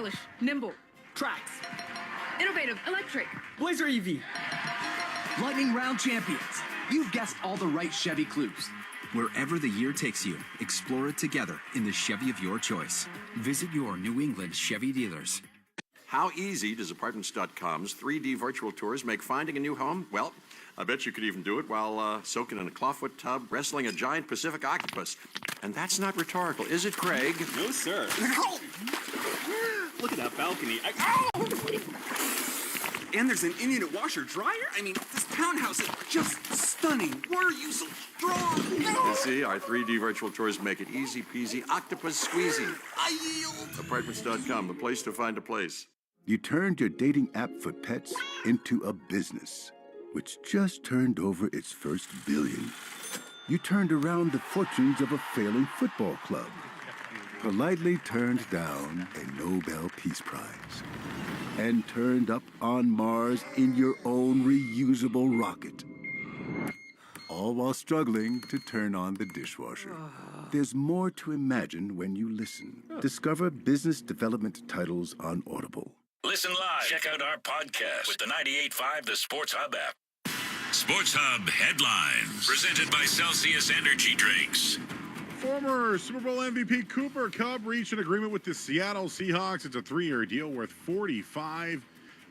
Stylish. Nimble. Tracks. Innovative. Electric. Blazer EV. Lightning Round Champions. You've guessed all the right Chevy clues. Wherever the year takes you, explore it together in the Chevy of your choice. Visit your New England Chevy dealers. How easy does Apartments.com's 3D virtual tours make finding a new home? Well, I bet you could even do it while soaking in a clawfoot tub, wrestling a giant Pacific octopus. And that's not rhetorical, is it, Craig? No, sir. Look at that balcony. And there's an Indian washer dryer? I mean, this townhouse is just stunning. Why are you so strong? You see, our 3D virtual tours make it easy peasy, octopus squeezy. I yield. Apartments.com, the place to find a place. You turned your dating app for pets into a business, which just turned over its first billion. You turned around the fortunes of a failing football club, politely turned down a Nobel Peace Prize, and turned up on Mars in your own reusable rocket. All while struggling to turn on the dishwasher. There's more to imagine when you listen. Discover business development titles on Audible. Listen live. Check out our podcast with the 98.5 The Sports Hub app. Sports Hub headlines presented by Celsius Energy Drinks. Former Super Bowl MVP Cooper Kupp reached an agreement with the Seattle Seahawks. It's a 3-year deal worth $45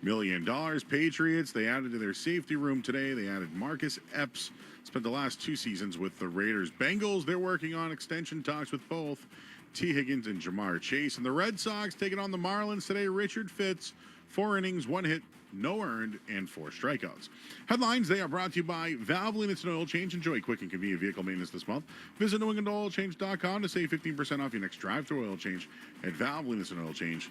million. Patriots, they added to their safety room today. They added Marcus Epps. Spent the last 2 seasons with the Raiders. Bengals, they're working on extension talks with both T. Higgins and Jamar Chase. And the Red Sox taking on the Marlins today. Richard Fitz, 4 innings, 1 hit, no earned, and 4 strikeouts. Headlines, they are brought to you by Valvoline Instant Oil Change. Enjoy quick and convenient vehicle maintenance this month. Visit NewEnglandOilChange.com to save 15% off your next drive-thru oil change at Valvoline Instant Oil Change,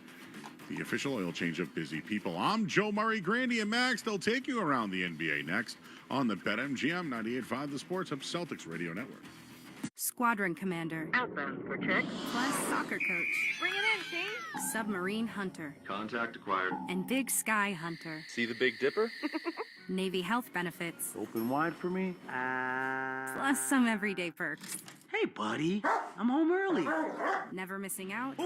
the official oil change of busy people. I'm Joe Murray, Grandy, and Max. They'll take you around the NBA next on the BetMGM 98.5 The Sports Hub Celtics Radio Network. Squadron Commander. Outbound for check. Plus soccer coach. Bring it in, King. Submarine Hunter. Contact acquired. And Big Sky Hunter. See the Big Dipper? Navy health benefits. Open wide for me. Plus some everyday perks. Hey, buddy. I'm home early. Never missing out.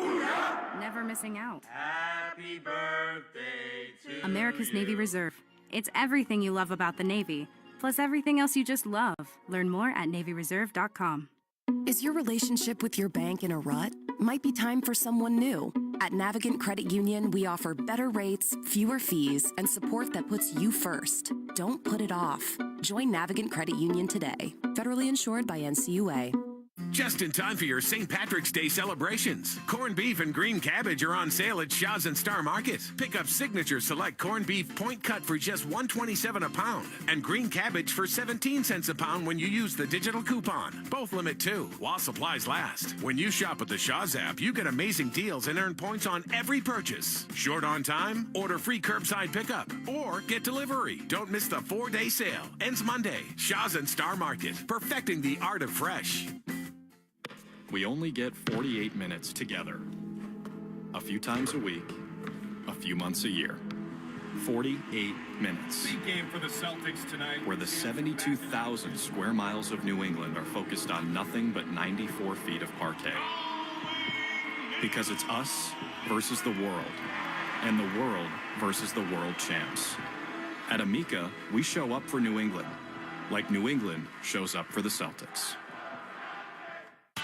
Never missing out. Happy birthday to America's Navy Reserve. It's everything you love about the Navy, plus everything else you just love. Learn more at NavyReserve.com. Is your relationship with your bank in a rut? Might be time for someone new. At Navigant Credit Union, we offer better rates, fewer fees, and support that puts you first. Don't put it off. Join Navigant Credit Union today. Federally insured by NCUA. Just in time for your St. Patrick's Day celebrations. Corned beef and green cabbage are on sale at Shaw's and Star Market. Pick up Signature Select corned beef point cut for just $1.27 a pound and green cabbage for 17 cents a pound when you use the digital coupon. Both limit too, while supplies last. When you shop at the Shaw's app, you get amazing deals and earn points on every purchase. Short on time? Order free curbside pickup or get delivery. Don't miss the 4-day sale. Ends Monday. Shaw's and Star Market, perfecting the art of fresh. We only get 48 minutes together. A few times a week, a few months a year. 48 minutes. Big game for the Celtics tonight. Where the 72,000 square miles of New England are focused on nothing but 94 feet of parquet. Because it's us versus the world, and the world versus the world champs. At Amica, we show up for New England, like New England shows up for the Celtics.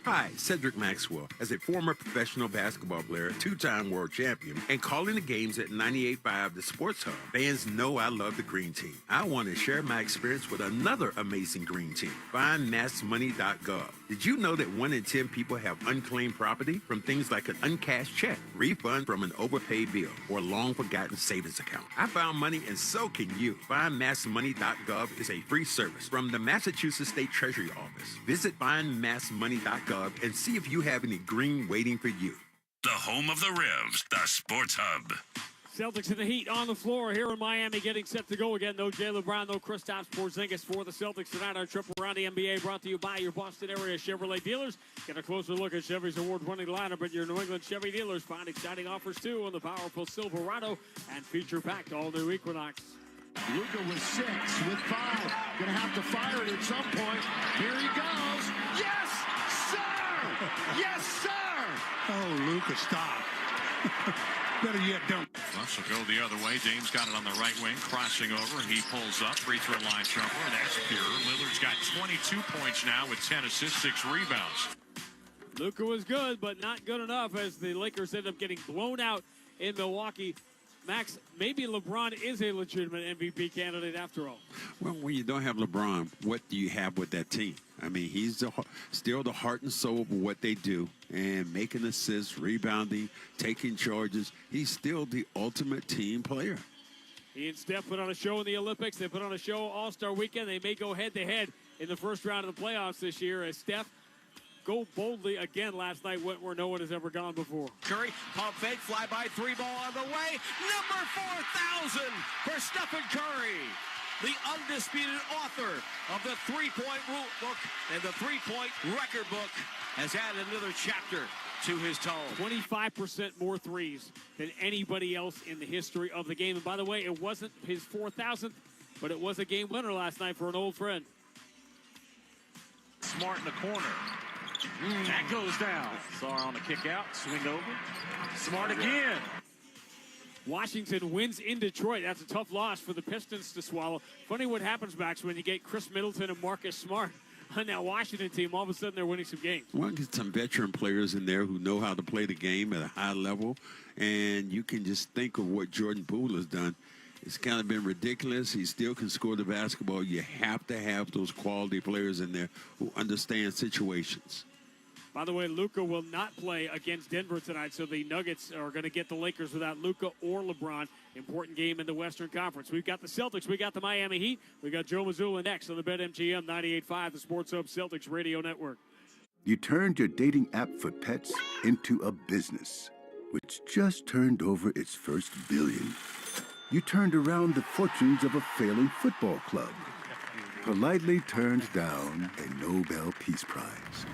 Hi, Cedric Maxwell. As a former professional basketball player, 2-time world champion, and calling the games at 98.5 The Sports Hub, fans know I love the Green Team. I want to share my experience with another amazing Green Team, FindMassMoney.gov. Did you know that 1 in 10 people have unclaimed property from things like an uncashed check, refund from an overpaid bill, or long-forgotten savings account? I found money, and so can you. FindMassMoney.gov is a free service from the Massachusetts State Treasury Office. Visit FindMassMoney.gov and see if you have any green waiting for you. The home of the Revs, the Sports Hub. Celtics in the heat on the floor here in Miami, getting set to go again. No Jaylen Brown, no Kristaps Porzingis for the Celtics tonight. Our trip around the NBA brought to you by your Boston area Chevrolet dealers. Get a closer look at Chevy's award-winning lineup at your New England Chevy dealers. Find exciting offers too on the powerful Silverado and feature-packed all-new Equinox. Luka with 6, with 5. Gonna have to fire it at some point. Here he goes. Yes, sir! Yes, sir! Oh, Luka, stop. Better yet, don't. Russ will go the other way. Dame's got it on the right wing, crossing over. He pulls up, free throw line jumper. That's pure. Lillard's got 22 points now with 10 assists, 6 rebounds. Luka was good, but not good enough as the Lakers end up getting blown out in Milwaukee. Max, maybe LeBron is a legitimate MVP candidate after all. Well, when you don't have LeBron, what do you have with that team? I mean, he's still the heart and soul of what they do, and making assists, rebounding, taking charges. He's still the ultimate team player. He and Steph put on a show in the Olympics. They put on a show All-Star Weekend. They may go head-to-head in the first round of the playoffs this year as Steph go boldly again last night, went where no one has ever gone before. Curry, pump fake, fly by three ball on the way. Number 4,000 for Stephen Curry, the undisputed author of the three-point rule book and the three-point record book, has added another chapter to his tome. 25% more threes than anybody else in the history of the game. And by the way, it wasn't his 4,000th, but it was a game winner last night for an old friend. Smart in the corner. That goes down. Sarr on the kick out, swing over. Smart again. Washington wins in Detroit. That's a tough loss for the Pistons to swallow. Funny what happens, Max, when you get Chris Middleton and Marcus Smart on that Washington team. All of a sudden, they're winning some games. Well, get some veteran players in there who know how to play the game at a high level. And you can just think of what Jordan Poole has done. It's kind of been ridiculous. He still can score the basketball. You have to have those quality players in there who understand situations. By the way, Luka will not play against Denver tonight, so the Nuggets are going to get the Lakers without Luka or LeBron. Important game in the Western Conference. We've got the Celtics. We got the Miami Heat. We got Joe Mazzulla next on the BetMGM 98.5, the Sports Hub Celtics Radio Network. You turned your dating app for pets into a business, which just turned over its first billion. You turned around the fortunes of a failing football club, politely turned down a Nobel Peace Prize,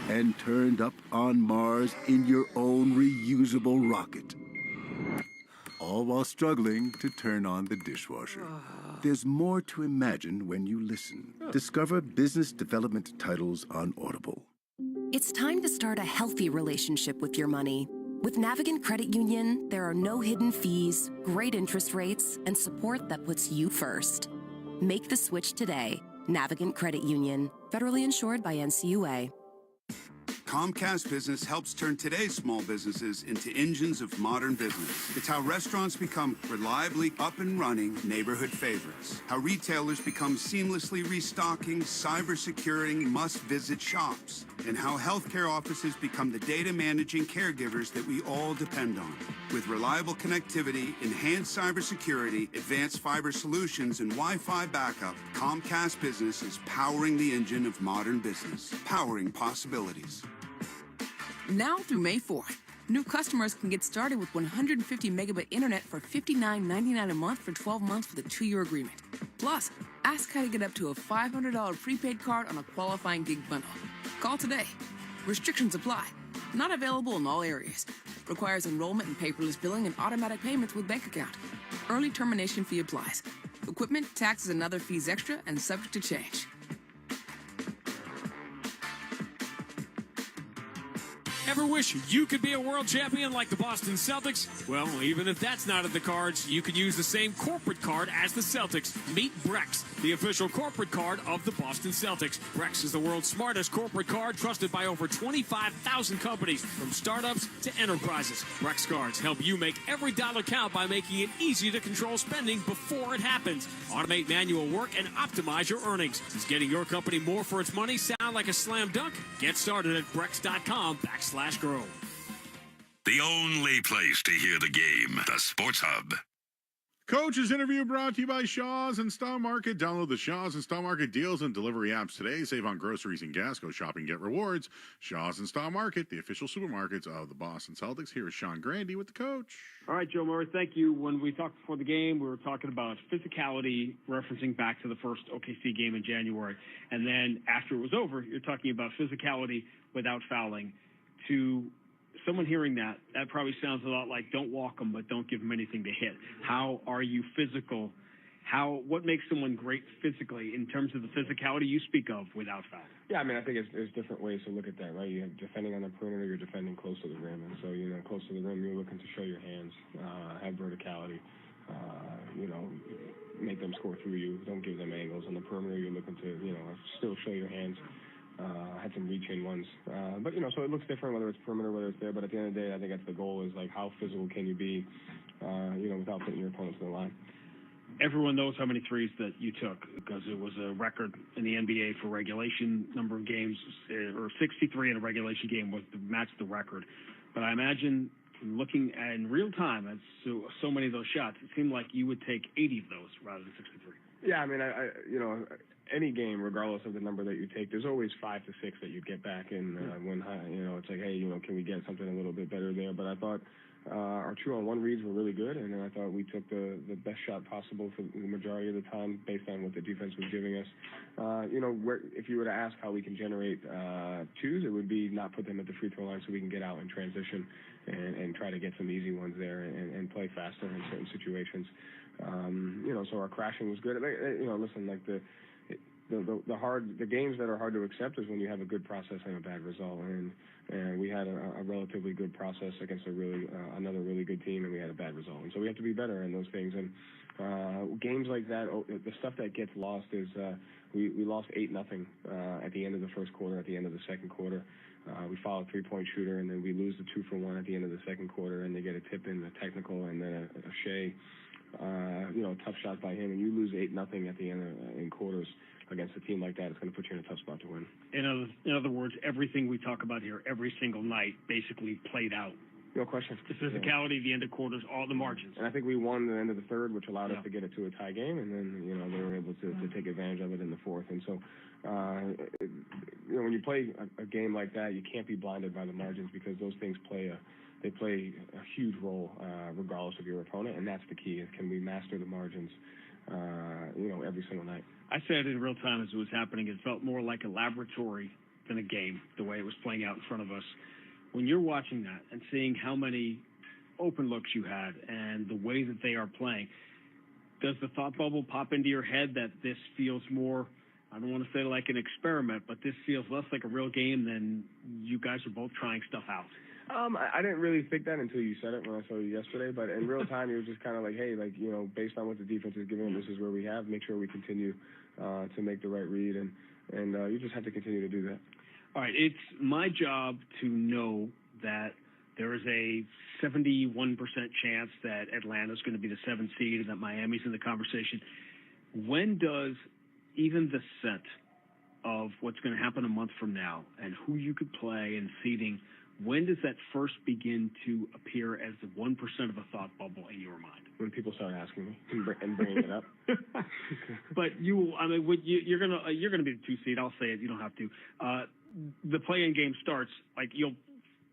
and turned up on Mars in your own reusable rocket. All while struggling to turn on the dishwasher. There's more to imagine when you listen. Discover business development titles on Audible. It's time to start a healthy relationship with your money. With Navigant Credit Union, there are no hidden fees, great interest rates, and support that puts you first. Make the switch today. Navigant Credit Union, federally insured by NCUA. Comcast Business helps turn today's small businesses into engines of modern business. It's how restaurants become reliably up and running neighborhood favorites. How retailers become seamlessly restocking, cyber-securing, must-visit shops. And how healthcare offices become the data managing caregivers that we all depend on. With reliable connectivity, enhanced cybersecurity, advanced fiber solutions, and Wi-Fi backup, Comcast Business is powering the engine of modern business, powering possibilities. Now through May 4th, new customers can get started with 150 megabit internet for $59.99 a month for 12 months with a 2-year agreement. Plus, ask how to get up to a $500 prepaid card on a qualifying gig bundle. Call today. Restrictions apply. Not available in all areas. Requires enrollment in paperless billing and automatic payments with bank account. Early termination fee applies. Equipment, taxes, and other fees extra and subject to change. Ever wish you could be a world champion like the Boston Celtics? Well, even if that's not in the cards, you can use the same corporate card as the Celtics. Meet Brex, the official corporate card of the Boston Celtics. Brex is the world's smartest corporate card, trusted by over 25,000 companies, from startups to enterprises. Brex cards help you make every dollar count by making it easy to control spending before it happens. Automate manual work and optimize your earnings. Does getting your company more for its money sound like a slam dunk? Get started at Brex.com/grow. The only place to hear the game, the Sports Hub. Coach's interview brought to you by Shaw's and Stock Market. Download the Shaw's and Stock Market deals and delivery apps today. Save on groceries and gas. Go shopping, get rewards. Shaw's and Stock Market, the official supermarkets of the Boston Celtics. Here is Sean Grandy with the coach. All right, Joe Murray, thank you. When we talked before the game, we were talking about physicality, referencing back to the first OKC game in January. And then after it was over, you're talking about physicality without fouling. To someone hearing that probably sounds a lot like don't walk them, but don't give them anything to hit. How are you physical What makes someone great physically in terms of the physicality you speak of without foul? Yeah, I mean, I think there's different ways to look at that, right? You have defending on the perimeter, you're defending close to the rim. And so, close to the rim, you're looking to show your hands, have verticality, make them score through you. Don't give them angles. On the perimeter, you're looking to, still show your hands. Had some reach-in ones. But, so it looks different whether it's perimeter, whether it's there. But at the end of the day, I think that's the goal is, like, how physical can you be, without putting your opponents in the line. Everyone knows how many threes that you took because it was a record in the NBA for regulation number of games, or 63 in a regulation game was to match the record. But I imagine looking at in real time at so many of those shots, it seemed like you would take 80 of those rather than 63. Yeah, I mean, any game, regardless of the number that you take, there's always 5 to 6 that you get back. And when it's like, hey, can we get something a little bit better there? But I thought our 2-on-1 reads were really good, and then I thought we took the best shot possible for the majority of the time based on what the defense was giving us. If you were to ask how we can generate twos, it would be not put them at the free throw line so we can get out and transition and try to get some easy ones there and play faster in certain situations. So our crashing was good. Listen, like the games that are hard to accept is when you have a good process and a bad result. And we had a relatively good process against another really good team, and we had a bad result. And so we have to be better in those things. And games like that, the stuff that gets lost is we lost 8-0 at the end of the first quarter, at the end of the second quarter. We foul a three-point shooter, and then we lose the 2-for-1 at the end of the second quarter, and they get a tip in the technical, and then a Shea, a tough shot by him, and you lose 8-0 at the end in quarters against a team like that. It's going to put you in a tough spot to win. In other words, everything we talk about here every single night basically played out. No question. The physicality, the end of quarters, all the margins. And I think we won the end of the third, which allowed us to get it to a tie game, and then they were able to take advantage of it in the fourth. And so, when you play a game like that, you can't be blinded by the margins because those things play a huge role regardless of your opponent, and that's the key. Is can we master the margins, every single night? I said in real time as it was happening, it felt more like a laboratory than a game, the way it was playing out in front of us. When you're watching that and seeing how many open looks you had and the way that they are playing, does the thought bubble pop into your head that this feels more, I don't want to say like an experiment, but this feels less like a real game than you guys are both trying stuff out? I didn't really think that until you said it when I saw you yesterday, but in real time, you were just kind of like, hey, based on what the defense is giving, this is where we have. Make sure we continue to make the right read, and you just have to continue to do that. All right, it's my job to know that there is a 71% chance that Atlanta's going to be the 7th seed and that Miami's in the conversation. When does even the scent of what's going to happen a month from now and who you could play and seeding, when does that first begin to appear as the 1% of a thought bubble in your mind? When people start asking me and bringing it up. But you're gonna be the 2 seed. I'll say it. You don't have to. The play-in game starts. Like you'll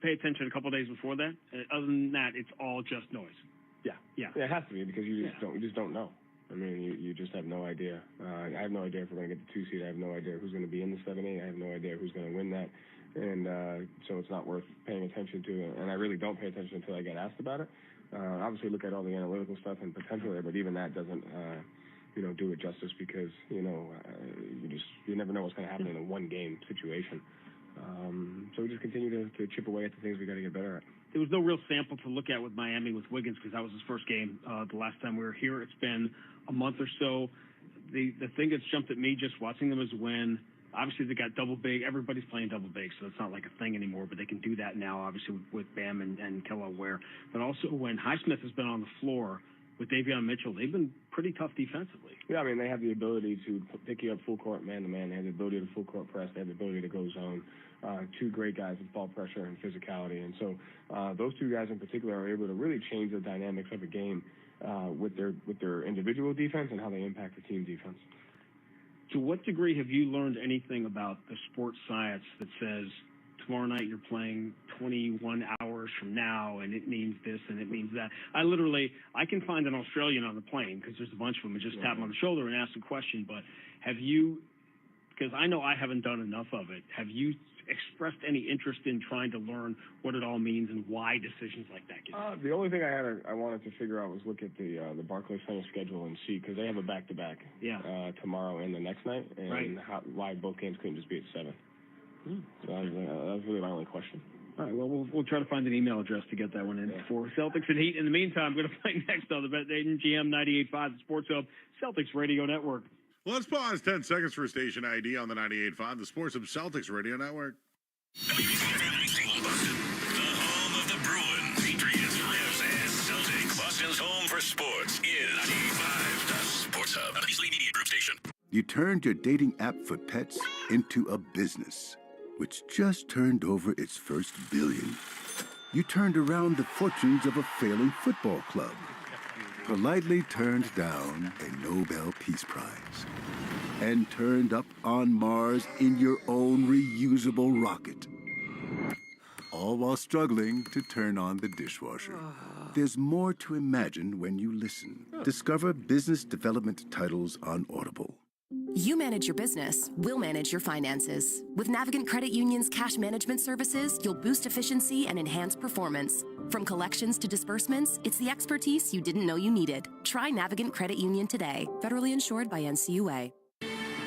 pay attention a couple of days before that. Other than that, it's all just noise. Yeah. It has to be because you just don't know. I mean, you just have no idea. I have no idea if we're going to get the 2 seed. I have no idea who's going to be in the 7-8. I have no idea who's going to win that. And so it's not worth paying attention to. And I really don't pay attention until I get asked about it. Obviously, look at all the analytical stuff and potential there, but even that doesn't, do it justice because, you never know what's going to happen in a one-game situation. So we just continue to chip away at the things we got to get better at. There was no real sample to look at with Miami with Wiggins because that was his first game the last time we were here. It's been a month or so. The thing that's jumped at me just watching them is when obviously they got double big. Everybody's playing double big, so it's not like a thing anymore, but they can do that now, obviously, with Bam and Kello Ware. But also when Highsmith has been on the floor with Davion Mitchell, they've been pretty tough defensively. Yeah, I mean, they have the ability to pick you up full court man-to-man. They have the ability to full court press. They have the ability to go zone. 2 great guys with ball pressure and physicality. And so those 2 guys in particular are able to really change the dynamics of a game with their individual defense and how they impact the team defense. To what degree have you learned anything about the sports science that says tomorrow night you're playing 21 hours from now and it means this and it means that? I can find an Australian on the plane because there's a bunch of them and just tap them on the shoulder and ask a question, but have you, because I know I haven't done enough of it, have you expressed any interest in trying to learn what it all means and why decisions like that get made? The only thing I wanted to figure out was look at the Barclays Center schedule and see, because they have a back-to-back tomorrow and the next night, and why both games couldn't just be at 7. So that was really my only question. All right, well, we'll try to find an email address to get that one in for Celtics and Heat. In the meantime, I'm going to play next on the Bet Dayton GM 98.5, the Sports Hub, Celtics Radio Network. Let's pause 10 seconds for station ID on the 98.5, the Sports Hub Celtics Radio Network. The home of the Bruins, Patriots, Revs, and Celtics. Boston's home for sports is 95, the Sports Hub, a Beasley Media Group station. You turned your dating app for pets into a business, which just turned over its first billion. You turned around the fortunes of a failing football club, politely turned down a Nobel Peace Prize, and turned up on Mars in your own reusable rocket. All while struggling to turn on the dishwasher. There's more to imagine when you listen. Discover business development titles on Audible. You manage your business, we'll manage your finances. With Navigant Credit Union's cash management services, you'll boost efficiency and enhance performance. From collections to disbursements, it's the expertise you didn't know you needed. Try Navigant Credit Union today. Federally insured by NCUA.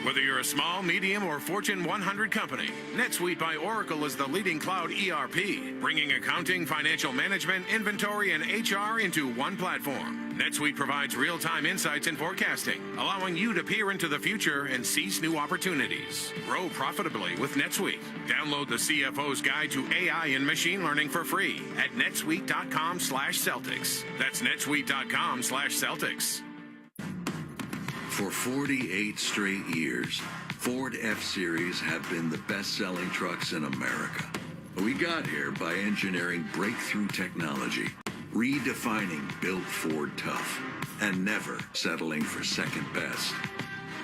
Whether you're a small, medium, or Fortune 100 company, NetSuite by Oracle is the leading cloud ERP, bringing accounting, financial management, inventory, and HR into one platform. NetSuite provides real-time insights and forecasting, allowing you to peer into the future and seize new opportunities. Grow profitably with NetSuite. Download the CFO's Guide to AI and Machine Learning for free at netsuite.com/Celtics. That's netsuite.com/Celtics. For 48 straight years, Ford F-Series have been the best-selling trucks in America. We got here by engineering breakthrough technology, redefining Built Ford Tough, and never settling for second best.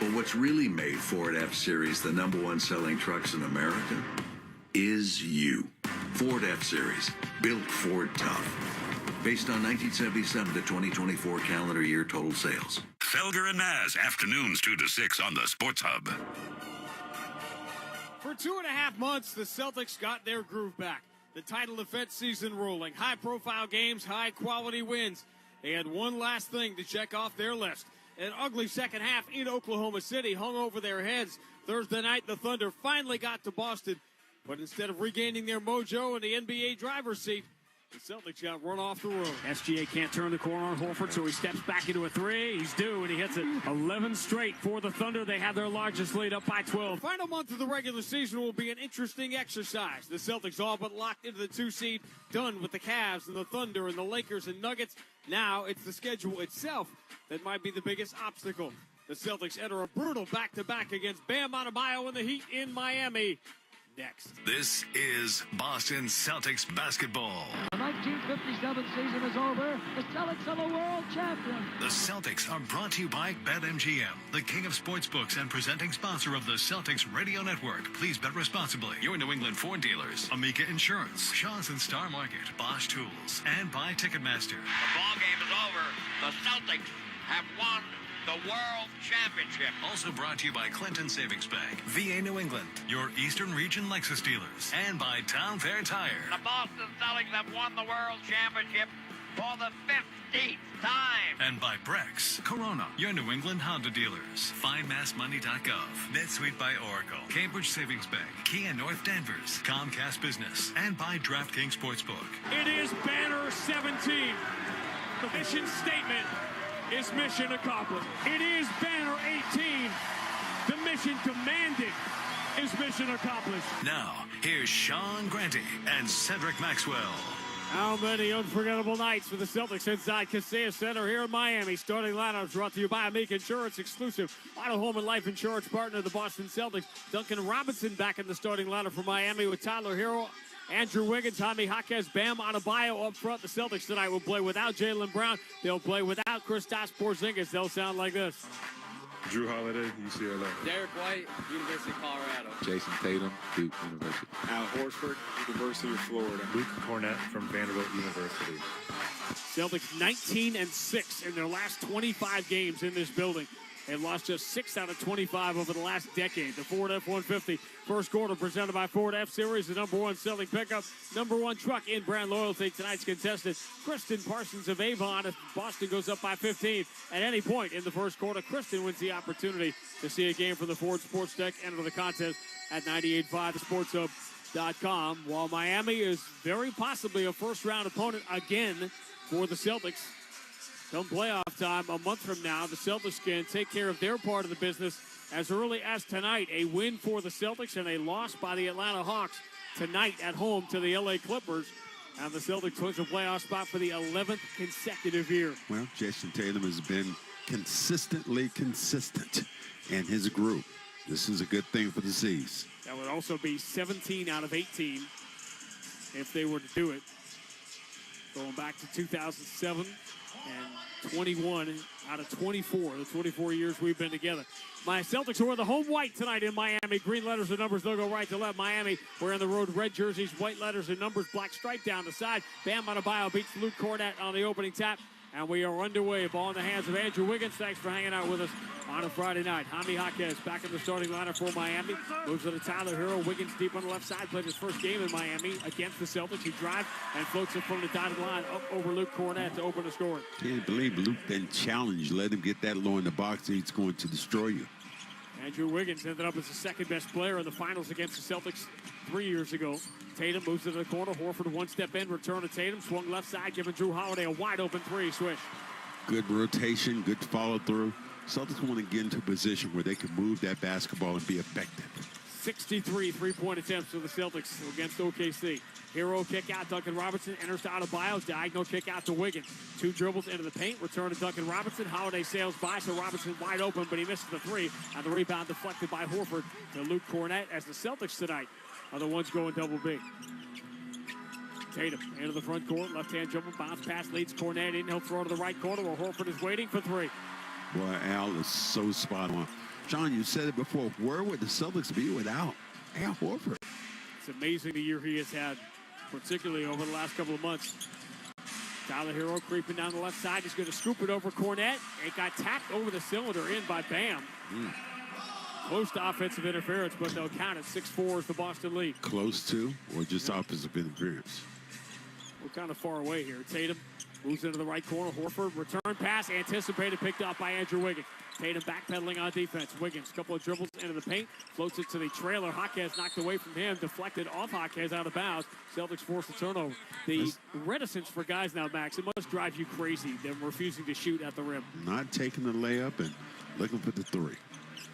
But what's really made Ford F-Series the #1 selling trucks in America is you. Ford F-Series, Built Ford Tough. Based on 1977 to 2024 calendar year total sales. Felger and Maz, afternoons 2 to 6 on the Sports Hub. For 2.5 months, the Celtics got their groove back. The title defense season rolling. High-profile games, high-quality wins. They had one last thing to check off their list. An ugly second half in Oklahoma City hung over their heads. Thursday night, the Thunder finally got to Boston. But instead of regaining their mojo in the NBA driver's seat, the Celtics got run off the road. SGA can't turn the corner on Horford, so he steps back into a three. He's due, and he hits it 11 straight for the Thunder. They have their largest lead up by 12. Final month of the regular season will be an interesting exercise. The Celtics all but locked into the 2 seed, done with the Cavs and the Thunder and the Lakers and Nuggets. Now it's the schedule itself that might be the biggest obstacle. The Celtics enter a brutal back-to-back against Bam Adebayo and the Heat in Miami. Next. This is Boston Celtics basketball. The 1957 season is over. The Celtics are the world champions. The Celtics are brought to you by BetMGM, the king of sportsbooks and presenting sponsor of the Celtics Radio Network. Please bet responsibly. Your New England Ford dealers, Amica Insurance, Shaw's and Star Market, Bosch Tools, and by Ticketmaster. The ball game is over. The Celtics have won the World Championship. Also brought to you by Clinton Savings Bank, VA New England, your Eastern Region Lexus dealers, and by Town Fair Tire. The Boston Celtics have won the World Championship for the 15th time. And by Brex, Corona, your New England Honda dealers. Find massmoney.gov. NetSuite by Oracle, Cambridge Savings Bank, Kia North Danvers, Comcast Business, and by DraftKings Sportsbook. It is Banner 17. The mission statement is mission accomplished. It is Banner 18. The mission commanded is mission accomplished. Now, here's Sean Grante and Cedric Maxwell. How many unforgettable nights for the Celtics inside Kaseya Center here in Miami. Starting lineups brought to you by Amica Insurance, exclusive auto, home, and life insurance partner of the Boston Celtics. Duncan Robinson back in the starting lineup for Miami with Tyler Hero, Andrew Wiggins, Jaime Jaquez, Bam Adebayo up front. The Celtics tonight will play without Jaylen Brown. They'll play without Kristaps Porzingis. They'll sound like this. Drew Holiday, UCLA. Derek White, University of Colorado. Jason Tatum, Duke University. Al Horford, University of Florida. Luke Cornett from Vanderbilt University. Celtics 19-6 in their last 25 games in this building. They've lost just 6 out of 25 over the last decade. The Ford F-150 first quarter presented by Ford F-Series, the #1 selling pickup, #1 truck in brand loyalty. Tonight's contestant, Kristen Parsons of Avon. If Boston goes up by 15 at any point in the first quarter, Kristen wins the opportunity to see a game from the Ford Sports Deck. Enter the contest at 98.5thesportshub.com. While Miami is very possibly a first-round opponent again for the Celtics. Come playoff time, a month from now, the Celtics can take care of their part of the business as early as tonight. A win for the Celtics and a loss by the Atlanta Hawks tonight at home to the LA Clippers. And the Celtics clinch a playoff spot for the 11th consecutive year. Well, Jason Tatum has been consistently consistent in his group. This is a good thing for the C's. That would also be 17 out of 18 if they were to do it. Going back to 2007 and 21 out of 24, the 24 years we've been together. My Celtics are wearing the home white tonight in Miami. Green letters and numbers, they'll go right to left. Miami wearing the road red jerseys, white letters and numbers, black stripe down the side. Bam Adebayo beats Luke Cornett on the opening tap. And we are underway. Ball in the hands of Andrew Wiggins. Thanks for hanging out with us on a Friday night. Jaime Jaquez back in the starting lineup for Miami. Moves to the Tyler Hero. Wiggins deep on the left side. Played his first game in Miami against the Celtics. He drives and floats it from the dotted line up over Luke Cornett to open the scoring. Can't believe Luke then challenged. Let him get that low in the box. He's going to destroy you. Andrew Wiggins ended up as the second-best player in the finals against the Celtics 3 years ago. Tatum moves to the corner. Horford one-step in. Return to Tatum. Swung left side, giving Drew Holiday a wide-open three. Swish. Good rotation, good follow-through. Celtics want to get into a position where they can move that basketball and be effective. 63 three-point attempts for the Celtics against OKC. Hero kick out. Duncan Robinson enters to Adebayo. Diagonal kick out to Wiggins. 2 dribbles into the paint. Return to Duncan Robinson. Holiday sails by, so Robinson wide open, but he misses the three. And the rebound deflected by Horford to Luke Cornett as the Celtics tonight are the ones going double B. Tatum into the front court. Left-hand jumper. Bounce pass leads Cornett in. He'll throw to the right corner where Horford is waiting for three. Boy, Al is so spot on. John, you said it before. Where would the Celtics be without Al Horford? It's amazing the year he has had, particularly over the last couple of months. Tyler Hero creeping down the left side. He's going to scoop it over Cornett. It got tapped over the cylinder in by Bam. Close to offensive interference, but they'll count it. 6-4 is the Boston lead. Close to, or just offensive interference? We're kind of far away here. Tatum moves into the right corner. Horford, return pass, anticipated, picked up by Andrew Wiggins. Tatum backpedaling on defense. Wiggins, couple of dribbles into the paint, floats it to the trailer. Jaquez knocked away from him, deflected off Jaquez out of bounds. Celtics force a turnover. The reticence for guys now, Max, it must drive you crazy, them refusing to shoot at the rim. Not taking the layup and looking for the three.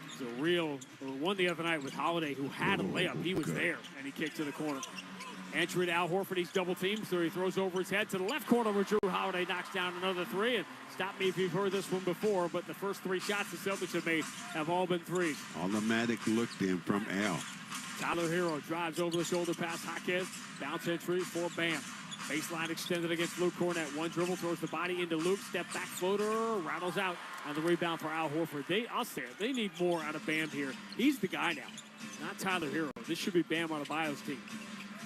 It's a real one the other night with Holiday, who had a layup. He was there, and he kicked to the corner. Entry to Al Horford. He's double teamed, so he throws over his head to the left corner where Drew Holiday knocks down another three. And stop me if you've heard this one before, but the first 3 shots the Celtics have made have all been threes. Automatic look then from Al. Tyler Hero drives over the shoulder past Jaquez. Bounce entry for Bam. Baseline extended against Luke Cornett. One dribble, throws the body into Luke. Step back floater, rattles out on the rebound for Al Horford. I'll say it, they need more out of Bam here. He's the guy now, not Tyler Hero. This should be Bam Adebayo's team.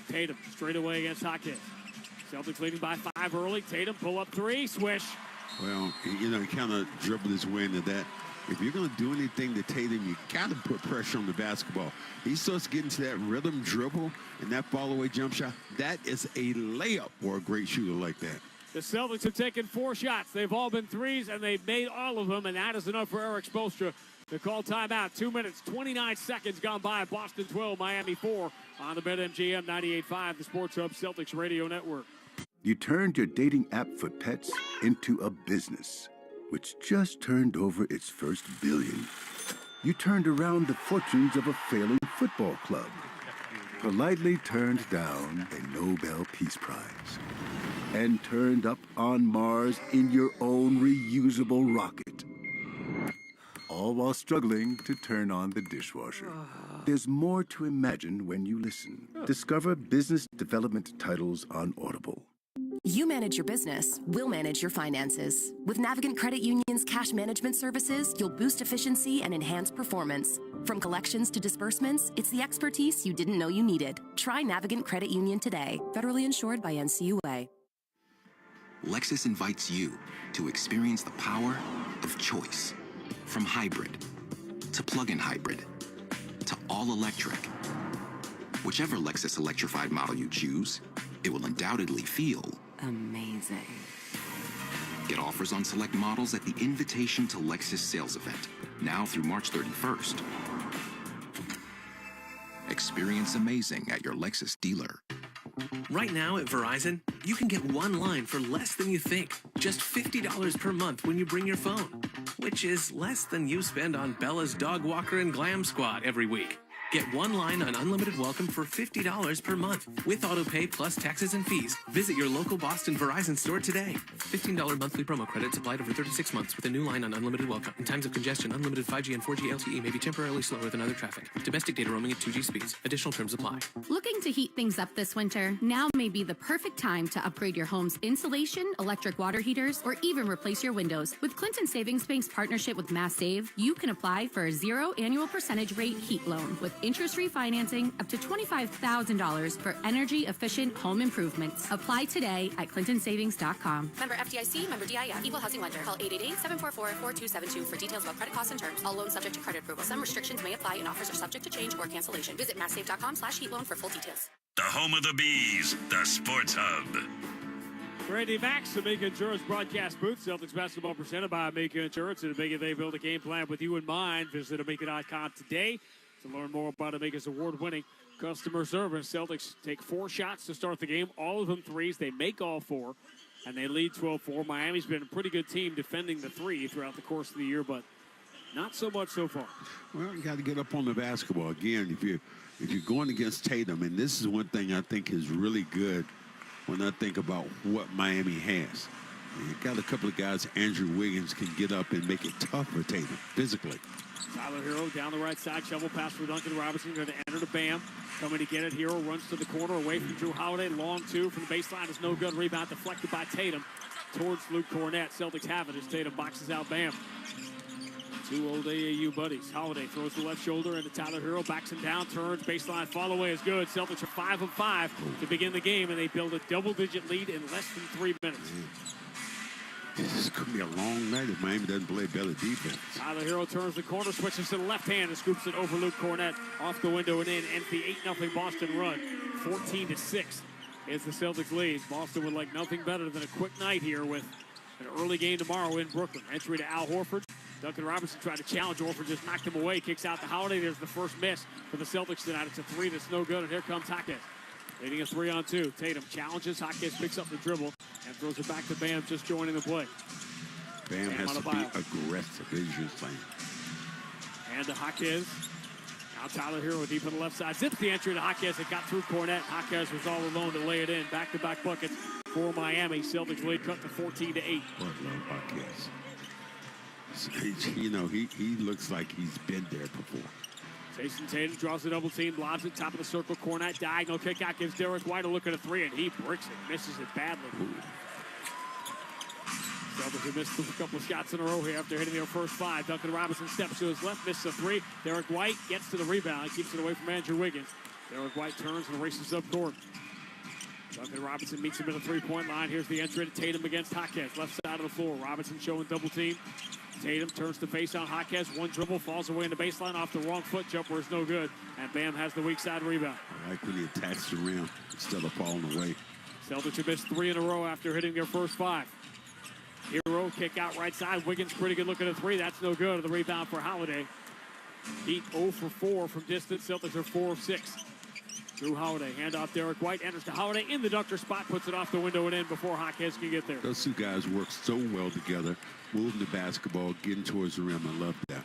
Tatum straight away against Jaquez. Celtics leading by 5 early. Tatum pull up 3, swish. Well, he kind of dribbled his way into that. If you're going to do anything to Tatum, you got to put pressure on the basketball. He starts getting to that rhythm dribble and that fall-away jump shot. That is a layup for a great shooter like that. The Celtics have taken 4 shots. They've all been threes, and they've made all of them, and that is enough for Eric Spoelstra to call timeout. 2 minutes, 29 seconds gone by. Boston 12, Miami 4 on the BetMGM 98.5, the Sports Hub Celtics Radio Network. You turned your dating app for pets into a business, which just turned over its first billion. You turned around the fortunes of a failing football club, politely turned down a Nobel Peace Prize, and turned up on Mars in your own reusable rocket. All while struggling to turn on the dishwasher. There's more to imagine when you listen. Discover business development titles on Audible. You manage your business, we'll manage your finances. With Navigant Credit Union's cash management services, you'll boost efficiency and enhance performance. From collections to disbursements, it's the expertise you didn't know you needed. Try Navigant Credit Union today. Federally insured by NCUA. Lexus invites you to experience the power of choice. From hybrid to plug-in hybrid to all-electric. Whichever Lexus electrified model you choose, it will undoubtedly feel amazing. Get offers on select models at the Invitation to Lexus sales event, now through March 31st. Experience amazing at your Lexus dealer. Right now at Verizon, you can get one line for less than you think. Just $50 per month when you bring your phone, which is less than you spend on Bella's Dog Walker and Glam Squad every week. Get one line on unlimited welcome for $50 per month with autopay plus taxes and fees. Visit your local Boston Verizon store today. $15 monthly promo credits applied over 36 months with a new line on unlimited welcome. In times of congestion, unlimited 5G and 4G LTE may be temporarily slower than other traffic. Domestic data roaming at 2G speeds. Additional terms apply. Looking to heat things up this winter? Now may be the perfect time to upgrade your home's insulation, electric water heaters, or even replace your windows. With Clinton Savings Bank's partnership with Mass Save, you can apply for a 0 annual percentage rate heat loan with interest-free financing up to $25,000 for energy-efficient home improvements. Apply today at clintonsavings.com. Member FDIC, member DIF, equal housing lender. Call 888-744-4272 for details about credit costs and terms. All loans subject to credit approval. Some restrictions may apply and offers are subject to change or cancellation. Visit masssave.com/heat loan for full details. The home of the Bees, the Sports Hub. Randy Max, Amica Insurance broadcast booth. Celtics basketball presented by Amica Insurance. And Amica, they build a game plan with you in mind. Visit Amica.com today to learn more about Amica's award-winning customer service. Celtics take 4 shots to start the game, all of them threes. They make all 4, and they lead 12-4. Miami's been a pretty good team defending the 3 throughout the course of the year, but not so much so far. Well, you got to get up on the basketball. Again, if you're going against Tatum, and this is one thing I think is really good when I think about what Miami has. You got a couple of guys, Andrew Wiggins, can get up and make it tough for Tatum physically. Tyler Hero down the right side, shovel pass for Duncan Robinson, going to enter to Bam. Coming to get it, Hero runs to the corner, away from Drew Holiday, long 2 from the baseline is no good. Rebound deflected by Tatum towards Luke Cornett. Celtics have it as Tatum boxes out Bam. 2 old AAU buddies. Holiday throws the left shoulder into Tyler Hero, backs him down, turns, baseline fall away is good. Celtics are 5 of 5 to begin the game, and they build a double-digit lead in less than 3 minutes. This is going to be a long night if Miami doesn't play better defense. Tyler Hero turns the corner, switches to the left hand, and scoops it over Luke Cornett off the window and in. Ends the 8-0 Boston run. 14-6 is the Celtics lead. Boston would like nothing better than a quick night here with an early game tomorrow in Brooklyn. Entry to Al Horford. Duncan Robinson tried to challenge Horford, just knocked him away. Kicks out to Holiday. There's the first miss for the Celtics tonight. It's a 3 that's no good, and here comes Jaquez. Leading a 3-on-2. Tatum challenges. Jaquez picks up the dribble and throws it back to Bam, just joining the play. Bam has to be aggressive, as you're saying. And to Jaquez. Now Tyler Hero deep on the left side. Zips the entry to Jaquez. It got through Cornett. Jaquez was all alone to lay it in. Back-to-back buckets for Miami. Celtics lead cut to 14-8. Jaquez. You know, he looks like he's been there before. Jason Tatum draws the double team, lobs it, top of the circle, Cornett, diagonal kick out, gives Derek White a look at a 3, and he bricks it, misses it badly. Celtics have missed a couple of shots in a row here after hitting their first 5. Duncan Robinson steps to his left, misses a 3. Derek White gets to the rebound, keeps it away from Andrew Wiggins. Derek White turns and races up court. Duncan Robinson meets him at the 3-point line. Here's the entry to Tatum against Jaquez, left side of the floor. Robinson showing double team. Tatum turns to face on Jaquez. One dribble, falls away in the baseline off the wrong foot. Jumper is no good. And Bam has the weak side rebound. I like when he attacks the rim instead of falling away. Celtics have missed 3 in a row after hitting their first 5. Hero kick out right side. Wiggins pretty good look at a 3. That's no good. The rebound for Holiday. Heat 0 for 4 from distance. Celtics are 4 of 6. Drew Holiday, handoff Derek White, enters to Holiday in the dunker spot, puts it off the window and in before Jaquez can get there. Those 2 guys work so well together, moving the basketball, getting towards the rim. I love that.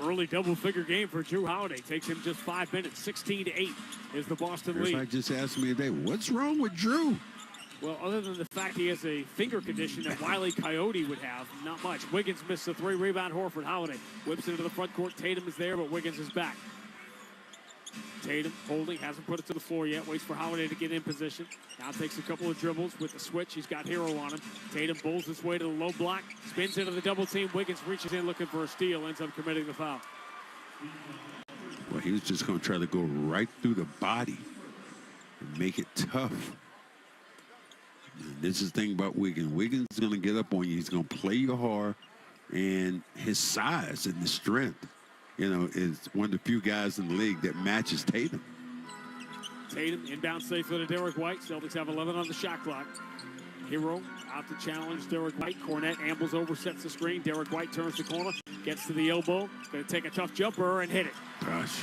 Early double-figure game for Drew Holiday. Takes him just 5 minutes. 16-8 is the Boston lead. Everybody just asked me today, what's wrong with Drew? Well, other than the fact he has a finger condition that Wile E. Coyote would have, not much. Wiggins missed the 3, rebound Horford. Holiday whips it into the front court. Tatum is there, but Wiggins is back. Tatum holding, hasn't put it to the floor yet. Waits for Holiday to get in position. Now takes a couple of dribbles with the switch. He's got Hero on him. Tatum bowls his way to the low block. Spins into the double team. Wiggins reaches in looking for a steal. Ends up committing the foul. Well, he was just going to try to go right through the body and make it tough. And this is the thing about Wiggins. Wiggins is going to get up on you. He's going to play you hard. And his size and the strength, is one of the few guys in the league that matches Tatum. Tatum inbound safely to Derek White. Celtics have 11 on the shot clock. Hero out to challenge Derek White. Cornette ambles over, sets the screen. Derek White turns the corner, gets to the elbow. Going to take a tough jumper and hit it. Gosh,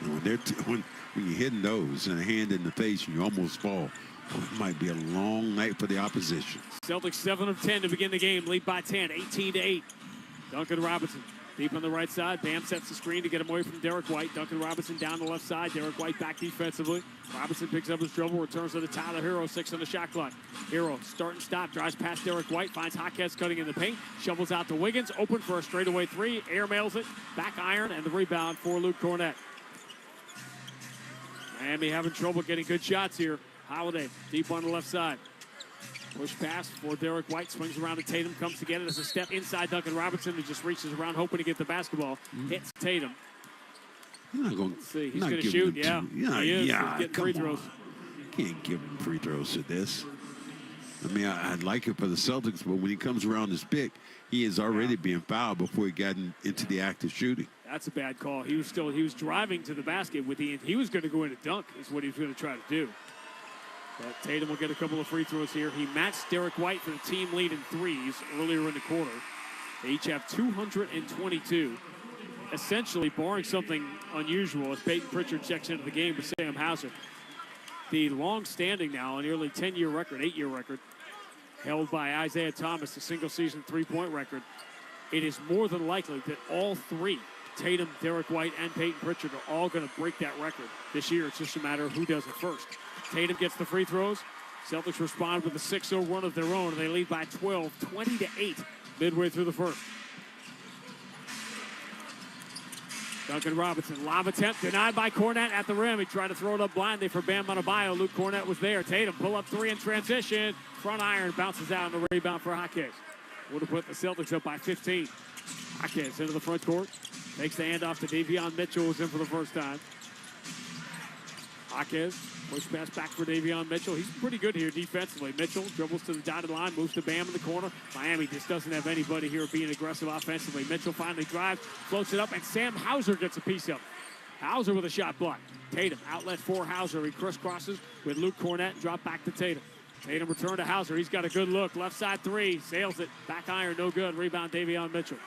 when you're hitting those and a hand in the face and you almost fall, it might be a long night for the opposition. Celtics 7 of 10 to begin the game. Lead by 10, 18-8. Duncan Robinson deep on the right side. Bam sets the screen to get him away from Derek White. Duncan Robinson down the left side. Derek White back defensively. Robinson picks up his dribble, returns to the Tyler Hero, 6 on the shot clock. Hero start and stop, drives past Derek White, finds Jaquez cutting in the paint, shovels out to Wiggins, open for a straightaway three, airmails it, back iron, and the rebound for Luke Cornette. Miami having trouble getting good shots here. Holiday deep on the left side. Push pass for Derek White, swings around to Tatum, comes to get it as a step inside Duncan Robinson, who just reaches around hoping to get the basketball. Hits Tatum. You're not going. Let's see, he's going to shoot. Yeah, he is. He's getting free throws. Can't give him free throws to this. I mean, I'd like it for the Celtics, but when he comes around this pick, he is already being fouled before he got into the act of shooting. That's a bad call. He was driving to the basket with he was going to go in a dunk is what he was going to try to do. But Tatum will get a couple of free throws here. He matched Derek White for the team lead in threes earlier in the quarter. They each have 222. Essentially, barring something unusual, as Peyton Pritchard checks into the game with Sam Hauser. The long-standing now, nearly 10-year record, 8-year record, held by Isaiah Thomas, a single-season three-point record. It is more than likely that all three, Tatum, Derek White, and Peyton Pritchard, are all going to break that record this year. It's just a matter of who does it first. Tatum gets the free throws. Celtics respond with a 6-0 run of their own, and they lead by 12, 20-8, midway through the first. Duncan Robinson, lob attempt denied by Cornette at the rim. He tried to throw it up blindly for Bam Adebayo. Luke Cornette was there. Tatum pull up three in transition. Front iron bounces out on the rebound for Jaquez. Would have put the Celtics up by 15. Jaquez into the front court. Takes the handoff to Davion Mitchell, who's in for the first time. Jaquez, push pass back for Davion Mitchell. He's pretty good here defensively. Mitchell dribbles to the dotted line, moves to Bam in the corner. Miami just doesn't have anybody here being aggressive offensively. Mitchell finally drives, floats it up, and Sam Hauser gets a piece of it. Hauser with a shot block. Tatum, outlet for Hauser. He crisscrosses with Luke Cornette and drop back to Tatum. Tatum return to Hauser. He's got a good look. Left side three, sails it. Back iron, no good. Rebound, Davion Mitchell.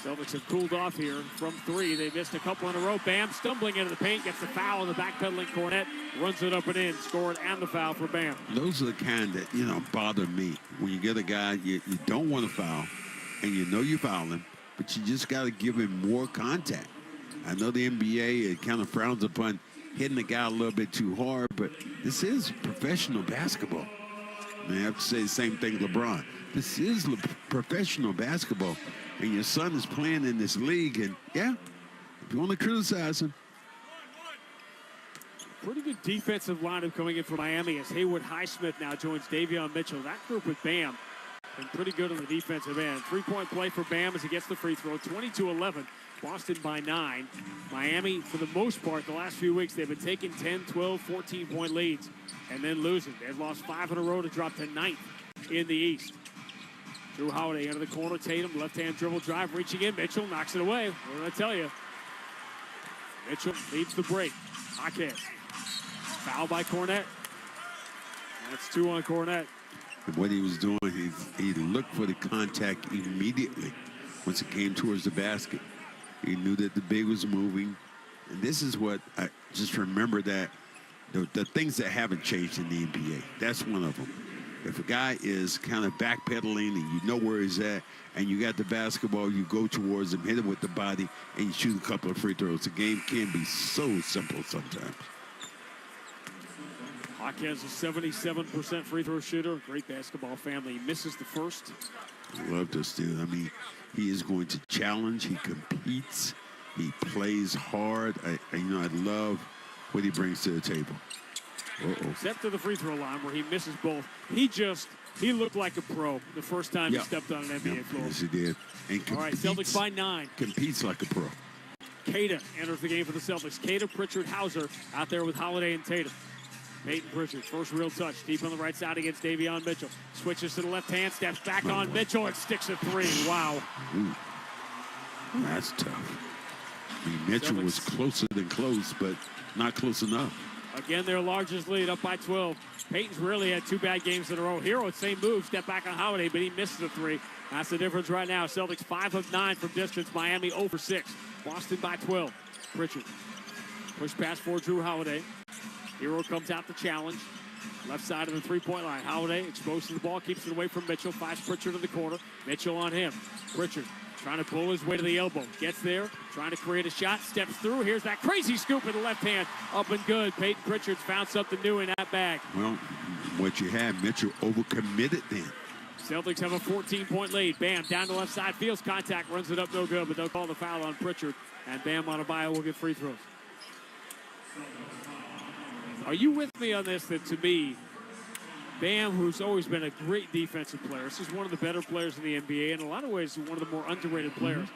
Celtics have cooled off here from three. They missed a couple in a row. Bam stumbling into the paint, gets the foul on the backpedaling Cornette, runs it up and in, scored and the foul for Bam. Those are the kind that, bother me. When you get a guy you don't want to foul, and you know you foul him, but you just got to give him more contact. I know the NBA, it kind of frowns upon hitting the guy a little bit too hard, but this is professional basketball. I mean, I have to say the same thing, LeBron. This is professional basketball. And your son is playing in this league, and if you want to criticize him. Pretty good defensive lineup coming in for Miami as Haywood Highsmith now joins Davion Mitchell. That group with Bam been pretty good on the defensive end. Three-point play for Bam as he gets the free throw. 22-11, Boston by 9. Miami, for the most part, the last few weeks, they've been taking 10, 12, 14-point leads and then losing. They've lost 5 in a row to drop to 9th in the East. Drew Holiday into the corner. Tatum, left-hand dribble drive, reaching in. Mitchell knocks it away. What did I tell you? Mitchell leads the break. Jaquez. Foul by Cornette. That's 2 on Cornette. And what he was doing, he looked for the contact immediately once it came towards the basket. He knew that the big was moving. And this is what I just remember, that the things that haven't changed in the NBA. That's one of them. If a guy is kind of backpedaling and you know where he's at and you got the basketball, you go towards him, hit him with the body, and you shoot a couple of free throws. The game can be so simple sometimes. Jaquez is a 77% free throw shooter. Great basketball family. He misses the first. I love this dude. I mean, he is going to challenge. He competes. He plays hard. I love what he brings to the table. Except to the free throw line where he misses both. He looked like a pro the first time he stepped on an NBA floor. Yes, he did. And all right, Celtics by 9. Competes like a pro. Kada enters the game for the Celtics. Kada, Pritchard, Hauser out there with Holiday and Tatum. Peyton Pritchard, first real touch, deep on the right side against Davion Mitchell. Switches to the left hand, steps back on Mitchell, and sticks a three. Wow. Ooh. That's tough. I mean, Mitchell was closer than close, but not close enough. Again, their largest lead, up by 12. Peyton's really had 2 bad games in a row. Hero, same move, step back on Holiday, but he misses a 3. That's the difference right now. Celtics 5 of 9 from distance. Miami 0 for 6. Boston by 12. Pritchard. Push pass for Drew Holiday. Hero comes out to challenge. Left side of the three-point line. Holiday exposed to the ball, keeps it away from Mitchell. Finds Pritchard in the corner. Mitchell on him. Pritchard trying to pull his way to the elbow. Gets there, trying to create a shot. Steps through. Here's that crazy scoop in the left hand. Up and good. Peyton Pritchard's found something new in that bag. Well, what you had, Mitchell overcommitted then. Celtics have a 14-point lead. Bam, down the left side. Feels contact. Runs it up no good, but they'll call the foul on Pritchard. And Bam Adebayo will get free throws. Are you with me on this? That to me, Bam, who's always been a great defensive player, this is one of the better players in the NBA. In a lot of ways, one of the more underrated players.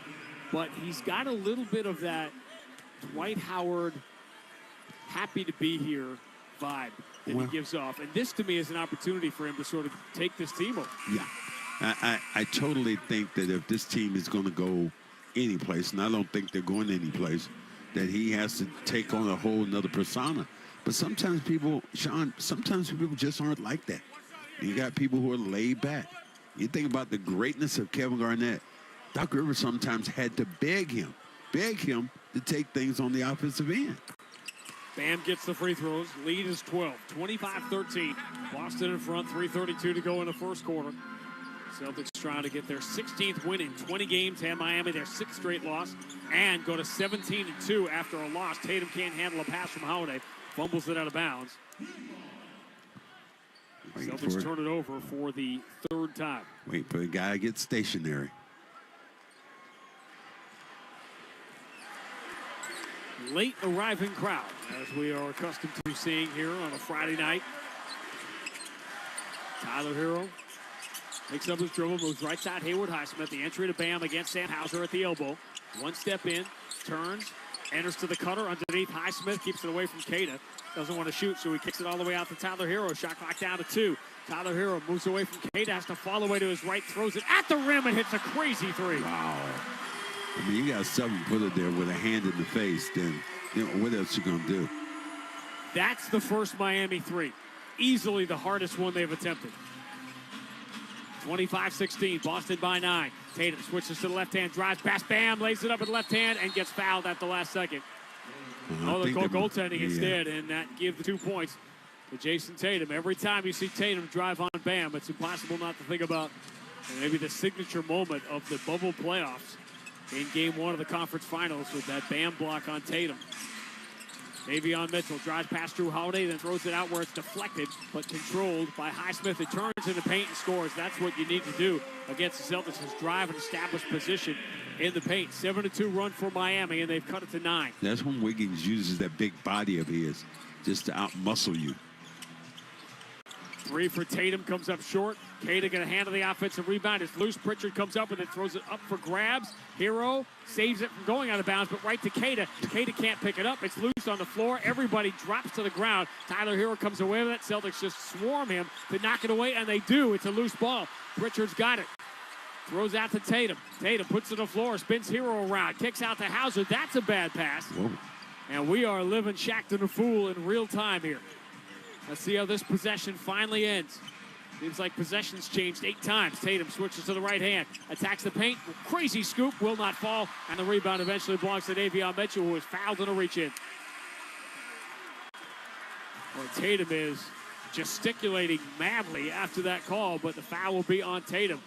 But he's got a little bit of that Dwight Howard, happy to be here vibe that he gives off. And this, to me, is an opportunity for him to sort of take this team over. Yeah. I totally think that if this team is going to go any place, and I don't think they're going any place, that he has to take on a whole nother persona. But sometimes people, Sean, sometimes people just aren't like that. You got people who are laid back. You think about the greatness of Kevin Garnett. Doc Rivers sometimes had to beg him to take things on the offensive end. Bam gets the free throws. Lead is 12, 25-13. Boston in front, 3:32 to go in the first quarter. Celtics trying to get their 16th win in 20 games. Hand Miami their 6th straight loss and go to 17-2 after a loss. Tatum can't handle a pass from Holiday. Fumbles it out of bounds. Celtics turn it over for the 3rd time. Wait for the guy to get stationary. Late arriving crowd, as we are accustomed to seeing here on a Friday night. Tyler Hero picks up his dribble, moves right side. Hayward Highsmith, the entry to Bam against Sam Hauser at the elbow. One step in, turns, enters to the cutter underneath. Highsmith keeps it away from Keita. Doesn't want to shoot, so he kicks it all the way out to Tyler Hero. Shot clock down to 2. Tyler Hero moves away from Keita, has to fall away to his right, throws it at the rim and hits a crazy 3. Wow. I mean, you got a 7-footer there with a hand in the face, then what else you going to do? That's the first Miami 3. Easily the hardest one they've attempted. 25-16, Boston by 9. Tatum switches to the left hand, drives past Bam, lays it up with the left hand, and gets fouled at the last second. They call goaltending instead, and that gives the 2 points to Jason Tatum. Every time you see Tatum drive on Bam, it's impossible not to think about maybe the signature moment of the bubble playoffs in Game 1 of the conference finals with that Bam block on Tatum. Davion Mitchell drives past Drew Holiday, then throws it out where it's deflected, but controlled by Highsmith. It turns into paint and scores. That's what you need to do against the Celtics, is drive and establish position in the paint. 7-2 run for Miami, and they've cut it to 9. That's when Wiggins uses that big body of his just to out-muscle you. 3 for Tatum, comes up short. Keita going to handle the offensive rebound. It's loose. Pritchard comes up with it, throws it up for grabs. Hero saves it from going out of bounds, but right to Keita. Keita can't pick it up. It's loose on the floor. Everybody drops to the ground. Tyler Hero comes away with it. Celtics just swarm him to knock it away, and they do. It's a loose ball. Pritchard's got it. Throws out to Tatum. Tatum puts it on the floor, spins Hero around, kicks out to Hauser. That's a bad pass. Whoa. And we are living Shaqtin' a Fool in real time here. Let's see how this possession finally ends. Seems like possessions changed 8 times. Tatum switches to the right hand, attacks the paint. Crazy scoop, will not fall. And the rebound eventually belongs to Davion Mitchell, who is fouled in a reach-in. Well, Tatum is gesticulating madly after that call, but the foul will be on Tatum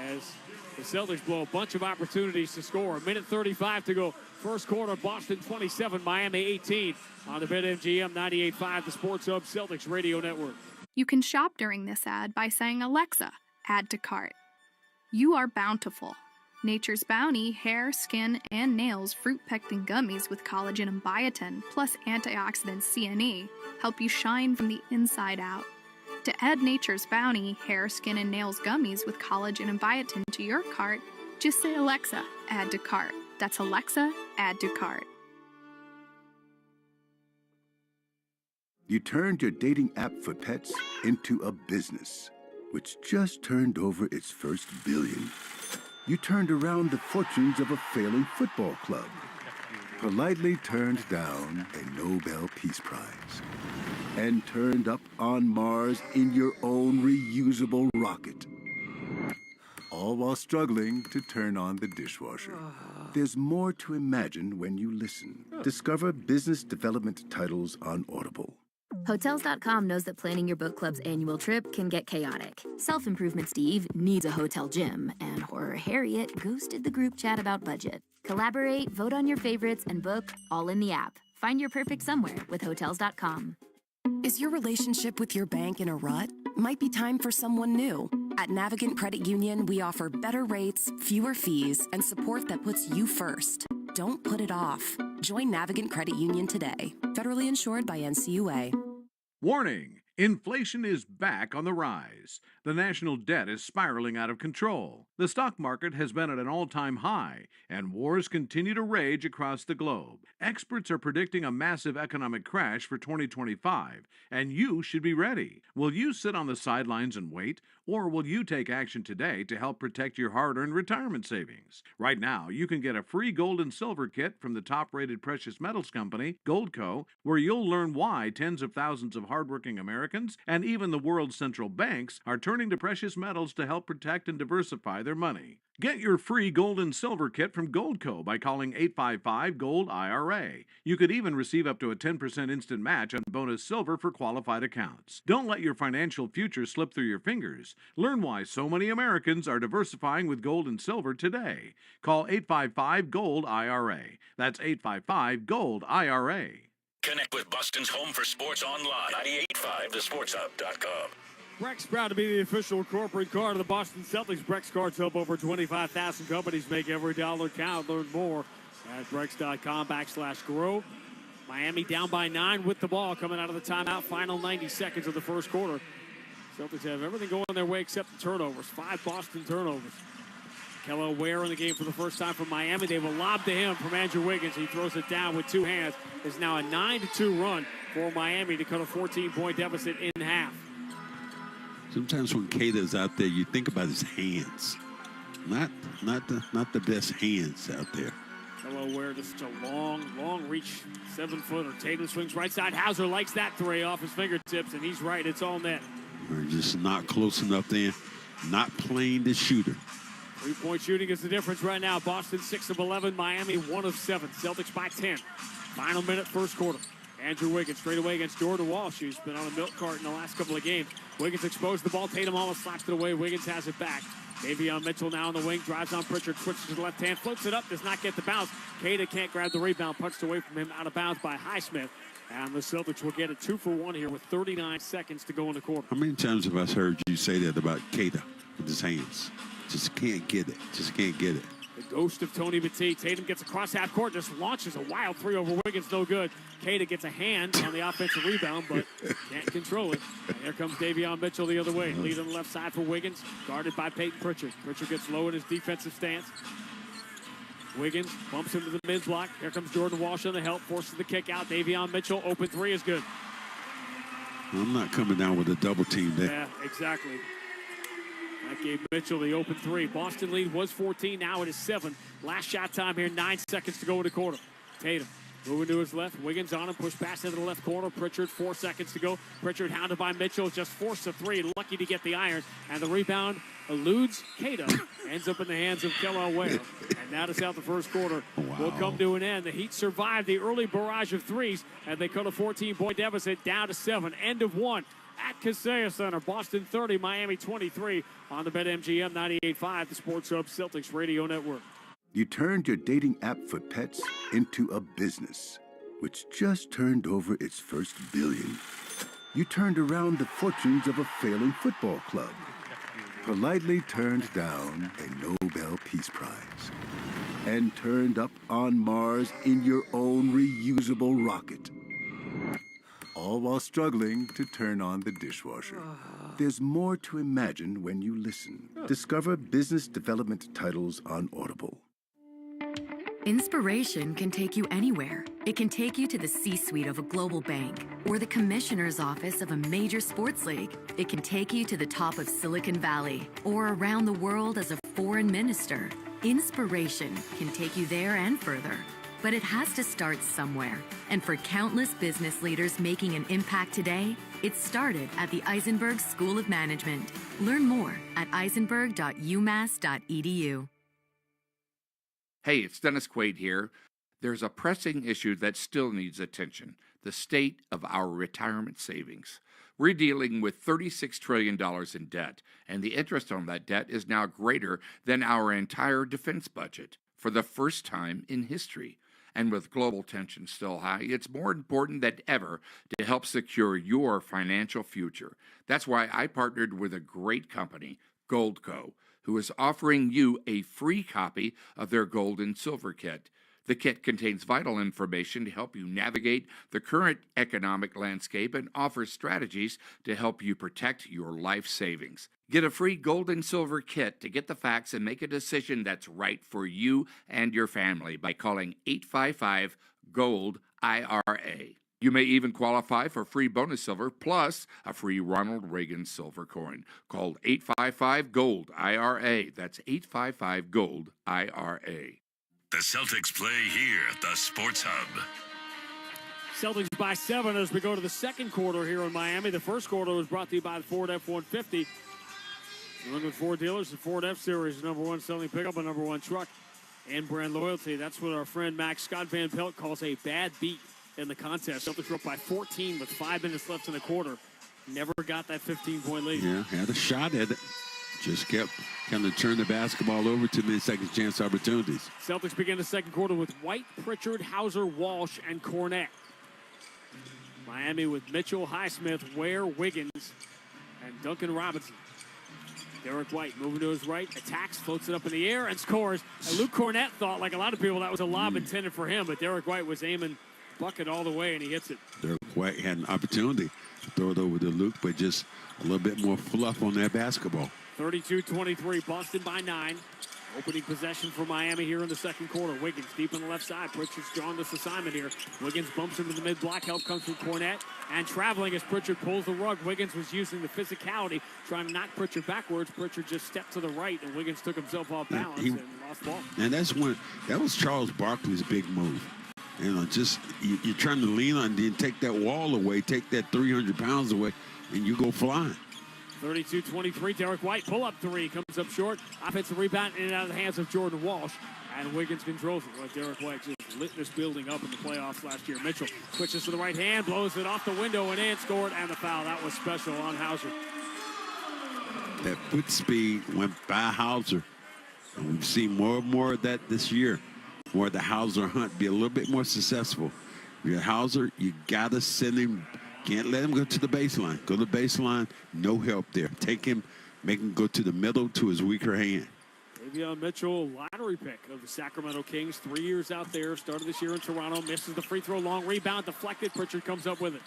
as the Celtics blow a bunch of opportunities to score. 1:35 to go. First quarter, Boston 27, Miami 18 on the BetMGM 98.5, the Sports Hub Celtics Radio Network. You can shop during this ad by saying, Alexa, add to cart. You are bountiful. Nature's Bounty hair, skin, and nails fruit pectin gummies with collagen and biotin, plus antioxidants C and E, help you shine from the inside out. To add Nature's Bounty hair, skin, and nails gummies with collagen and biotin to your cart, just say, Alexa, add to cart. That's Alexa, add to cart. You turned your dating app for pets into a business, which just turned over its first billion. You turned around the fortunes of a failing football club, politely turned down a Nobel Peace Prize, and turned up on Mars in your own reusable rocket. All while struggling to turn on the dishwasher. There's more to imagine when you listen. Discover business development titles on Audible. Hotels.com knows that planning your book club's annual trip can get chaotic. Self-improvement Steve needs a hotel gym, and Horror Harriet ghosted the group chat about budget. Collaborate, vote on your favorites, and book all in the app. Find your perfect somewhere with Hotels.com. Is your relationship with your bank in a rut? Might be time for someone new. At Navigant Credit Union, we offer better rates, fewer fees, and support that puts you first. Don't put it off. Join Navigant Credit Union today. Federally insured by NCUA. Warning! Inflation is back on the rise. The national debt is spiraling out of control. The stock market has been at an all-time high, and wars continue to rage across the globe. Experts are predicting a massive economic crash for 2025, and you should be ready. Will you sit on the sidelines and wait, or will you take action today to help protect your hard-earned retirement savings? Right now, you can get a free gold and silver kit from the top-rated precious metals company, Goldco, where you'll learn why tens of thousands of hardworking Americans and even the world's central banks are turning to precious metals to help protect and diversify their money. Get your free gold and silver kit from Goldco by calling 855-GOLD-IRA. You could even receive up to a 10% instant match on bonus silver for qualified accounts. Don't let your financial future slip through your fingers. Learn why so many Americans are diversifying with gold and silver today. Call 855-GOLD-IRA. That's 855-GOLD-IRA. Connect with Boston's home for sports online. 98.5thesportshub.com. Breck's proud to be the official corporate card of the Boston Celtics. Breck's cards help over 25,000 companies make every dollar count. Learn more at Brecks.com/grow. Miami down by 9 with the ball coming out of the timeout. Final 90 seconds of the first quarter. Celtics have everything going their way except the turnovers. 5 Boston turnovers. Kello Ware in the game for the first time from Miami. They will lob to him from Andrew Wiggins. He throws it down with 2 hands. It's now a 9-2 run for Miami to cut a 14-point deficit in half. Sometimes when Kata's out there, you think about his hands. Not the best hands out there. Kello Ware, just a long reach 7-footer. Tatum swings right side. Hauser likes that three off his fingertips, and he's right. It's all net. We're just not close enough there. Not playing the shooter. 3-point shooting is the difference right now. Boston 6 of 11, Miami 1 of 7. Celtics by 10. Final minute, first quarter. Andrew Wiggins straight away against Jordan Walsh, who's been on a milk cart in the last couple of games. Wiggins exposed the ball. Tatum almost slaps it away. Wiggins has it back. Davion Mitchell now on the wing, drives on Pritchard, switches to the left hand, floats it up, does not get the bounce. Kata can't grab the rebound, punched away from him, out of bounds by Highsmith. And the Celtics will get it 2 for 1 here with 39 seconds to go in the quarter. How many times have I heard you say that about Kata with his hands? Just can't get it. Just can't get it. The ghost of Tony Batiste. Tatum gets across half court, just launches a wild three over Wiggins, no good. Kata gets a hand on the offensive rebound, but can't control it. And here comes Davion Mitchell the other way. Lead on the left side for Wiggins, guarded by Peyton Pritchard. Pritchard gets low in his defensive stance. Wiggins bumps into the mid-block. Here comes Jordan Walsh on the help, forces the kick out. Davion Mitchell, open three is good. I'm not coming down with a double team there. Yeah, exactly. That gave Mitchell the open three. Boston lead was 14, now it is 7. Last shot time here, 9 seconds to go in the quarter. Tatum moving to his left. Wiggins on him, push pass into the left corner. Pritchard, 4 seconds to go. Pritchard hounded by Mitchell, just forced a three, lucky to get the iron. And the rebound eludes Kata, ends up in the hands of Kello Ware. And that is how the first quarter will come to an end. The Heat survived the early barrage of threes, and they cut a 14-point deficit down to 7. End of 1. At Kaseya Center, Boston 30, Miami 23 on the BetMGM 98.5, the Sports Hub Celtics Radio Network. You turned your dating app for pets into a business, which just turned over its first billion. You turned around the fortunes of a failing football club, politely turned down a Nobel Peace Prize, and turned up on Mars in your own reusable rocket. All while struggling to turn on the dishwasher. There's more to imagine when you listen. Discover business development titles on Audible. Inspiration can take you anywhere. It can take you to the C-suite of a global bank or the commissioner's office of a major sports league. It can take you to the top of Silicon Valley or around the world as a foreign minister. Inspiration can take you there and further. But it has to start somewhere. And for countless business leaders making an impact today, it started at the Eisenberg School of Management. Learn more at eisenberg.umass.edu. Hey, it's Dennis Quaid here. There's a pressing issue that still needs attention: the state of our retirement savings. We're dealing with $36 trillion in debt, and the interest on that debt is now greater than our entire defense budget for the first time in history. And with global tension still high, it's more important than ever to help secure your financial future. That's why I partnered with a great company, Goldco, who is offering you a free copy of their gold and silver kit. The kit contains vital information to help you navigate the current economic landscape and offers strategies to help you protect your life savings. Get a free gold and silver kit to get the facts and make a decision that's right for you and your family by calling 855-GOLD-IRA. You may even qualify for free bonus silver plus a free Ronald Reagan silver coin. Call 855-GOLD-IRA. That's 855-GOLD-IRA. The Celtics play here at the Sports Hub. Celtics by 7 as we go to the second quarter here in Miami. The first quarter was brought to you by the Ford F-150. New England Ford dealers, the Ford F-Series, #1 selling pickup and #1 truck, and brand loyalty. That's what our friend Max Scott Van Pelt calls a bad beat in the contest. Celtics were up by 14 with 5 minutes left in the quarter. Never got that 15-point lead. Yeah, had a shot at it. Just kept kind of turned the basketball over to many second chance opportunities. Celtics begin the second quarter with White, Pritchard, Hauser, Walsh, and Cornette. Miami with Mitchell, Highsmith, Ware, Wiggins, and Duncan Robinson. Derek White moving to his right, attacks, floats it up in the air, and scores. And Luke Cornette thought, like a lot of people, that was a lob intended for him, but Derek White was aiming bucket all the way, and he hits it. Derek White had an opportunity to throw it over to Luke, but just a little bit more fluff on that basketball. 32-23, Boston by 9. Opening possession for Miami here in the second quarter. Wiggins deep on the left side. Pritchard's drawn this assignment here. Wiggins bumps into the mid-block. Help comes from Cornette. And traveling as Pritchard pulls the rug. Wiggins was using the physicality, trying to knock Pritchard backwards. Pritchard just stepped to the right, and Wiggins took himself off balance and lost ball. And that was Charles Barkley's big move. You know, just you're trying to lean on, then take that wall away, take that 300 pounds away, and you go flying. 32-23, Derek White, pull-up three, comes up short. Offensive rebound in and out of the hands of Jordan Walsh. And Wiggins controls it. Well, Derek White just lit this building up in the playoffs last year. Mitchell switches to the right hand, blows it off the window and in, scored, and the foul. That was special on Hauser. That foot speed went by Hauser. And we've seen more and more of that this year. More of the Hauser hunt be a little bit more successful. You're Hauser, you got to send him. Can't let him go to the baseline. Go to the baseline, no help there. Take him, make him go to the middle to his weaker hand. Davion Mitchell, lottery pick of the Sacramento Kings. 3 years out there, started this year in Toronto, misses the free throw, long rebound, deflected. Pritchard comes up with it.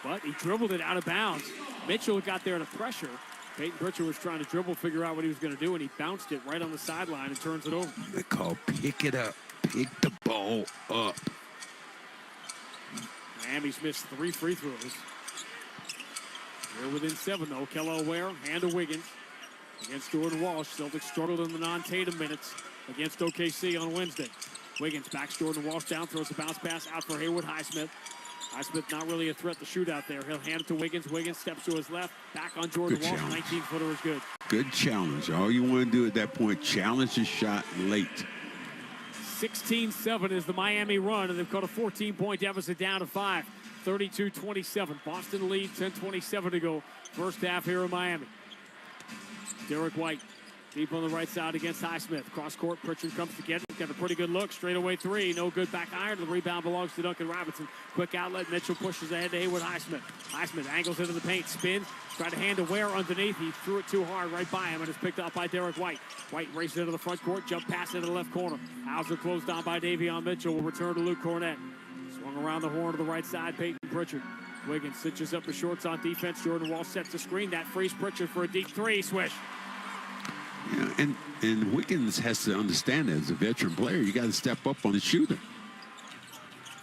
But he dribbled it out of bounds. Mitchell got there to pressure. Peyton Pritchard was trying to dribble, figure out what he was going to do, and he bounced it right on the sideline and turns it over. They call pick it up. Pick the ball up. Miami's missed 3 free throws. They're within 7, though. Kello Ware, hand to Wiggins. Against Jordan Walsh. Celtics struggled in the non-Tatum minutes against OKC on Wednesday. Wiggins backs Jordan Walsh down, throws a bounce pass out for Haywood Highsmith. Highsmith not really a threat to shoot out there. He'll hand it to Wiggins. Wiggins steps to his left. Back on Jordan Walsh. 19-footer is good. Good challenge. All you want to do at that point, challenge the shot late. 16-7 is the Miami run, and they've cut a 14-point deficit down to 5. 32-27. Boston lead, 10:27 to go. First half here in Miami. Derek White deep on the right side against Highsmith. Cross court, Pritchard comes to get it. Got a pretty good look. Straightaway three. No good back iron. The rebound belongs to Duncan Robinson. Quick outlet. Mitchell pushes ahead to Haywood Highsmith. Highsmith angles into the paint. Spins. Tried to hand to Ware underneath. He threw it too hard right by him and is picked up by Derek White. White races into the front court. Jump pass into the left corner. Hauser closed down by Davion Mitchell. Will return to Luke Cornette. Swung around the horn to the right side. Peyton Pritchard. Wiggins cinches up the shorts on defense. Jordan Walsh sets the screen. That frees Pritchard for a deep three. Swish. Yeah, and Wiggins has to understand that as a veteran player, you got to step up on the shooting.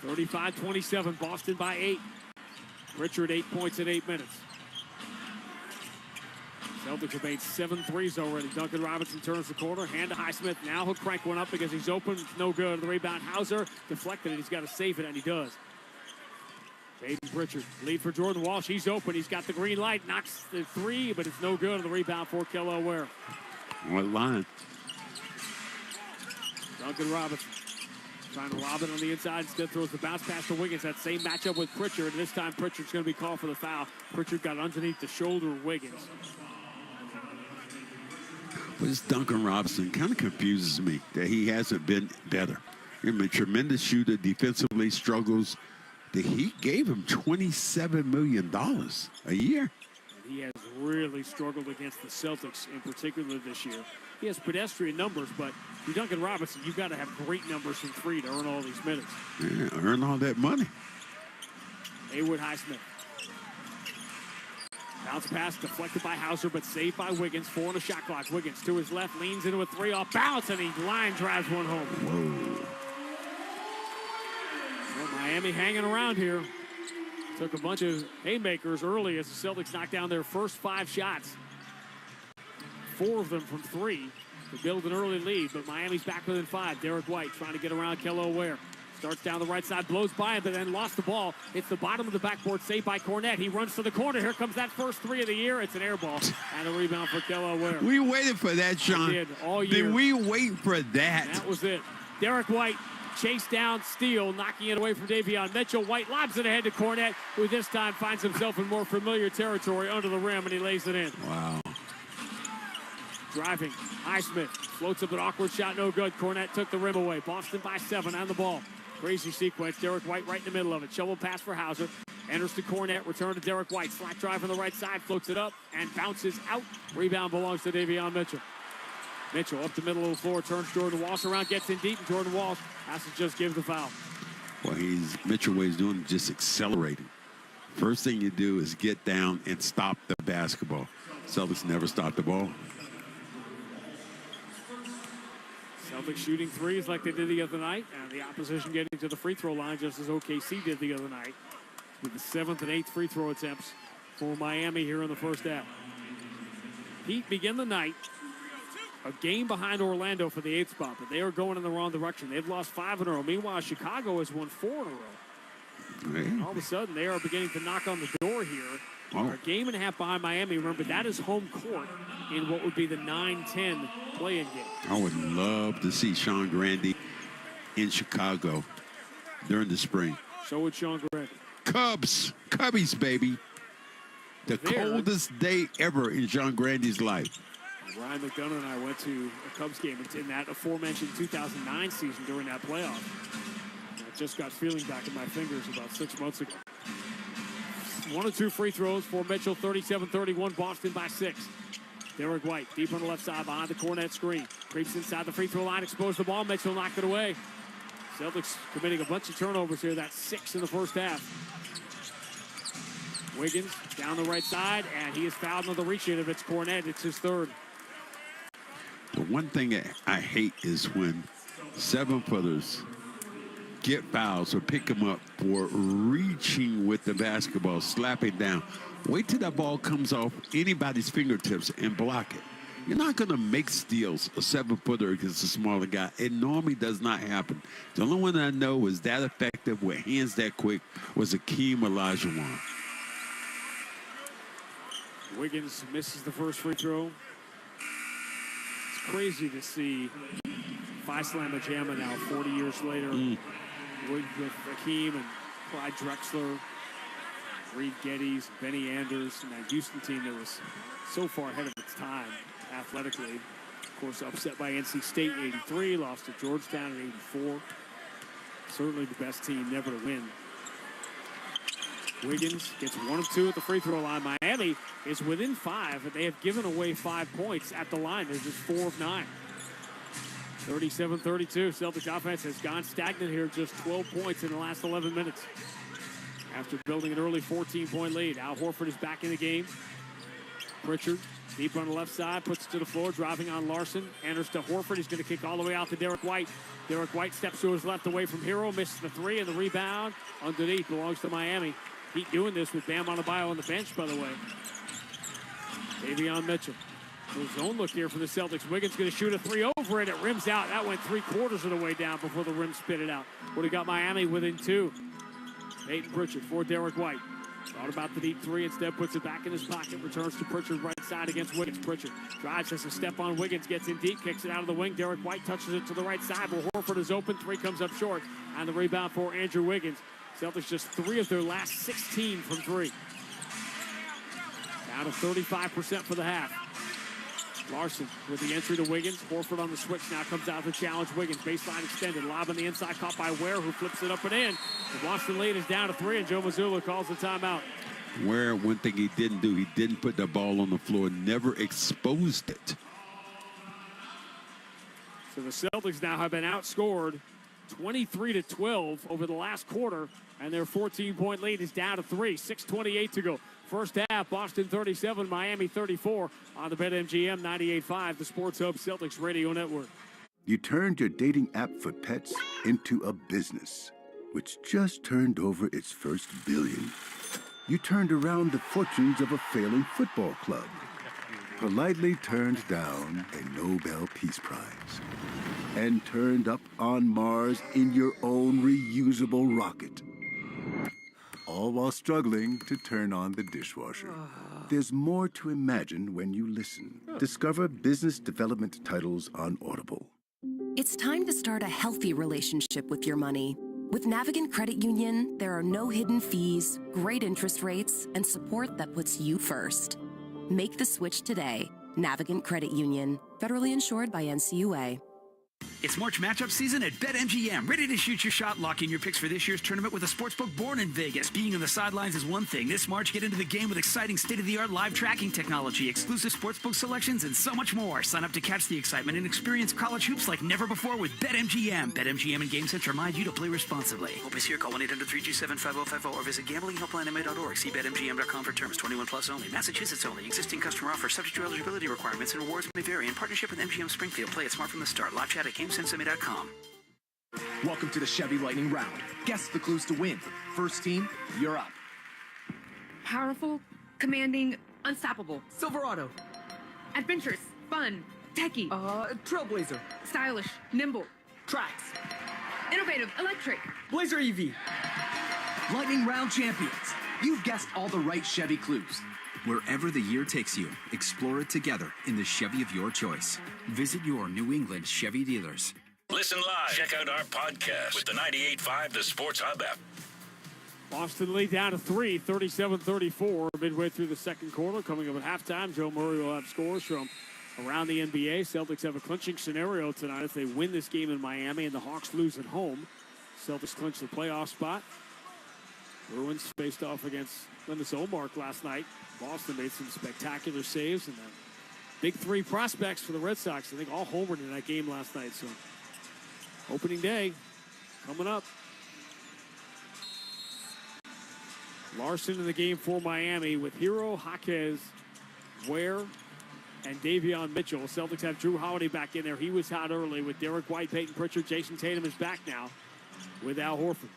35-27, Boston by 8. Richard 8 points in 8 minutes. Celtics have made 7 threes already. Duncan Robinson turns the corner, hand to Highsmith. Now he'll crank one up because he's open. It's no good. The rebound, Hauser deflected it. He's got to save it, and he does. Jaden Pritchard, lead for Jordan Walsh. He's open. He's got the green light. Knocks the 3, but it's no good. The rebound for Kello Ware. What line? Duncan Robinson trying to lob it on the inside. Instead throws the bounce pass to Wiggins. That same matchup with Pritchard. This time Pritchard's going to be called for the foul. Pritchard got underneath the shoulder of Wiggins. But this Duncan Robinson kind of confuses me that he hasn't been better. He's a tremendous shooter, defensively struggles. The Heat gave him $27 million a year. And he has really struggled against the Celtics in particular this year. He has pedestrian numbers, but for Duncan Robinson, you've got to have great numbers from 3 to earn all these minutes. Yeah, earn all that money. Haywood Highsmith. Bounce pass deflected by Hauser, but saved by Wiggins. 4 on the shot clock. Wiggins to his left, leans into a 3 off bounce, and he line drives one home. Whoa. Well, Miami hanging around here. Took a bunch of haymakers early as the Celtics knocked down their first 5 shots. 4 of them from 3 to build an early lead, but Miami's back within 5. Derek White trying to get around Kello Ware. Starts down the right side, blows by him, but then lost the ball. It's the bottom of the backboard, saved by Cornette. He runs to the corner. Here comes that first 3 of the year. It's an air ball and a rebound for Kello Ware. We waited for that, Sean. We did all year. Did we wait for that? That was it. Derek White chased down, steal, knocking it away from Davion Mitchell. White lobs it ahead to Cornette, who this time finds himself in more familiar territory under the rim, and he lays it in. Wow. Driving, Highsmith floats up an awkward shot, no good. Cornette took the rim away. Boston by 7 on the ball. Crazy sequence. Derek White right in the middle of it. Shovel pass for Hauser. Enters to Cornette. Return to Derek White. Slack drive on the right side. Floats it up and bounces out. Rebound belongs to Davion Mitchell. Mitchell up the middle of the floor. Turns Jordan Walsh around. Gets in deep. And Jordan Walsh has to just give the foul. Well, Mitchell, what he's doing is just accelerating. First thing you do is get down and stop the basketball. Celtics never stop the ball. Celtics shooting 3s like they did the other night, and the opposition getting to the free throw line just as OKC did the other night, with the 7th and 8th free throw attempts for Miami here in the first half. Heat begin the night a game behind Orlando for the 8th spot, but they are going in the wrong direction. They've lost 5 in a row. Meanwhile, Chicago has won 4 in a row. And all of a sudden, they are beginning to knock on the door here. Oh. A game and a half behind Miami. Remember, that is home court in what would be the 9-10 play-in game. I would love to see Sean Grandy in Chicago during the spring. So would Sean Grandy. Cubbies, baby. The coldest day ever in Sean Grandy's life. Ryan McDonough and I went to a Cubs game in that aforementioned 2009 season during that playoff. I just got feeling back in my fingers about 6 months ago. 1 or 2 free throws for Mitchell, 37-31, Boston by 6. Derek White, deep on the left side, behind the Cornette screen. Creeps inside the free throw line, exposed the ball. Mitchell knocked it away. Celtics committing a bunch of turnovers here. That's 6 in the first half. Wiggins down the right side, and he is fouled on the reach in of it's Cornette. It's his 3rd. The one thing that I hate is when 7-footers get fouls or pick them up for reaching with the basketball, slapping down. Wait till that ball comes off anybody's fingertips and block it. You're not going to make steals a 7-footer against a smaller guy. It normally does not happen. The only one I know was that effective with hands that quick was Akeem Olajuwon. Wiggins misses the first free throw. It's crazy to see Phi Slamma Jamma now 40 years later. With Akeem and Clyde Drexler, Reed Geddes, Benny Anders, and that Houston team that was so far ahead of its time athletically. Of course, upset by NC State in '83, lost to Georgetown in '84. Certainly the best team never to win. Wiggins gets 1 of 2 at the free throw line. Miami is within 5, but they have given away 5 points at the line. They're just 4 of 9. 37-32. Celtics offense has gone stagnant here, just 12 points in the last 11 minutes. After building an early 14-point lead, Al Horford is back in the game. Pritchard Deep on the left side, puts it to the floor, driving on Larson. Enters to Horford. He's going to kick all the way out to Derek White. Derek White steps to his left away from Hero. Misses the three, and the rebound underneath belongs to Miami. Heat doing this with Bam Adebayo on the bench, by the way. Davion Mitchell. Little zone look here for the Celtics. Wiggins going to shoot a three over it. It rims out. That went 3/4 of the way down before the rim spit it out. Would have got Miami within two. Peyton Pritchard for Derek White. Thought about the deep three, instead puts it back in his pocket, returns to Pritchard right side against Wiggins. Pritchard drives, has a step on Wiggins, gets in deep, kicks it out of the wing. Derek White touches it to the right side, but Horford is open. Three comes up short, and the rebound for Andrew Wiggins. Celtics just 3 of their last 16 from three. Down to 35% for the half. Larson with the entry to Wiggins. Horford on the switch now comes out to challenge Wiggins. Baseline extended. Lob on the inside, caught by Ware, who flips it up and in. The Boston lead is down to 3, and Joe Mazzulla calls the timeout. Ware, one thing he didn't do, he didn't put the ball on the floor, never exposed it. So the Celtics now have been outscored 23-12 over the last quarter, and their 14-point lead is down to 3. 6:28 to go. First half, Boston 37, Miami 34 on the BetMGM 98.5, the Sports Hub Celtics Radio Network. You turned your dating app for pets into a business, which just turned over its first billion. You turned around the fortunes of a failing football club, politely turned down a Nobel Peace Prize, and turned up on Mars in your own reusable rocket. All while struggling to turn on the dishwasher. There's more to imagine when you listen. Discover business development titles on Audible. It's time to start a healthy relationship with your money. With Navigant Credit Union, there are no hidden fees, great interest rates, and support that puts you first. Make the switch today. Navigant Credit Union, federally insured by NCUA. It's March matchup season at BetMGM. Ready to shoot your shot, lock in your picks for this year's tournament with a sportsbook born in Vegas. Being on the sidelines is one thing. This March, get into the game with exciting state-of-the-art live tracking technology, exclusive sportsbook selections, and so much more. Sign up to catch the excitement and experience college hoops like never before with BetMGM. BetMGM and GameSense remind you to play responsibly. Hope is here. Call 1-800-327-5050 or visit gamblinghelplinema.org. See BetMGM.com for terms. 21 plus only. Massachusetts only. Existing customer offer subject to eligibility requirements and rewards may vary. In partnership with MGM Springfield. Play it smart from the start. Live chat at GameSenseMA.com. Welcome to the Chevy Lightning Round. Guess the clues to win. First team, you're up. Powerful, commanding, unstoppable. Silverado. Adventurous, fun, techie. Trailblazer. Stylish, nimble. Tracks. Innovative, electric. Blazer EV. Lightning Round champions. You've guessed all the right Chevy clues. Wherever the year takes you, explore it together in the Chevy of your choice. Visit your New England Chevy dealers. Listen live. Check out our podcast with the 98.5 The Sports Hub app. Boston lead down to 3, 37-34, midway through the second quarter. Coming up at halftime, Joe Murray will have scores from around the NBA. Celtics have a clinching scenario tonight if they win this game in Miami and the Hawks lose at home. Celtics clinch the playoff spot. Bruins faced off against Linus Olmark last night. Boston made some spectacular saves, and big three prospects for the Red Sox. I think all homered in that game last night. So opening day coming up. Larson in the game for Miami with Hero, Jaquez, Ware, and Davion Mitchell. Celtics have Drew Holiday back in there. He was hot early with Derek White, Peyton Pritchard. Jason Tatum is back now with Al Horford.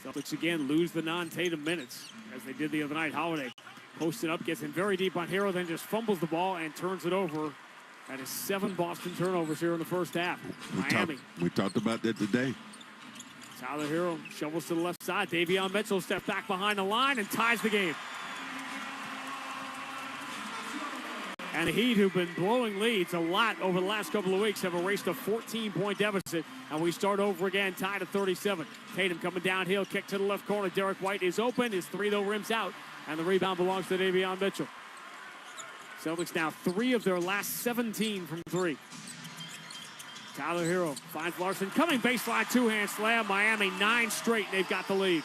Celtics again lose the non-Tatum minutes as they did the other night. Holiday posted up, gets in very deep on Hero, then just fumbles the ball and turns it over. That is 7 Boston turnovers here in the first half. Miami. We talked about that today. Tyler Hero shovels to the left side. Davion Mitchell steps back behind the line and ties the game. And the Heat, who've been blowing leads a lot over the last couple of weeks, have erased a 14-point deficit. And we start over again, tied at 37. Tatum coming downhill, kick to the left corner. Derek White is open. His three, though, rims out. And the rebound belongs to Davion Mitchell. Celtics now 3 of their last 17 from 3. Tyler Hero finds Larson coming baseline, two-hand slam. Miami 9 straight, and they've got the lead.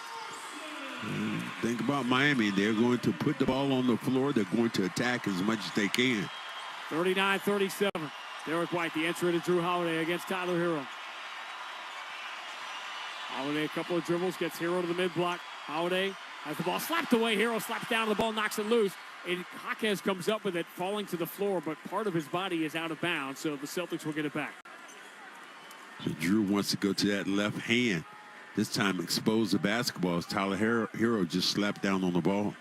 Think about Miami. They're going to put the ball on the floor. They're going to attack as much as they can. 39-37. Derek White, the entry to Drew Holiday against Tyler Hero. Holiday, a couple of dribbles, gets Hero to the mid-block. Holiday has the ball slapped away. Hero slaps down the ball, knocks it loose. Jaquez comes up with it, falling to the floor, but part of his body is out of bounds, so the Celtics will get it back. So Drew wants to go to that left hand. This time expose the basketball as Tyler Hero just slapped down on the ball.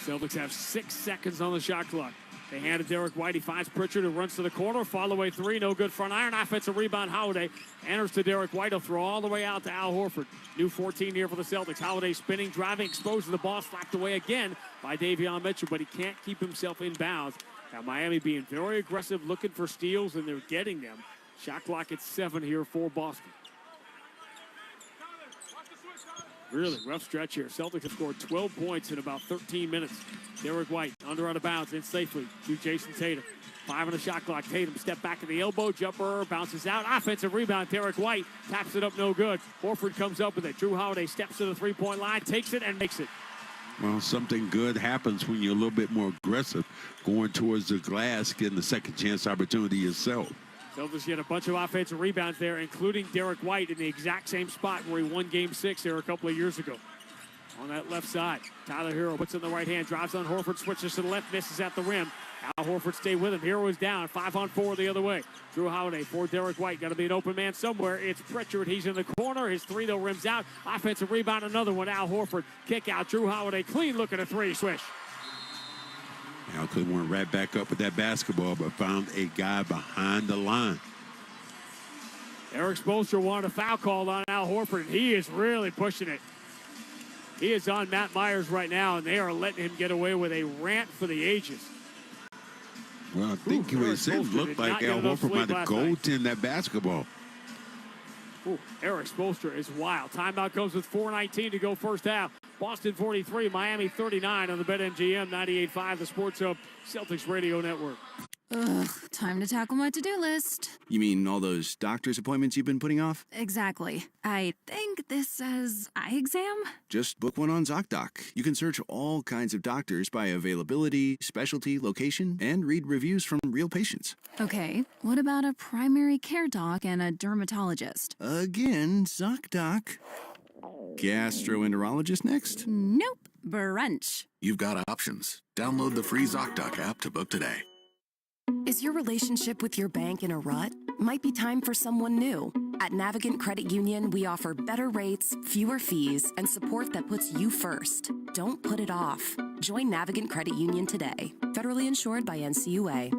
Celtics have 6 seconds on the shot clock. They hand it to Derek White. He finds Pritchard, who runs to the corner. Fall away three. No good. Front iron. Offensive rebound. Holiday enters to Derek White. He'll throw all the way out to Al Horford. New 14 here for the Celtics. Holiday spinning, driving, exposing the ball. Slapped away again by Davion Mitchell, but he can't keep himself in bounds. Now Miami being very aggressive, looking for steals, and they're getting them. Shot clock at 7 here for Boston. Really rough stretch here. Celtics have scored 12 points in about 13 minutes. Derek White under out of bounds in safely to Jason Tatum. 5 on the shot clock. Tatum step back at the elbow. Jumper bounces out. Offensive rebound. Derek White taps it up. No good. Horford comes up with it. Drew Holiday steps to the three-point line, takes it, and makes it. Well, something good happens when you're a little bit more aggressive, going towards the glass, getting the second chance opportunity yourself. Celtics get a bunch of offensive rebounds there, including Derek White in the exact same spot where he won Game 6 there a couple of years ago. On that left side, Tyler Hero puts in the right hand, drives on Horford, switches to the left, misses at the rim. Al Horford stay with him. Hero is down, 5-on-4 the other way. Drew Holiday for Derek White. Got to be an open man somewhere. It's Pritchard. He's in the corner. His three, though, rims out. Offensive rebound, another one. Al Horford, kick out. Drew Holiday, clean look at a three, swish. Al could went right back up with that basketball, but found a guy behind the line. Eric Spoelstra wanted a foul call on Al Horford, and he is really pushing it. He is on Matt Myers right now, and they are letting him get away with a rant for the ages. Well, I think it looked like Al Horford might have goaltended that basketball. Ooh, Eric Spoelstra is wild. Timeout comes with 4:19 to go first half. Boston 43, Miami 39 on the BetMGM 98.5, the Sports Hub Celtics Radio Network. Ugh, time to tackle my to-do list. You mean all those doctor's appointments you've been putting off? Exactly. I think this says eye exam? Just book one on ZocDoc. You can search all kinds of doctors by availability, specialty, location, and read reviews from real patients. Okay, what about a primary care doc and a dermatologist? Again, ZocDoc. Gastroenterologist next? Nope. Brunch. You've got options. Download the free ZocDoc app to book today. Is your relationship with your bank in a rut? Might be time for someone new. At Navigant Credit Union, we offer better rates, fewer fees, and support that puts you first. Don't put it off. Join Navigant Credit Union today. Federally insured by NCUA.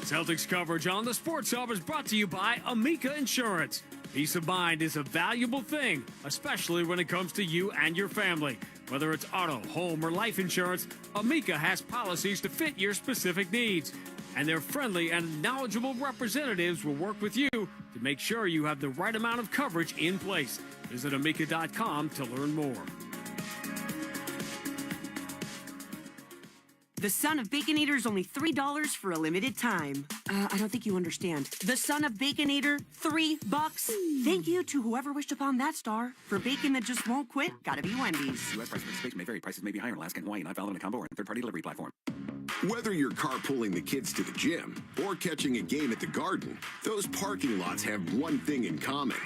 Celtics coverage on the Sports Hub is brought to you by Amica Insurance. Peace of mind is a valuable thing, especially when it comes to you and your family. Whether it's auto, home, or life insurance, Amica has policies to fit your specific needs. And their friendly and knowledgeable representatives will work with you to make sure you have the right amount of coverage in place. Visit amica.com to learn more. The Son of Baconator is only $3 for a limited time. I don't think you understand. The Son of Baconator, $3. Thank you to whoever wished upon that star. For bacon that just won't quit, gotta be Wendy's. U.S. price participation may vary. Prices may be higher in Alaska and Hawaii, not valid in a combo or third-party delivery platform. Whether you're carpooling the kids to the gym or catching a game at the Garden, those parking lots have one thing in common: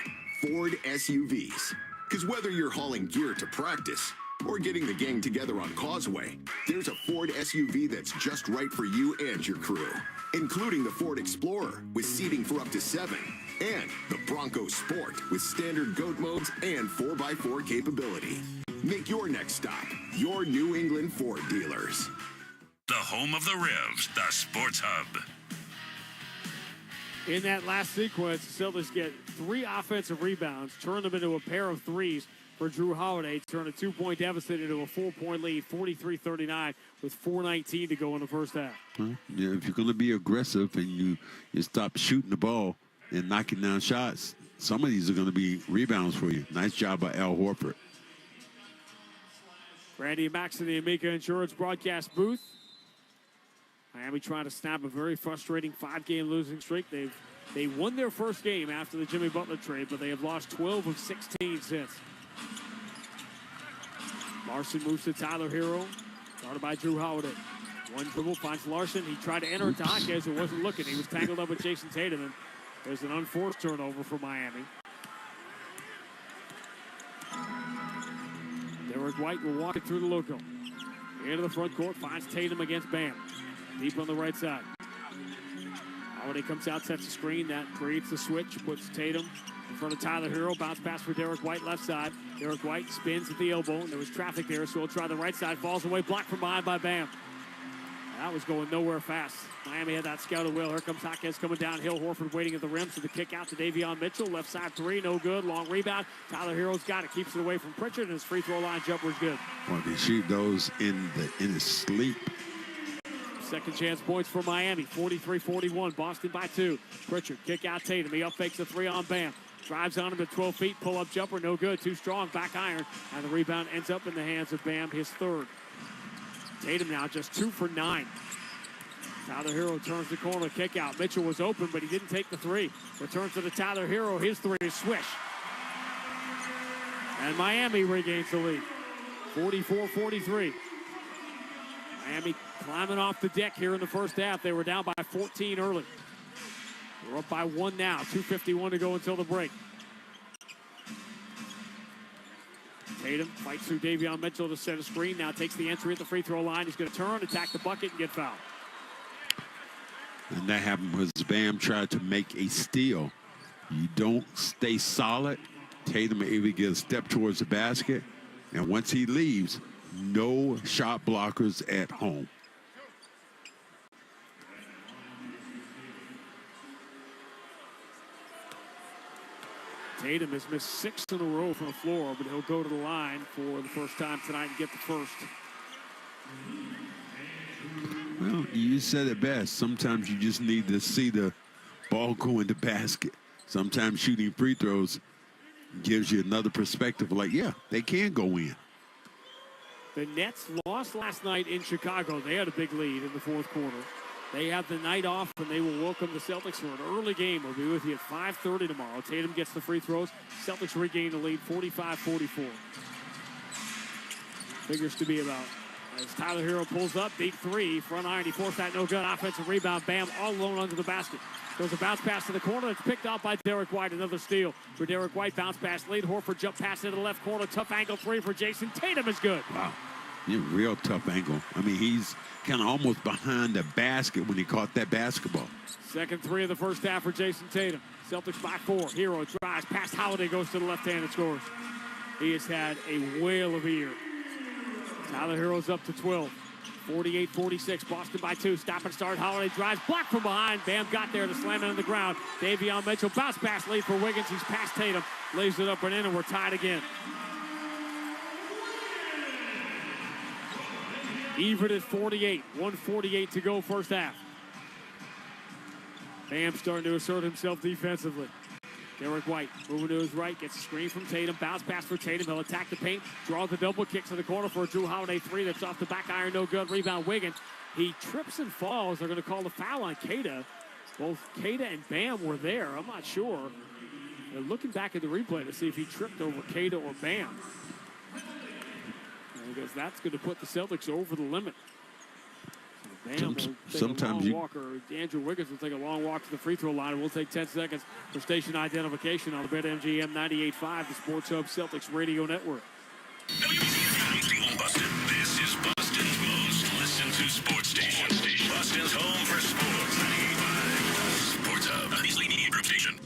Ford SUVs. Because whether you're hauling gear to practice or getting the gang together on Causeway, there's a Ford SUV that's just right for you and your crew, including the Ford Explorer with seating for up to 7, and the Bronco Sport with standard GOAT modes and 4x4 capability. Make your next stop your New England Ford dealers. The home of the Revs, the Sports Hub. In that last sequence, the Celtics get 3 offensive rebounds, turn them into a pair of threes for Drew Holiday, turn a 2-point deficit into a 4-point lead, 43-39, with 4:19 to go in the first half. Yeah, if you're going to be aggressive and you stop shooting the ball and knocking down shots, some of these are going to be rebounds for you. Nice job by Al Horford. Randy Max in the Amica Insurance broadcast booth. Miami trying to snap a very frustrating 5-game losing streak. They won their first game after the Jimmy Butler trade, but they have lost 12 of 16 since. Larson moves to Tyler Hero, guarded by Drew Holiday. One dribble finds Larson. He tried to enter Jaquez, who wasn't looking. He was tangled up with Jason Tatum, and there's an unforced turnover for Miami. Derek White will walk it through the logo. Into the front court, finds Tatum against Bam. Deep on the right side. Holiday comes out, sets a screen. That creates the switch, puts Tatum in front of Tyler Hero. Bounce pass for Derek White, left side. Derek White spins at the elbow, and there was traffic there, so he'll try the right side. Falls away, blocked from behind by Bam. That was going nowhere fast. Miami had that scouted well. Here comes Jaquez coming downhill. Horford waiting at the rim, so the kick out to Davion Mitchell. Left side three, no good. Long rebound. Tyler Hero's got it. Keeps it away from Pritchard, and his free throw line jumper is good. Well, they shoot those in his sleep. Second chance points for Miami. 43-41. Boston by 2. Pritchard, kick out Tatum. He up fakes a three on Bam. Drives on him to 12 feet. Pull-up jumper, no good. Too strong. Back iron. And the rebound ends up in the hands of Bam, his third. Tatum now just 2 for 9. Tyler Hero turns the corner, kick out. Mitchell was open, but he didn't take the three. Returns to the Tyler Hero. His three is swish. And Miami regains the lead. 44-43. Miami climbing off the deck here in the first half. They were down by 14 early. We're up by 1 now. 2:51 to go until the break. Tatum fights through Davion Mitchell to set a screen. Now takes the entry at the free throw line. He's going to turn, attack the bucket, and get fouled. And that happened because Bam tried to make a steal. You don't stay solid. Tatum able to get a step towards the basket. And once he leaves, no shot blockers at home. Tatum has missed 6 in a row from the floor, but he'll go to the line for the first time tonight and get the first. Well, you said it best. Sometimes you just need to see the ball go in the basket. Sometimes shooting free throws gives you another perspective. Like, yeah, they can go in. The Nets lost last night in Chicago. They had a big lead in the fourth quarter. They have the night off, and they will welcome the Celtics for an early game. We'll be with you at 5:30 tomorrow. Tatum gets the free throws. Celtics regain the lead, 45-44. Figures to be about. As Tyler Hero pulls up, deep three, front iron. He forced that, no good. Offensive rebound, Bam, all alone under the basket. There's a bounce pass to the corner. It's picked off by Derek White. Another steal for Derek White. Bounce pass lead. Horford jump pass into the left corner. Tough angle three for Jason Tatum is good. Wow. Yeah, real tough angle. I mean, he's kind of almost behind the basket when he caught that basketball. Second three of the first half for Jason Tatum. Celtics by 4. Hero drives past Holiday, goes to the left hand and scores. He has had a whale of a year. Tyler Hero's up to 12. 48-46. Boston by 2. Stop and start. Holiday drives. Blocked from behind. Bam got there to slam it on the ground. Davion Mitchell bounce pass lead for Wiggins. He's past Tatum. Lays it up and in, and we're tied again. Even at 48. 1:48 to go first half. Bam starting to assert himself defensively. Derek White moving to his right, gets a screen from Tatum. Bounce pass for Tatum. He'll attack the paint. Draw the double kick to the corner for a Drew Holiday three. That's off the back iron. No good. Rebound Wiggins. He trips and falls. They're going to call the foul on Kaseya. Both Kaseya and Bam were there. I'm not sure. They're looking back at the replay to see if he tripped over Kaseya or Bam. Because that's going to put the Celtics over the limit. Bam will take sometimes a long walk, or Andrew Wiggins will take a long walk to the free throw line, and we'll take 10 seconds for station identification on the BetMGM 98.5, the Sports Hub Celtics Radio Network. Boston. This is Boston's most listened to sports station. Boston's home for sports. 98.5 Sports Hub, the leading group station.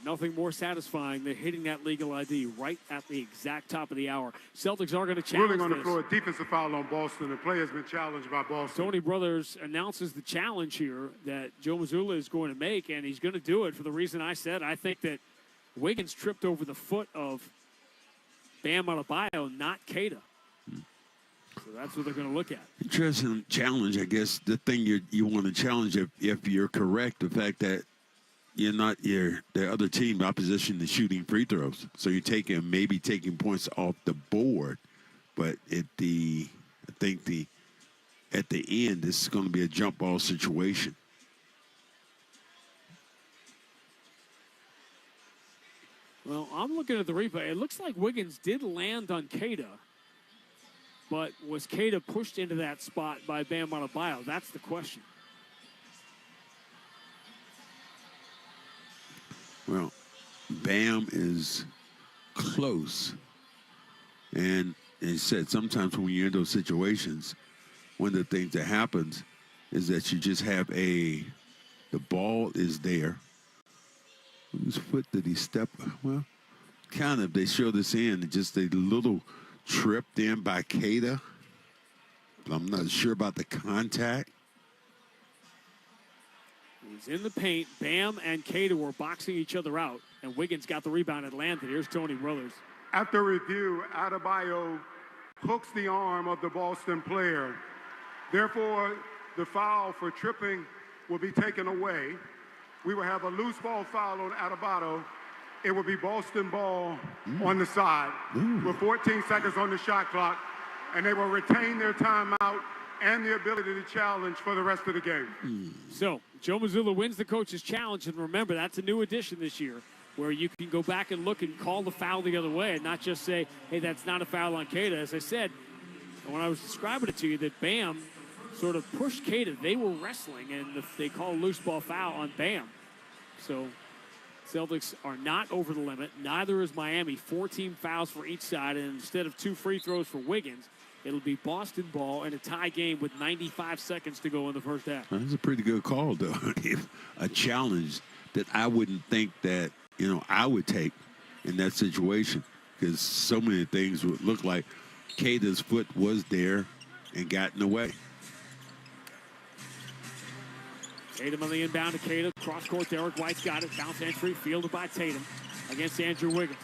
Nothing more satisfying than hitting that legal ID right at the exact top of the hour. Celtics are going to challenge Ruling on the this. floor, defensive foul on Boston. The play has been challenged by Boston. Tony Brothers announces the challenge here that Joe Mazzulla is going to make, and he's going to do it for the reason I said. I think that Wiggins tripped over the foot of Bam Adebayo, not Kaseya. So that's what they're going to look at. Interesting challenge, I guess. The thing you want to challenge, if you're correct, the fact that you're not the other team, the opposition, is shooting free throws. So you're maybe taking points off the board, but at the end, this is going to be a jump ball situation. Well, I'm looking at the replay. It looks like Wiggins did land on Kaseya, but was Kaseya pushed into that spot by Bam Adebayo? That's the question. Well, Bam is close. And he said sometimes when you're in those situations, one of the things that happens is that you just have the ball is there. Whose foot did he step? Well, kind of. They show this in, just a little tripped in by Kaseya. But I'm not sure about the contact. He's in the paint. Bam and Kaseya were boxing each other out, and Wiggins got the rebound and landed. Here's Tony Brothers. After review, Adebayo hooks the arm of the Boston player. Therefore, the foul for tripping will be taken away. We will have a loose ball foul on Adebayo. It will be Boston ball on the side with 14 seconds on the shot clock, and they will retain their timeout and the ability to challenge for the rest of the game. So, Joe Mazzulla wins the coach's challenge, and remember, that's a new addition this year, where you can go back and look and call the foul the other way and not just say, hey, that's not a foul on Kaseya. As I said, when I was describing it to you, that Bam sort of pushed Kaseya. They were wrestling, and they call a loose ball foul on Bam. So, Celtics are not over the limit. Neither is Miami. 4-team fouls for each side, and instead of 2 free throws for Wiggins, it'll be Boston ball and a tie game with 95 seconds to go in the first half. That's a pretty good call, though. A challenge that I wouldn't think that, I would take in that situation, because so many things would look like Kaseya's foot was there and got in the way. Tatum on the inbound to Kaseya. Cross court, Derek White's got it. Bounce entry, fielded by Tatum against Andrew Wiggins.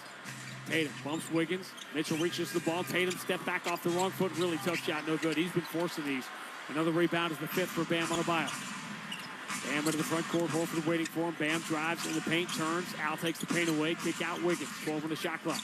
Tatum bumps Wiggins. Mitchell reaches the ball. Tatum stepped back off the wrong foot. Really tough shot, no good. He's been forcing these. Another rebound is the 5th for Bam Adebayo. Bam into the front court. Horford waiting for him. Bam drives in the paint, turns. Al takes the paint away. Kick out Wiggins. 12 on the shot clock.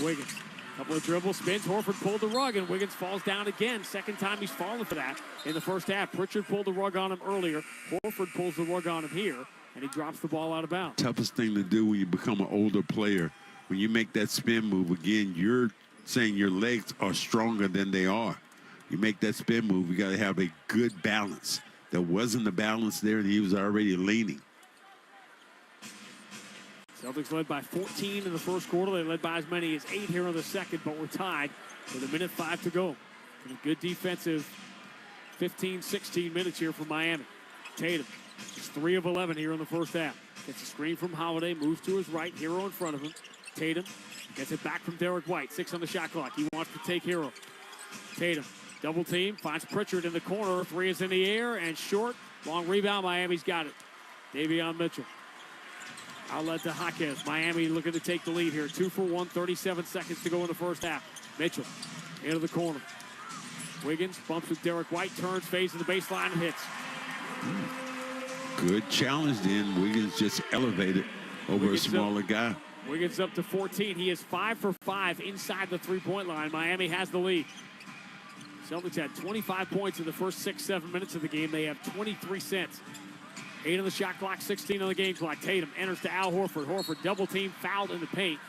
Wiggins. Couple of dribbles, spins. Horford pulled the rug, and Wiggins falls down again. Second time he's fallen for that in the first half. Pritchard pulled the rug on him earlier. Horford pulls the rug on him here, and he drops the ball out of bounds. Toughest thing to do when you become an older player, when you make that spin move, again, you're saying your legs are stronger than they are. You make that spin move, you got to have a good balance. There wasn't a balance there, and he was already leaning. Celtics led by 14 in the first quarter. They led by as many as 8 here in the second, but we're tied with 1:05 to go. And a good defensive 15, 16 minutes here for Miami. Tatum is 3 of 11 here in the first half. Gets a screen from Holiday, moves to his right, Hero in front of him. Tatum gets it back from Derek White, 6 on the shot clock. He wants to take Hero. Tatum, double team, finds Pritchard in the corner. 3 is in the air and short. Long rebound, Miami's got it. Davion Mitchell. Outlet to Jaquez. Miami looking to take the lead here. 2 for 1, 37 seconds to go in the first half. Mitchell into the corner. Wiggins bumps with Derek White, turns, fades to the baseline, and hits. Good challenge then. Wiggins just elevated over Wiggins a smaller guy. Wiggins up to 14. He is 5 for 5 inside the three-point line. Miami has the lead. Celtics had 25 points in the first 6-7 minutes of the game. They have 23 cents. 8 on the shot clock, 16 on the game clock. Tatum enters to Al Horford. Horford double team, fouled in the paint.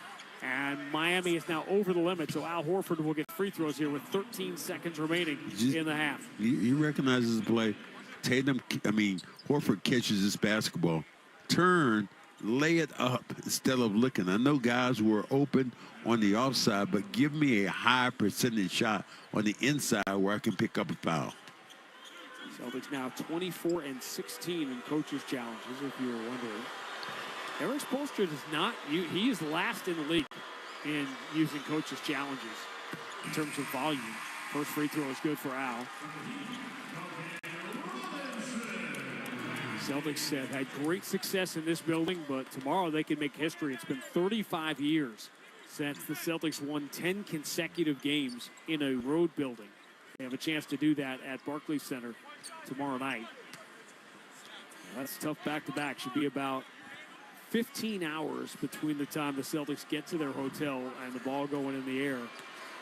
And Miami is now over the limit, so Al Horford will get free throws here with 13 seconds remaining in the half. He recognizes the play. Horford catches this basketball. Turn, lay it up instead of looking. I know guys were open on the offside, but give me a high percentage shot on the inside where I can pick up a foul. Celtics now 24 and 16 in coaches' challenges, if you were wondering. Eric Spoelstra is not, he is last in the league in using coaches' challenges in terms of volume. First free throw is good for Al. Celtics have had great success in this building, but tomorrow they can make history. It's been 35 years since the Celtics won 10 consecutive games in a road building. They have a chance to do that at Barclays Center tomorrow night. That's tough back-to-back. Should be about 15 hours between the time the Celtics get to their hotel and the ball going in the air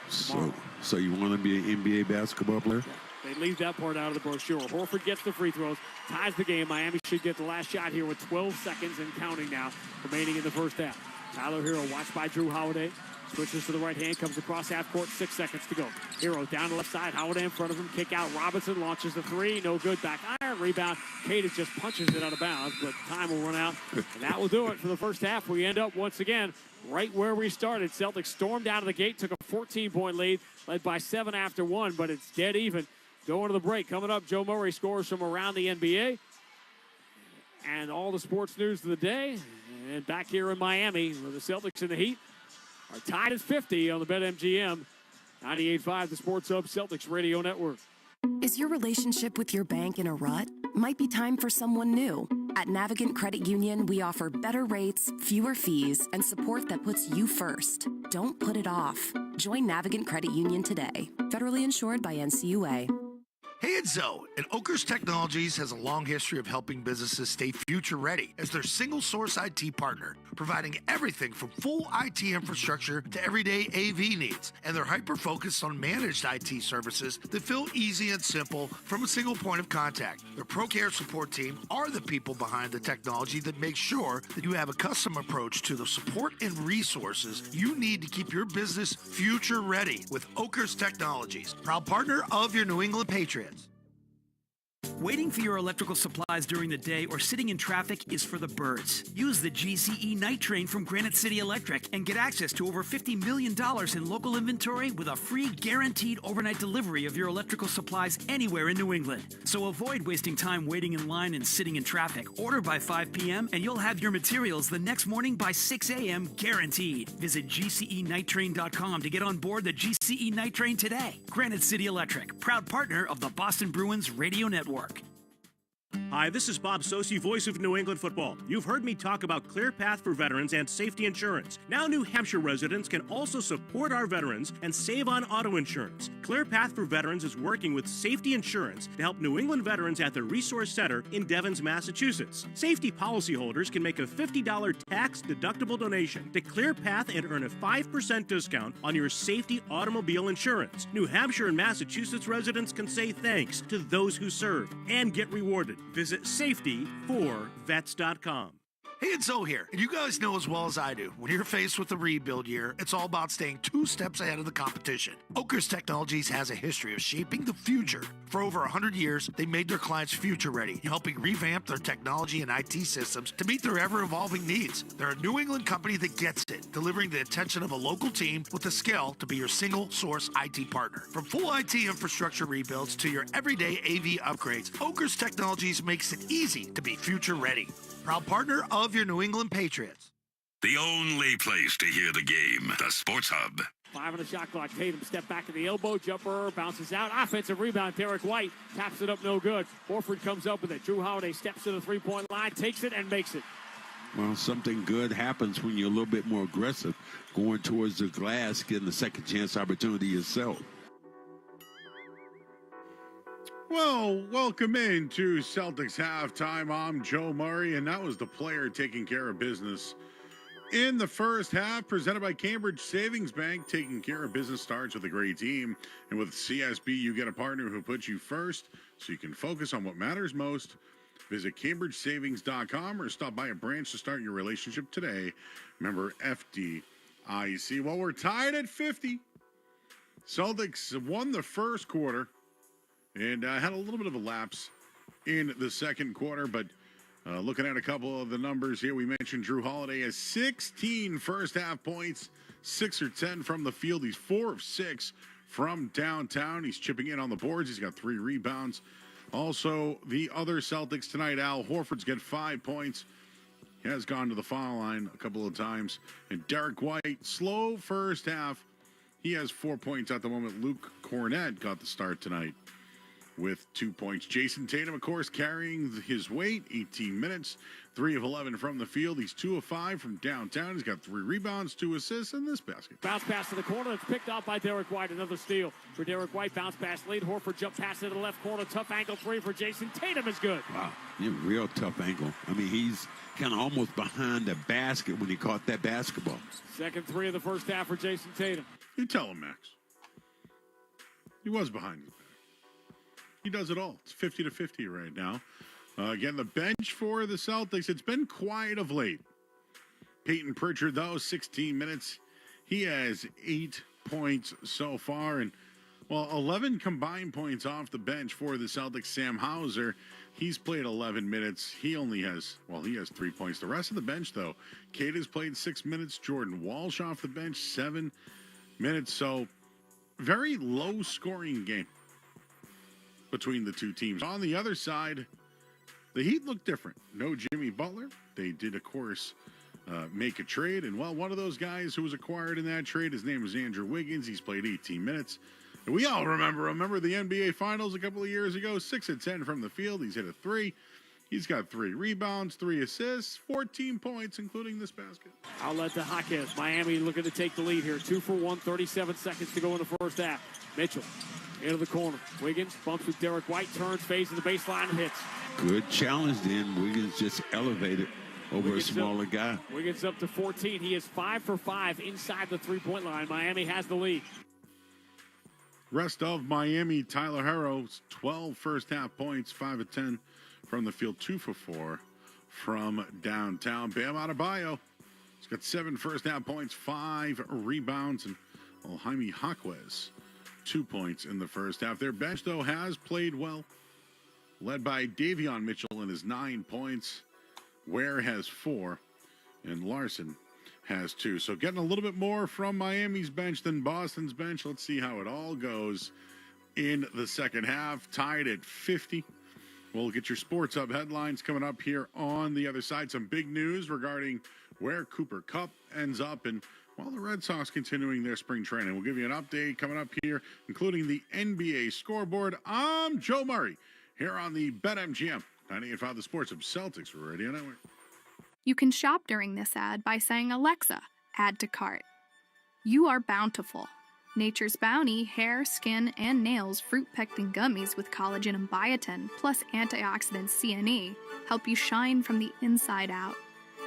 tomorrow. So you want to be an NBA basketball player? They leave that part out of the brochure. Horford gets the free throws, ties the game. Miami should get the last shot here with 12 seconds and counting now remaining in the first half. Tyler Hero watched by Drew Holiday. Switches to the right hand, comes across half court, 6 seconds to go. Hero down the left side, Holiday in front of him, kick out. Robinson launches the three, no good. Back iron, rebound. Cadence just punches it out of bounds, but time will run out. And that will do it for the first half. We end up once again right where we started. Celtics stormed out of the gate, took a 14-point lead, led by 7 after 1, but it's dead even. Going to the break. Coming up, Joe Murray scores from around the NBA. And all the sports news of the day. And back here in Miami, where the Celtics and the Heat are tied at 50 on the BetMGM 98.5, the Sports Hub Celtics Radio Network. Is your relationship with your bank in a rut? Might be time for someone new. At Navigant Credit Union, we offer better rates, fewer fees, and support that puts you first. Don't put it off. Join Navigant Credit Union today. Federally insured by NCUA. Hey, it's Zoe, and Oakers Technologies has a long history of helping businesses stay future-ready as their single-source IT partner, providing everything from full IT infrastructure to everyday AV needs. And they're hyper-focused on managed IT services that feel easy and simple from a single point of contact. Their ProCare support team are the people behind the technology that make sure that you have a custom approach to the support and resources you need to keep your business future-ready with Oakers Technologies, proud partner of your New England Patriots. Waiting for your electrical supplies during the day or sitting in traffic is for the birds. Use the GCE Night Train from Granite City Electric and get access to over $50 million in local inventory with a free guaranteed overnight delivery of your electrical supplies anywhere in New England. So avoid wasting time waiting in line and sitting in traffic. Order by 5 p.m. and you'll have your materials the next morning by 6 a.m. guaranteed. Visit GCENightTrain.com to get on board the GCE Night Train today. Granite City Electric, proud partner of the Boston Bruins Radio Network. Hi, this is Bob Sosi, voice of New England football. You've heard me talk about Clear Path for veterans and safety insurance. Now New Hampshire residents can also support our veterans and save on auto insurance. Clear Path for Veterans is working with Safety Insurance to help New England veterans at the Resource Center in Devens, Massachusetts. Safety policyholders can make a $50 tax-deductible donation to Clear Path and earn a 5% discount on your safety automobile insurance. New Hampshire and Massachusetts residents can say thanks to those who serve and get rewarded. Visit safetyforvets.com. Hey, it's Zoe here, and you guys know as well as I do, when you're faced with a rebuild year, it's all about staying 2 steps ahead of the competition. Oakers Technologies has a history of shaping the future. For over 100 years, they made their clients future-ready, helping revamp their technology and IT systems to meet their ever-evolving needs. They're a New England company that gets it, delivering the attention of a local team with the skill to be your single-source IT partner. From full IT infrastructure rebuilds to your everyday AV upgrades, Oakers Technologies makes it easy to be future-ready. Proud partner of your New England Patriots. The only place to hear the game, the Sports Hub. 5 on the shot clock. Tatum step back at the elbow. Jumper bounces out. Offensive rebound. Derek White taps it up. No good. Horford comes up with it. Drew Holiday steps to the three-point line, takes it, and makes it. Well, something good happens when you're a little bit more aggressive, going towards the glass, getting the second chance opportunity yourself. Well, welcome into Celtics halftime. I'm Joe Murray, and that was the player taking care of business in the first half, presented by Cambridge Savings Bank. Taking care of business starts with a great team, and with CSB, you get a partner who puts you first so you can focus on what matters most. Visit CambridgeSavings.com or stop by a branch to start your relationship today. Member FDIC. Well, we're tied at 50. Celtics won the first quarter and had a little bit of a lapse in the second quarter, but looking at a couple of the numbers here, we mentioned Drew Holiday has 16 first-half points, 6 or 10 from the field. He's 4 of 6 from downtown. He's chipping in on the boards. He's got 3 rebounds. Also, the other Celtics tonight, Al Horford's got 5 points. He has gone to the foul line a couple of times. And Derek White, slow first half. He has 4 points at the moment. Luke Cornett got the start tonight with 2 points. Jason Tatum, of course, carrying his weight, 18 minutes, 3 of 11 from the field. He's 2 of 5 from downtown. He's got 3 rebounds, 2 assists in this basket. Bounce pass to the corner. It's picked off by Derek White. Another steal for Derek White. Bounce pass lead. Horford jump pass to the left corner. Tough angle 3 for Jason Tatum is good. Wow, real tough angle. I mean, he's kind of almost behind the basket when he caught that basketball. Second 3 of the first half for Jason Tatum. You tell him, Max. He was behind you. He does it all. It's 50-50 right now. Again, the bench for the Celtics, it's been quiet of late. Peyton Pritchard, though, 16 minutes. He has 8 points so far, and 11 combined points off the bench for the Celtics. Sam Hauser, he's played 11 minutes. He has 3 points. The rest of the bench, though, Cade has played 6 minutes. Jordan Walsh off the bench, 7 minutes. So very low scoring game between the two teams. On the other side, the Heat look different. No Jimmy Butler. They did, of course, make a trade. And, one of those guys who was acquired in that trade, his name is Andrew Wiggins. He's played 18 minutes. And we all remember the NBA Finals a couple of years ago, 6 of 10 from the field. He's hit a 3. He's got 3 rebounds, 3 assists, 14 points, including this basket. Outlet to Jaquez. Miami looking to take the lead here. 2 for 1, 37 seconds to go in the first half. Mitchell into the corner. Wiggins bumps with Derek White, turns, fades to the baseline, and hits. Good challenge then. Wiggins just elevated over Wiggins a smaller guy. Wiggins up to 14. He is 5 for 5 inside the three-point line. Miami has the lead. Rest of Miami, Tyler Herro's 12 first half points, 5 of 10 from the field, 2 for 4 from downtown. Bam Adebayo, he's got 7 first half points, 5 rebounds, and Jaime Jaquez, 2 points in the first half. Their bench, though, has played well, led by Davion Mitchell and his 9 points. Ware has 4, and Larson has 2. So getting a little bit more from Miami's bench than Boston's bench. Let's see how it all goes in the second half. Tied at 50. We'll get your Sports Hub headlines coming up here on the other side. Some big news regarding where Cooper Kupp ends up, and the Red Sox continuing their spring training. We'll give you an update coming up here, including the NBA scoreboard. I'm Joe Murray here on the BetMGM 98.5 The Sports Hub Celtics Radio Network. You can shop during this ad by saying, Alexa, add to cart. You are bountiful. Nature's Bounty hair, skin, and nails fruit-pectin gummies with collagen and biotin, plus antioxidant CNE, help you shine from the inside out.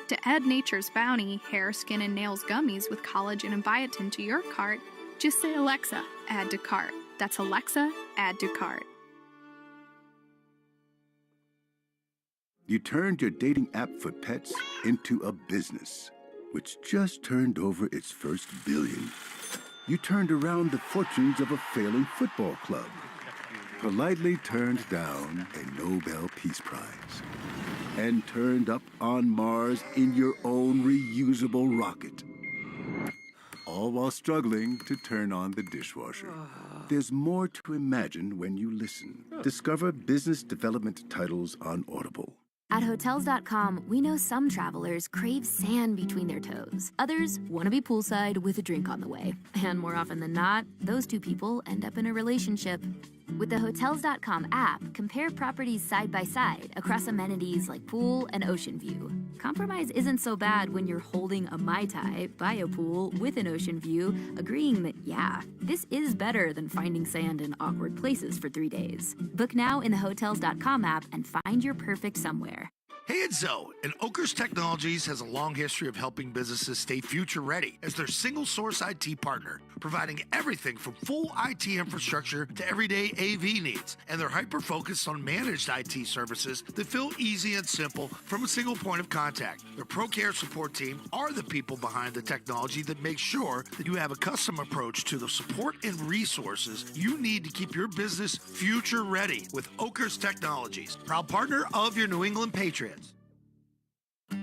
To add Nature's Bounty hair, skin, and nails gummies with collagen and biotin to your cart, just say, Alexa, add to cart. That's Alexa, add to cart. You turned your dating app for pets into a business, which just turned over its first billion. You turned around the fortunes of a failing football club, politely turned down a Nobel Peace Prize, and turned up on Mars in your own reusable rocket. All while struggling to turn on the dishwasher. There's more to imagine when you listen. Discover business development titles on Audible. At Hotels.com, we know some travelers crave sand between their toes. Others want to be poolside with a drink on the way. And more often than not, those two people end up in a relationship. With the Hotels.com app, compare properties side by side across amenities like pool and ocean view. Compromise isn't so bad when you're holding a Mai Tai by a pool with an ocean view, agreeing that, yeah, this is better than finding sand in awkward places for 3 days. Book now in the Hotels.com app and find your perfect somewhere. Hey, it's Zoe, and Oakers Technologies has a long history of helping businesses stay future-ready as their single-source IT partner, providing everything from full IT infrastructure to everyday AV needs. And they're hyper-focused on managed IT services that feel easy and simple from a single point of contact. Their ProCare support team are the people behind the technology that make sure that you have a custom approach to the support and resources you need to keep your business future-ready with Oakers Technologies, proud partner of your New England Patriots.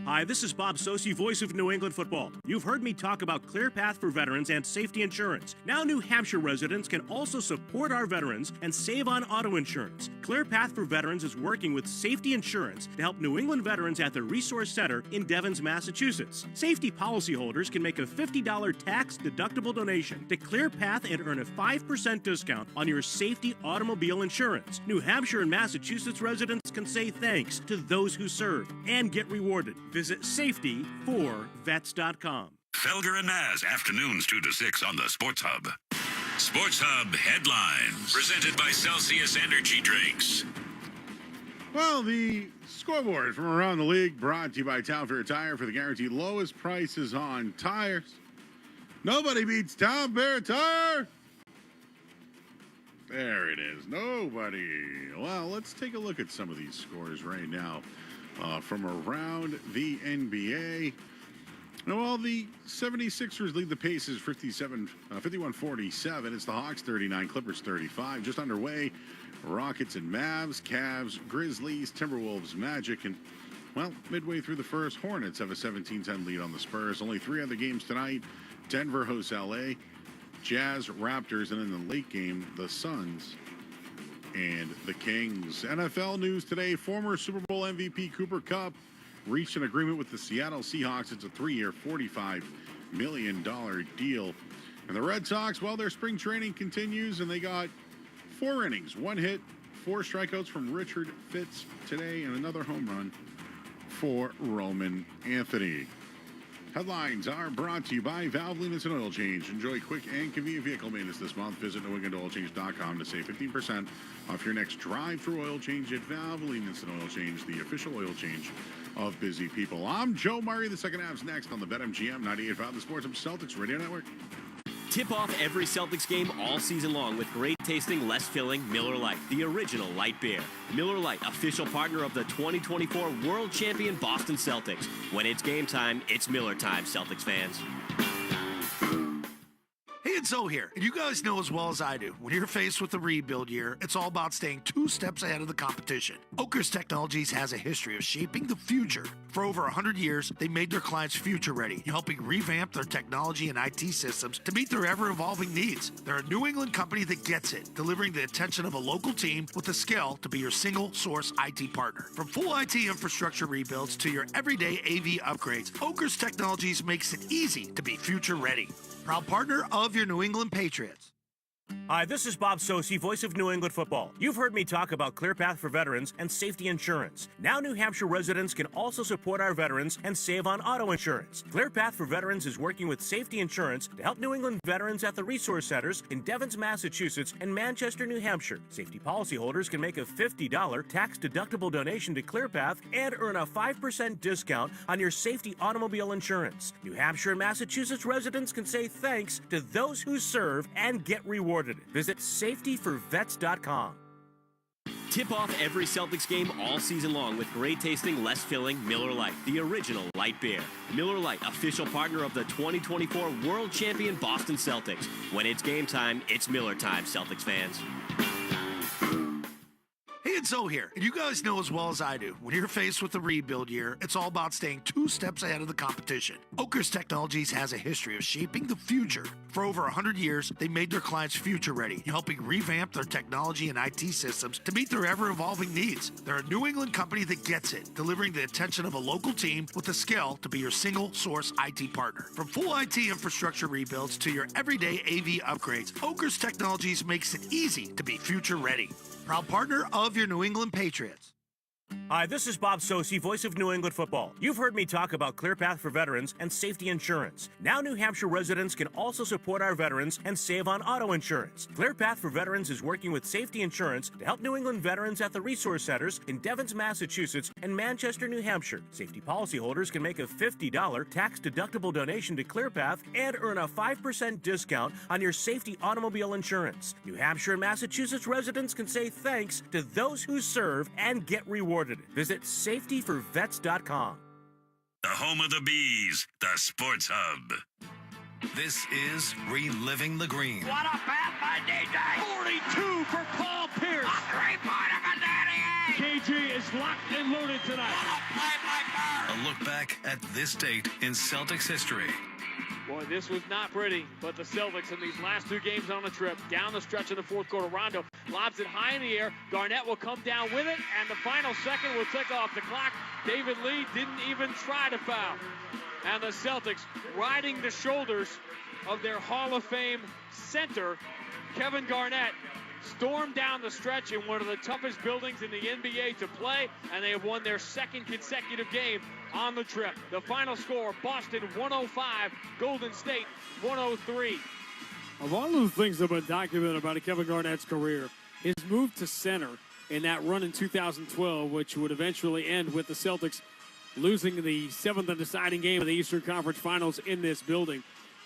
Hi, this is Bob Sosi, voice of New England football. You've heard me talk about ClearPath for veterans and safety insurance. Now New Hampshire residents can also support our veterans and save on auto insurance. ClearPath for Veterans is working with Safety Insurance to help New England veterans at the Resource Center in Devens, Massachusetts. Safety policyholders can make a $50 tax-deductible donation to ClearPath and earn a 5% discount on your safety automobile insurance. New Hampshire and Massachusetts residents can say thanks to those who serve and get rewarded. Visit safetyforvets.com. Felger and Maz, afternoons 2 to 6 on the Sports Hub. Sports Hub headlines, presented by Celsius Energy Drinks. Well, the scoreboard from around the league brought to you by Town Fair Tire for the guaranteed lowest prices on tires. Nobody beats Town Fair Tire. There it is. Nobody. Well, let's take a look at some of these scores right now from around the NBA. Well, the 76ers lead the Pacers 51-47. It's the Hawks 39, Clippers 35. Just underway, Rockets and Mavs, Cavs, Grizzlies, Timberwolves, Magic, and, well, midway through the first, Hornets have a 17-10 lead on the Spurs. Only three other games tonight. Denver hosts LA, Jazz, Raptors, and in the late game, the Suns and the Kings. NFL news today, former Super Bowl MVP Cooper Kupp reached an agreement with the Seattle Seahawks. It's a 3-year, $45 million deal. And the Red Sox, well, their spring training continues, and they got 4 innings, 1 hit, 4 strikeouts from Richard Fitz today, and another home run for Roman Anthony. Headlines are brought to you by Valvoline Instant Oil Change. Enjoy quick and convenient vehicle maintenance this month. Visit NewEnglandOilChange.com to save 15% off your next drive-through oil change at Valvoline Instant Oil Change, the official oil change of busy people. I'm Joe Murray. The second half's next on the BetMGM 98.5 The Sports Hub Celtics Radio Network. Tip off every Celtics game all season long with great tasting, less filling Miller Lite, the original light beer. Miller Lite, official partner of the 2024 World Champion Boston Celtics. When it's game time, it's Miller time, Celtics fans. Hey, it's Zoe here, and you guys know as well as I do, when you're faced with a rebuild year, it's all about staying 2 steps ahead of the competition. Oakers Technologies has a history of shaping the future. For over 100 years, they made their clients future-ready, helping revamp their technology and IT systems to meet their ever-evolving needs. They're a New England company that gets it, delivering the attention of a local team with the skill to be your single-source IT partner. From full IT infrastructure rebuilds to your everyday AV upgrades, Oakers Technologies makes it easy to be future-ready. Proud partner of your New England Patriots. Hi, this is Bob Sosi, voice of New England football. You've heard me talk about ClearPath for veterans and safety insurance. Now New Hampshire residents can also support our veterans and save on auto insurance. ClearPath for Veterans is working with safety insurance to help New England veterans at the resource centers in Devens, Massachusetts and Manchester, New Hampshire. Safety policyholders can make a $50 tax-deductible donation to ClearPath and earn a 5% discount on your safety automobile insurance. New Hampshire and Massachusetts residents can say thanks to those who serve and get rewarded. Visit safetyforvets.com. Tip off every Celtics game all season long with great tasting, less filling Miller Lite, the original light beer. Miller Lite, official partner of the 2024 World Champion Boston Celtics. When it's game time, it's Miller time, Celtics fans. Hey, it's Zoe here, and you guys know as well as I do, when you're faced with a rebuild year, it's all about staying 2 steps ahead of the competition. Oakers Technologies has a history of shaping the future. For over 100 years, they made their clients future-ready, helping revamp their technology and IT systems to meet their ever-evolving needs. They're a New England company that gets it, delivering the attention of a local team with the skill to be your single-source IT partner. From full IT infrastructure rebuilds to your everyday AV upgrades, Oakers Technologies makes it easy to be future-ready. Proud partner of your New England Patriots. Hi, this is Bob Sosi, voice of New England football. You've heard me talk about ClearPath for veterans and safety insurance. Now New Hampshire residents can also support our veterans and save on auto insurance. ClearPath for Veterans is working with safety insurance to help New England veterans at the resource centers in Devens, Massachusetts and Manchester, New Hampshire. Safety policyholders can make a $50 tax-deductible donation to ClearPath and earn a 5% discount on your safety automobile insurance. New Hampshire and Massachusetts residents can say thanks to those who serve and get rewarded. Visit safetyforvets.com. The home of the Bees, the Sports Hub. This is Reliving the Green. What a pass by DJ! 42 for Paul Pierce. A three-pointer for 98! KG is locked and loaded tonight. What a play by Bird! A look back at this date in Celtics history. Boy, this was not pretty, but the Celtics in these last 2 games on the trip, down the stretch in the fourth quarter, Rondo lobs it high in the air. Garnett will come down with it, and the final second will tick off the clock. David Lee didn't even try to foul. And the Celtics, riding the shoulders of their Hall of Fame center, Kevin Garnett, stormed down the stretch in one of the toughest buildings in the NBA to play, and they have won their 2nd consecutive game on the trip. The final score, Boston 105, Golden State 103. Of all of the things that have been documented about Kevin Garnett's career, his move to center in that run in 2012, which would eventually end with the Celtics losing the 7th and deciding game of the Eastern Conference Finals in this building.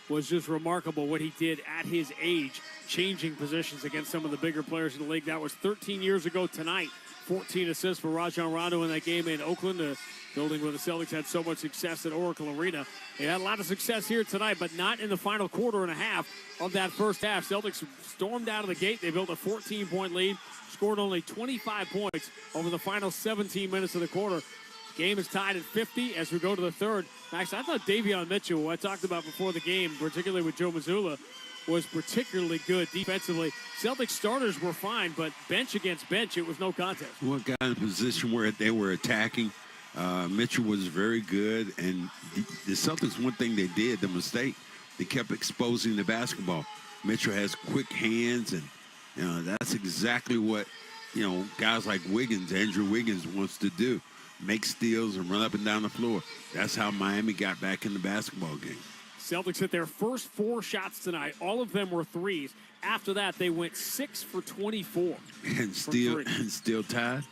was just remarkable what he did at his age, changing positions against some of the bigger players in the league. That was 13 years ago tonight. 14 assists for Rajon Rondo in that game in Oakland, a building where the Celtics had so much success at Oracle Arena. They had a lot of success here tonight, but not in the final quarter and a half of that first half. Celtics stormed out of the gate. They built a 14-point lead, scored only 25 points over the final 17 minutes of the quarter. Game is tied at 50 as we go to the third. Max, I thought Davion Mitchell, who I talked about before the game, particularly with Joe Mazzulla, was particularly good defensively. Celtics starters were fine, but bench against bench, it was no contest. One guy in a position where they were attacking. Mitchell was very good, and the Celtics, one thing they did, the mistake, they kept exposing the basketball. Mitchell has quick hands, and that's exactly what guys like Andrew Wiggins wants to do. Make steals and run up and down the floor. That's how Miami got back in the basketball game. Celtics hit their first 4 shots tonight. All of them were threes. After that, they went 6 for 24. And still tied.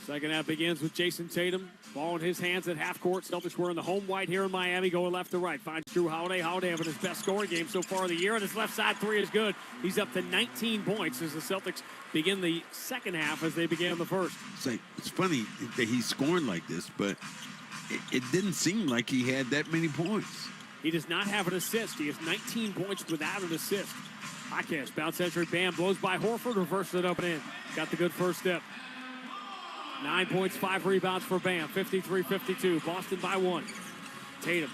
Second half begins with Jason Tatum. Ball in his hands at half court. Celtics wearing the home white here in Miami, going left to right. Finds Drew Holiday. Holiday having his best scoring game so far of the year, and his left side three is good. He's up to 19 points as the Celtics begin the second half as they began the first. It's funny that he's scoring like this, but it didn't seem like he had that many points. He does not have an assist. He has 19 points without an assist. Hawkins, bounce entry, Bam, blows by Horford, reverses it up and in. Got the good first step. 9 points, 5 rebounds for Bam. 53-52. Boston by 1. Tatum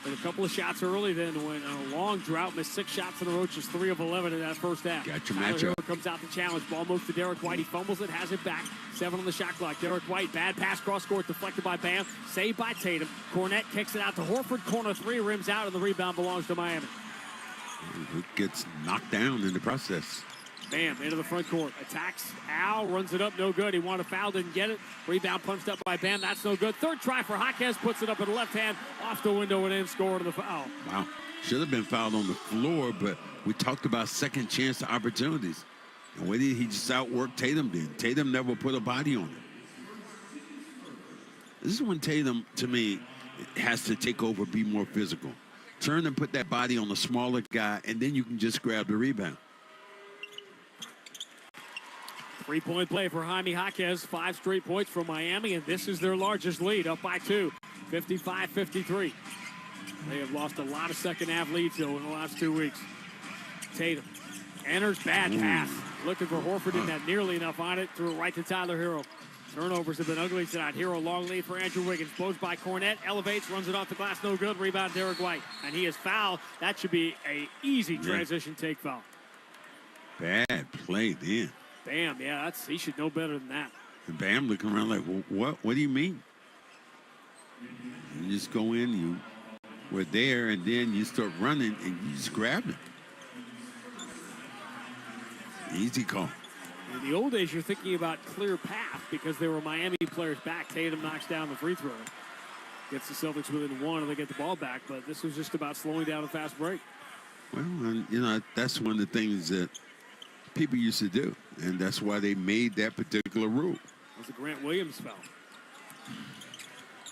with a couple of shots early, then went on a long drought, missed 6 shots in a row, just 3 of 11 in that first half. Got your Tyler matchup. Hero comes out to challenge. Ball moves to Derek White. He fumbles it, has it back. 7 on the shot clock. Derek White, bad pass, cross court, deflected by Bam. Saved by Tatum. Cornette kicks it out to Horford. Corner 3, rims out, and the rebound belongs to Miami. It gets knocked down in the process. Bam, into the front court. Attacks Al, runs it up, no good. He wanted a foul, didn't get it. Rebound punched up by Bam, that's no good. Third try for Hawkins, puts it up in the left hand, off the window and in, score to the foul. Wow. Should have been fouled on the floor, but we talked about second chance opportunities. And what did he just outwork Tatum did? Tatum never put a body on him. This is when Tatum, to me, has to take over, be more physical. Turn and put that body on the smaller guy, and then you can just grab the rebound. 3-point play for Jaime Jaquez. 5 straight points from Miami, and this is their largest lead, up by 2, 55-53. They have lost a lot of second half leads, though, in the last 2 weeks. Tatum enters, bad pass. Looking for Horford, didn't have nearly enough on it. Threw it right to Tyler Hero. Turnovers have been ugly tonight. Hero long lead for Andrew Wiggins. Blows by Cornette, elevates, runs it off the glass, no good. Rebound Derek White, and he is fouled. That should be a easy transition take foul. Bad play then. Bam, yeah, he should know better than that. And Bam looking around like, what do you mean? You just go in, you were there, and then you start running, and you just grab it. Easy call. In the old days, you're thinking about clear path because there were Miami players back. Tatum knocks down the free throw. Gets the Celtics within 1, and they get the ball back, but this was just about slowing down a fast break. Well, and, that's one of the things that people used to do, and that's why they made that particular rule. It was a Grant Williams foul.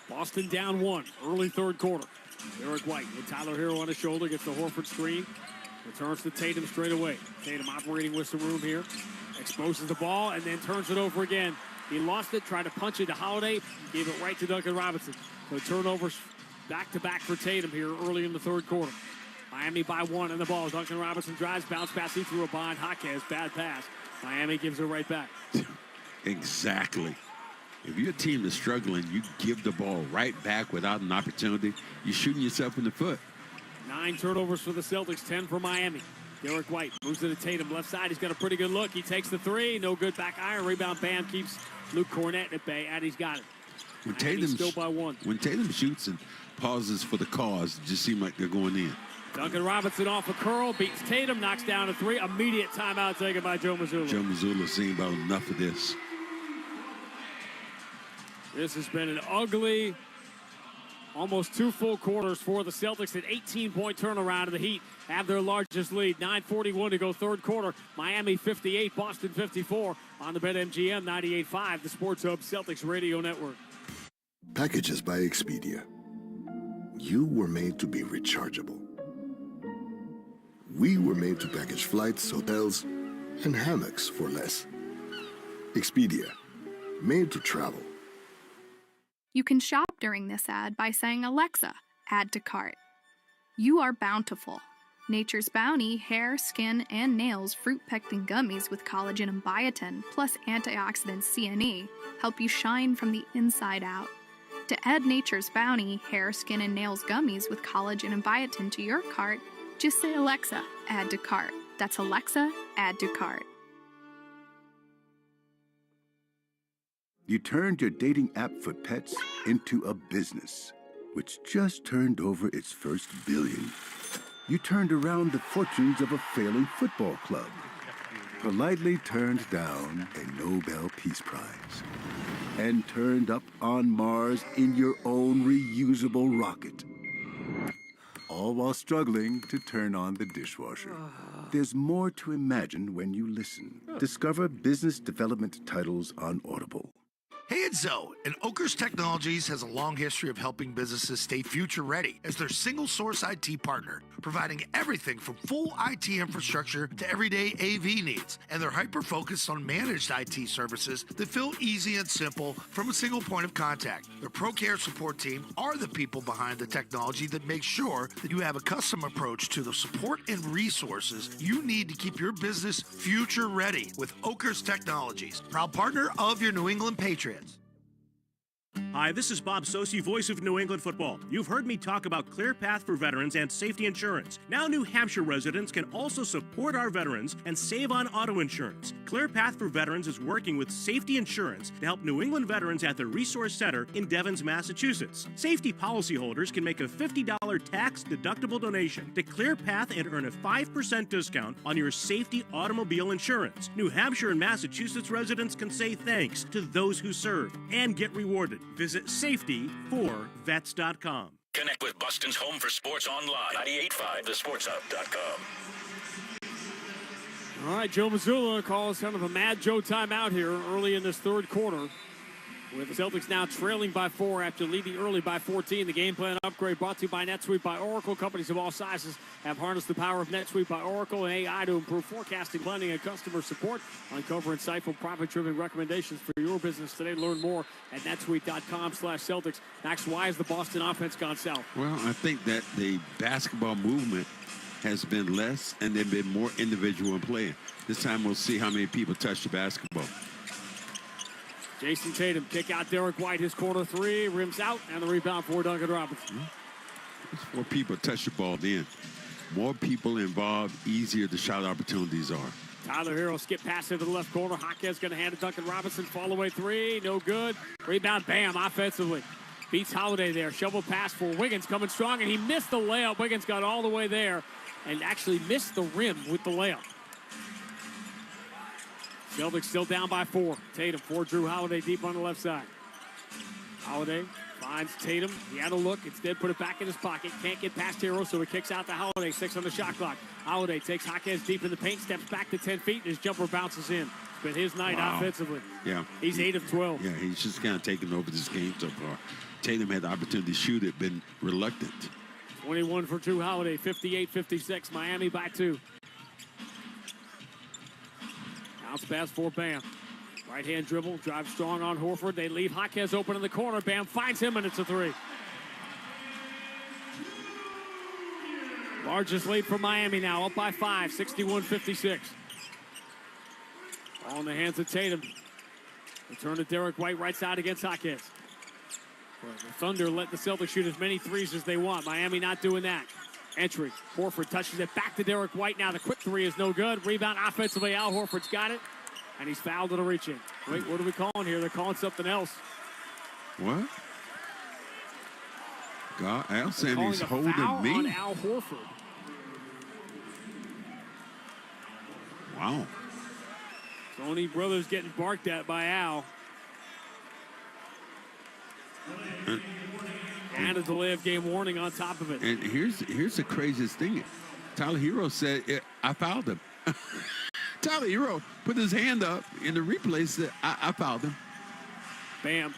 Boston down 1, early third quarter. Derek White with Tyler Hero on his shoulder, gets the Horford screen, returns to Tatum straight away. Tatum operating with some room here, exposes the ball, and then turns it over again. He lost it, tried to punch it to Holiday, gave it right to Duncan Robinson. So turnovers back-to-back for Tatum here early in the third quarter. Miami by 1 in the ball. Duncan Robinson drives, bounce pass, he threw a behind Jaquez. Bad pass. Miami gives it right back. Exactly. If your team is struggling, you give the ball right back without an opportunity. You're shooting yourself in the foot. 9 turnovers for the Celtics, 10 for Miami. Derek White moves to the Tatum left side. He's got a pretty good look. He takes the 3. No good, back iron. Rebound, Bam keeps Luke Cornette at bay, and he's got it. When still by 1. When Tatum shoots and pauses for the cause, it just seems like they're going in. Duncan Robinson off a curl, beats Tatum, knocks down a 3. Immediate timeout taken by Joe Mazzulla. Joe Mazzulla seeing about enough of this. This has been an ugly, almost 2 full quarters for the Celtics. An 18-point turnaround, and the Heat have their largest lead. 9:41 to go third quarter. Miami 58, Boston 54 on the BetMGM 98.5, the Sports Hub Celtics Radio Network. Packages by Expedia. You were made to be rechargeable. We were made to package flights, hotels, and hammocks for less. Expedia, made to travel. You can shop during this ad by saying, Alexa, add to cart. You are bountiful. Nature's Bounty hair, skin, and nails fruit pectin gummies with collagen and biotin, plus antioxidant CNE, help you shine from the inside out. To add Nature's Bounty hair, skin, and nails gummies with collagen and biotin to your cart, just say, Alexa, add to cart. That's Alexa, add to cart. You turned your dating app for pets into a business, which just turned over its first billion. You turned around the fortunes of a failing football club, politely turned down a Nobel Peace Prize, and turned up on Mars in your own reusable rocket. All while struggling to turn on the dishwasher. There's more to imagine when you listen. Discover business development titles on Audible. Hey, it's Zoe, and Oakers Technologies has a long history of helping businesses stay future-ready as their single-source IT partner, providing everything from full IT infrastructure to everyday AV needs, and they're hyper-focused on managed IT services that feel easy and simple from a single point of contact. Their ProCare support team are the people behind the technology that make sure that you have a custom approach to the support and resources you need to keep your business future-ready with Oakers Technologies, proud partner of your New England Patriots. Hi, this is Bob Sosi, voice of New England football. You've heard me talk about ClearPath for veterans and safety insurance. Now New Hampshire residents can also support our veterans and save on auto insurance. ClearPath for Veterans is working with Safety Insurance to help New England veterans at the Resource Center in Devens, Massachusetts. Safety policyholders can make a $50 tax-deductible donation to ClearPath and earn a 5% discount on your safety automobile insurance. New Hampshire and Massachusetts residents can say thanks to those who serve and get rewarded. Visit safetyforvets.com. Connect with Boston's home for sports online. 98.5 thesportshub.com. All right, Joe Mazzulla calls kind of a Mad Joe timeout here early in this third quarter, with the Celtics now trailing by 4 after leading early by 14. The game plan upgrade brought to you by NetSuite by Oracle. Companies of all sizes have harnessed the power of NetSuite by Oracle and AI to improve forecasting, planning, and customer support. Uncover insightful, profit-driven recommendations for your business today. Learn more at netsuite.com/Celtics. Max, why has the Boston offense gone south? Well, I think that the basketball movement has been less and they've been more individual in playing. This time we'll see how many people touch the basketball. Jason Tatum, kick out Derek White, his corner three, rims out, and the rebound for Duncan Robinson. More people touch the ball then. More people involved, easier the shot opportunities are. Tyler Hero skip pass into the left corner. Jaquez going to hand it to Duncan Robinson. Fall away three, no good. Rebound, bam, offensively. Beats Holiday there. Shovel pass for Wiggins coming strong, and he missed the layup. Wiggins got all the way there and actually missed the rim with the layup. Celtics still down by 4. Tatum for Drew Holiday deep on the left side. Holiday finds Tatum. He had a look. Instead, put it back in his pocket. Can't get past Hero, so he kicks out to Holiday. 6 on the shot clock. Holiday takes Jaquez deep in the paint, steps back to 10 feet, and his jumper bounces in. It's been his night offensively. Yeah. He's 8 of 12. Yeah, he's just kind of taken over this game so far. Tatum had the opportunity to shoot it, been reluctant. 21 for Drew Holiday, 58-56. Miami by 2. Bounce pass for Bam. Right-hand dribble, drive strong on Horford. They leave Jaquez open in the corner. Bam finds him, and it's a 3. Largest lead for Miami now, up by 5, 61-56. Ball in the hands of Tatum. Return to Derek White, right side against Jaquez. The Thunder let the Celtics shoot as many threes as they want. Miami not doing that. Entry. Horford touches it back to Derek White. Now the quick three is no good. Rebound offensively. Al Horford's got it. And he's fouled at a reach-in. Wait, what are we calling here? They're calling something else. What? God, Al saying he's holding me. On Al Horford. Wow. Tony Brothers getting barked at by Al. And a delay of game warning on top of it. And here's the craziest thing. Tyler Hero said, I fouled him. Tyler Hero put his hand up in the replay, said, I fouled him. Bam.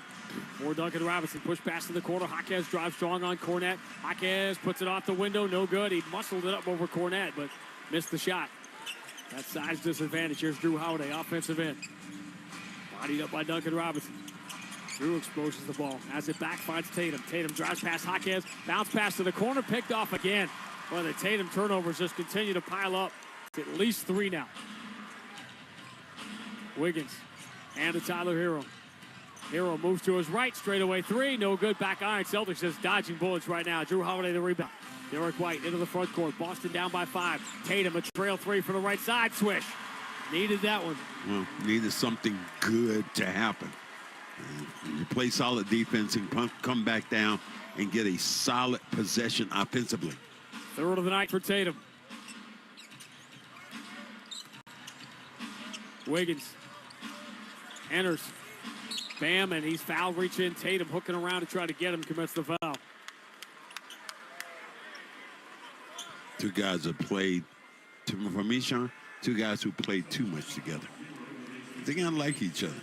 For Duncan Robinson, push pass to the corner. Jaquez drives strong on Cornette. Jaquez puts it off the window, no good. He muscled it up over Cornette, but missed the shot. That size disadvantage. Here's Drew Holiday, offensive end. Bodied up by Duncan Robinson. Drew exposes the ball. As it back, finds Tatum. Tatum drives past Jaquez. Bounce pass to the corner, picked off again. Well, the Tatum turnovers just continue to pile up. It's at least 3 now. Wiggins and to Tyler Hero. Hero moves to his right, straightaway 3, no good, back iron. Celtics just dodging bullets right now. Drew Holiday the rebound. Derek White into the front court. Boston down by 5. Tatum a trail 3 from the right side. Swish. Needed that one. Well, needed something good to happen. You play solid defense and come back down and get a solid possession offensively. Third of the night for Tatum. Wiggins enters. Bam, and he's foul reach in. Tatum hooking around to try to get him, commits the foul. Two guys have played, for me, Sean, two guys who played too much together. They kind of like each other.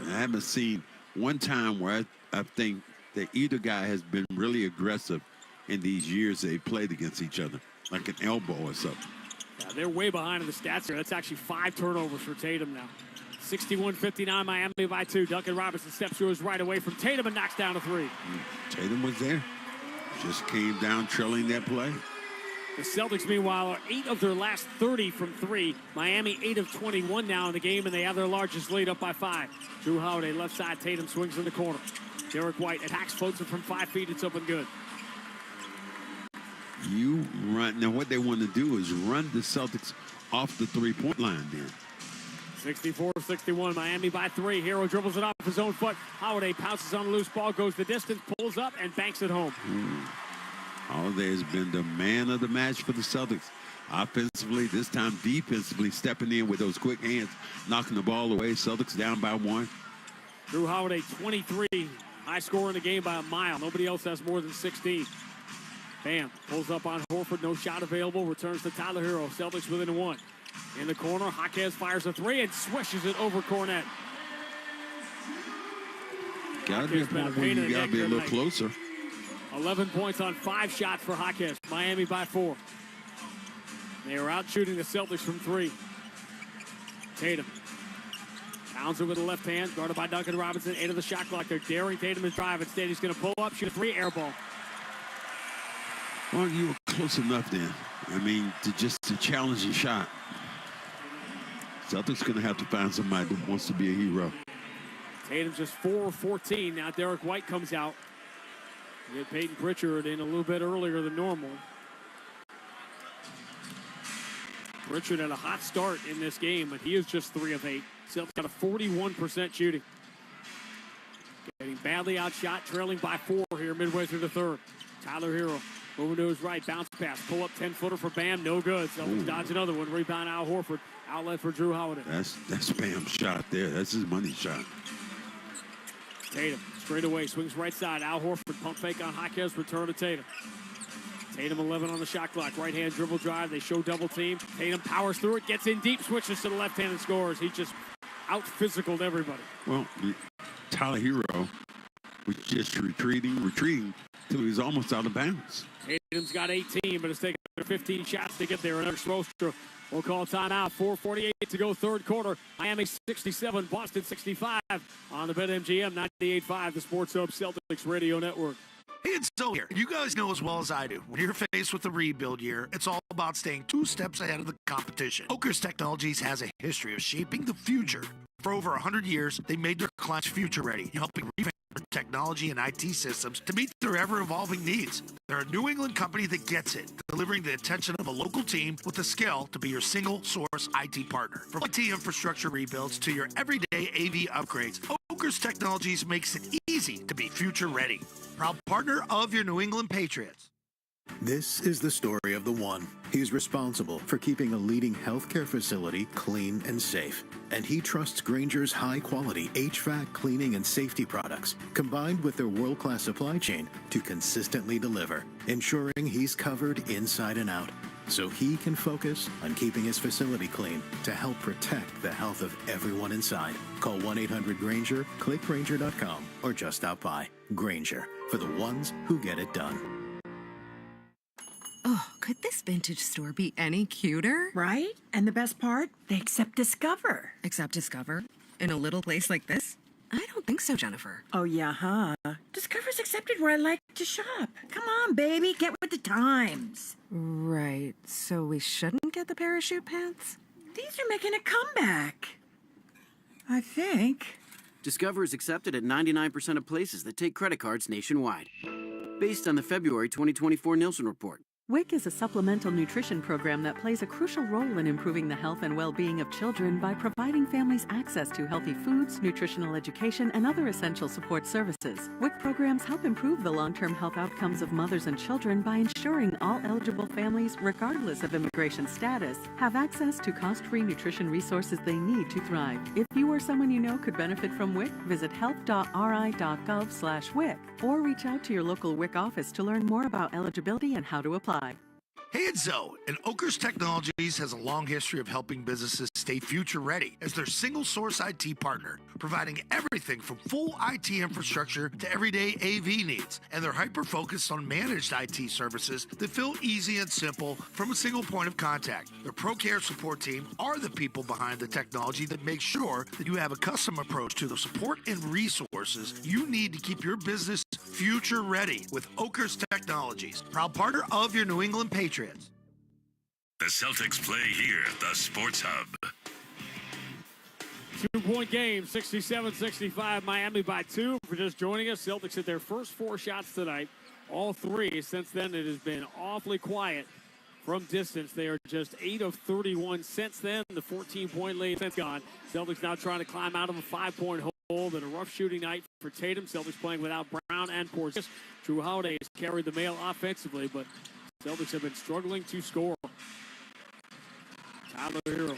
And I haven't seen one time where I think that either guy has been really aggressive in these years they played against each other, like an elbow or something. Yeah, they're way behind in the stats here. That's actually 5 turnovers for Tatum now. 61-59, Miami by 2. Duncan Robinson steps to his right away from Tatum and knocks down a 3. Tatum was there. Just came down trailing that play. The Celtics, meanwhile, are 8 of their last 30 from 3. Miami 8 of 21 now in the game, and they have their largest lead up by 5. Drew Holiday, left side. Tatum swings in the corner. Derek White attacks, floats it from 5 feet. It's up and good. You run. Now, what they want to do is run the Celtics off the three-point line then. 64-61, Miami by 3. Hero dribbles it off his own foot. Holiday pounces on a loose ball, goes the distance, pulls up, and banks it home. Holiday has been the man of the match for the Celtics. Offensively, this time defensively, stepping in with those quick hands, knocking the ball away. Celtics down by 1. Drew Holiday, 23. High score in the game by a mile. Nobody else has more than 16. Bam, pulls up on Horford. No shot available. Returns to Tyler Hero. Celtics within 1. In the corner, Jaquez fires a 3 and swishes it over Cornette. Gotta be a point where you gotta be a little closer. 11 points on 5 shots for Jaquez. Miami by 4. They are out shooting the Celtics from 3. Tatum pounds it with the left hand, guarded by Duncan Robinson. Into the shot clock. They're daring Tatum to drive. Instead, he's going to pull up, shoot a 3, air ball. Well, you were close enough then. I mean, to challenge your shot. Celtics going to have to find somebody that wants to be a hero. Tatum's just 4 of 14. Now Derek White comes out. You get Peyton Pritchard in a little bit earlier than normal. Pritchard had a hot start in this game, but he is just 3 of 8. Celtics got a 41% shooting. Getting badly outshot, trailing by 4 here midway through the third. Tyler Hero moving to his right, bounce pass, pull up 10-footer for Bam, no good. Celtics dodge another one, rebound Al Horford. Outlet for Drew Holiday. That's Bam's shot there. That's his money shot. Tatum straight away, swings right side. Al Horford, pump fake on Jaquez, return to Tatum. Tatum 11 on the shot clock. Right hand dribble drive. They show double team. Tatum powers through it, gets in deep, switches to the left hand and scores. He just out-physicaled everybody. Well, Tyler Hero was just retreating till he was almost out of bounds. Tatum's got 18, but it's taken 15 shots to get there. Another Spoelstra will call timeout. 4:48 to go, third quarter. Miami 67, Boston 65 on the BetMGM 98.5, the Sports Hub Celtics Radio Network. Hey, it's Zoe here. You guys know as well as I do, when you're faced with a rebuild year, it's all about staying 2 steps ahead of the competition. Oakers Technologies has a history of shaping the future. For over 100 years, they made their clients future ready, helping revamp their technology and IT systems to meet their ever-evolving needs. They're a New England company that gets it, delivering the attention of a local team with the skill to be your single-source IT partner. From IT infrastructure rebuilds to your everyday AV upgrades, Oakers Technologies makes it easy to be future ready. Proud partner of your New England Patriots. This is the story of the one. He's responsible for keeping a leading healthcare facility clean and safe. And he trusts Grainger's high-quality HVAC cleaning and safety products, combined with their world-class supply chain, to consistently deliver, ensuring he's covered inside and out. so he can focus on keeping his facility clean to help protect the health of everyone inside. Call 1-800-GRANGER, click Granger.com, or just stop by. Granger, for the ones who get it done. Oh, could this vintage store be any cuter? Right? And the best part? They accept Discover. Accept Discover? In a little place like this? I don't think so, Jennifer. Oh, yeah, huh? Discover's accepted where I like to shop. Come on, baby, get with the times. Right, so we shouldn't get the parachute pants? These are making a comeback. I think. Discover is accepted at 99% of places that take credit cards nationwide. Based on the February 2024 Nielsen report. WIC is a supplemental nutrition program that plays a crucial role in improving the health and well-being of children by providing families access to healthy foods, nutritional education, and other essential support services. WIC programs help improve the long-term health outcomes of mothers and children by ensuring all eligible families, regardless of immigration status, have access to cost-free nutrition resources they need to thrive. If you or someone you know could benefit from WIC, visit health.ri.gov/WIC or reach out to your local WIC office to learn more about eligibility and how to apply. Hey, it's Zoe, and Oakers Technologies has a long history of helping businesses stay future ready as their single source IT partner, providing everything from full IT infrastructure to everyday AV needs. And they're hyper-focused on managed IT services that feel easy and simple from a single point of contact. Their ProCare support team are the people behind the technology that make sure that you have a custom approach to the support and resources you need to keep your business future ready with Oakers Technologies, proud partner of your New England Patriots. The Celtics play here at the Sports Hub. 2-point game, 67-65, Miami by 2. For just joining us, Celtics hit their first 4 shots tonight, all 3. Since then, it has been awfully quiet from distance. They are just 8 of 31 since then. The 14-point lead since gone. Celtics now trying to climb out of a 5-point hole. And a rough shooting night for Tatum. Celtics playing without Brown and Porzingis. Drew Holiday has carried the mail offensively, but Celtics have been struggling to score. Tyler Hero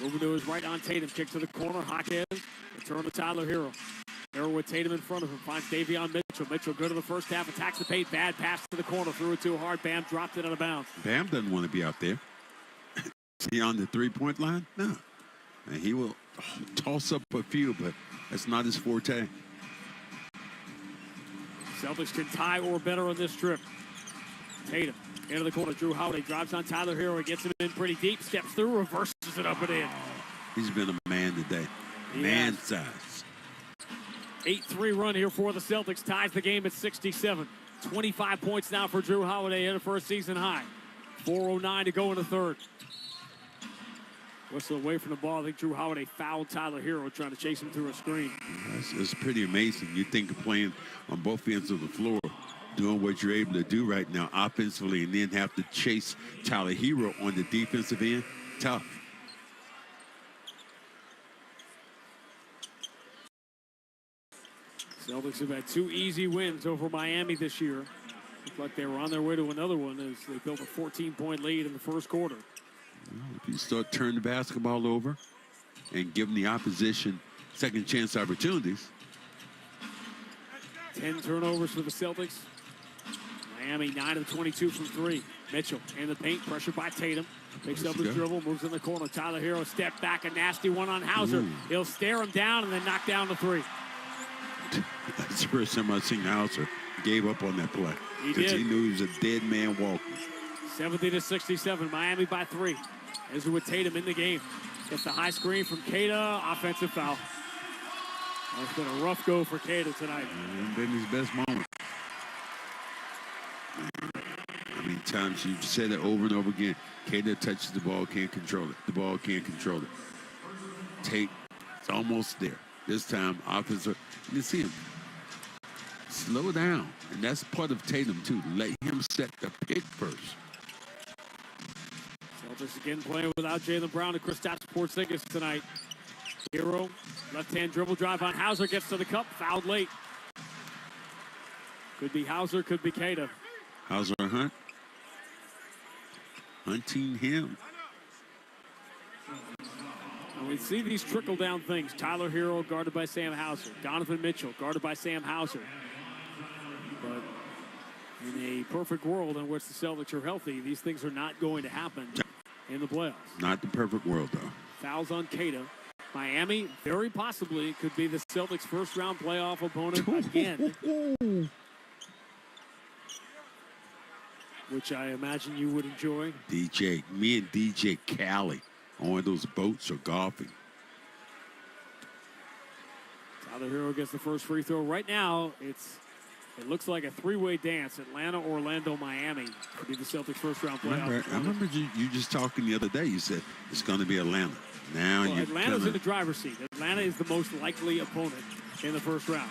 moving to his right on Tatum. Kick to the corner. Hawkins. Return to Tyler Hero. Hero with Tatum in front of him. Finds Davion Mitchell. Mitchell good in the first half. Attacks the paint. Bad pass to the corner. Threw it too hard. Bam dropped it out of bounds. Bam doesn't want to be out there. Is he on the three-point line? No. And he will toss up a few, but that's not his forte. Celtics can tie or better on this trip. Tatum into the corner. Drew Holiday drives on Tyler Hero and gets him in pretty deep. Steps through, reverses it up and in. He's been a man today. Man size. 8-3 run here for the Celtics. Ties the game at 67. 25 points now for Drew Holiday in for a season high. 4:09 to go in the third. Whistle away from the ball. I think Drew Holiday fouled Tyler Hero trying to chase him through a screen. It's pretty amazing. You think of playing on both ends of the floor, doing what you're able to do right now offensively, and then have to chase Tyler Hero on the defensive end. Tough. Celtics have had 2 easy wins over Miami this year. Looked like they were on their way to another one as they built a 14-point lead in the first quarter. Well, if you start turning the basketball over and giving the opposition second chance opportunities. 10 turnovers for the Celtics. Miami 9 of 22 from 3. Mitchell in the paint, pressured by Tatum. Picks up his dribble, moves in the corner. Tyler Hero step back, a nasty one on Hauser. Ooh. He'll stare him down and then knock down the 3. That's the first time I've seen Hauser gave up on that play. Because he knew he was a dead man walking. 70-67, Miami by 3. As with Tatum in the game. Gets the high screen from Keita, offensive foul. That's been a rough go for Keita tonight. Been his best moment. How many times you've said it over and over again? Keita touches the ball, can't control it. The ball can't control it. Tate, it's almost there. This time, offensive. You see him. Slow down. And that's part of Tatum, too. Let him set the pick first. Celtics again playing without Jaylen Brown and Kristaps Porzingis tonight. Hero, left-hand dribble drive on Hauser, gets to the cup, fouled late. Could be Hauser, could be Keita. Hauser Hunt. Hunting him. And we see these trickle-down things. Tyler Hero guarded by Sam Hauser. Donovan Mitchell guarded by Sam Hauser. But In a perfect world in which the Celtics are healthy, these things are not going to happen in the playoffs. Not the perfect world, though. Fouls on Keita. Miami very possibly could be the Celtics' first-round playoff opponent again. Which I imagine you would enjoy. Me and DJ Cali on one of those boats or golfing. Tyler Hero gets the first free throw. Right now, it looks like a three-way dance. Atlanta, Orlando, Miami could be the Celtics' first-round playoff. I remember you just talking the other day. You said it's going to be Atlanta. Now Atlanta's in the driver's seat. Atlanta is the most likely opponent in the first round.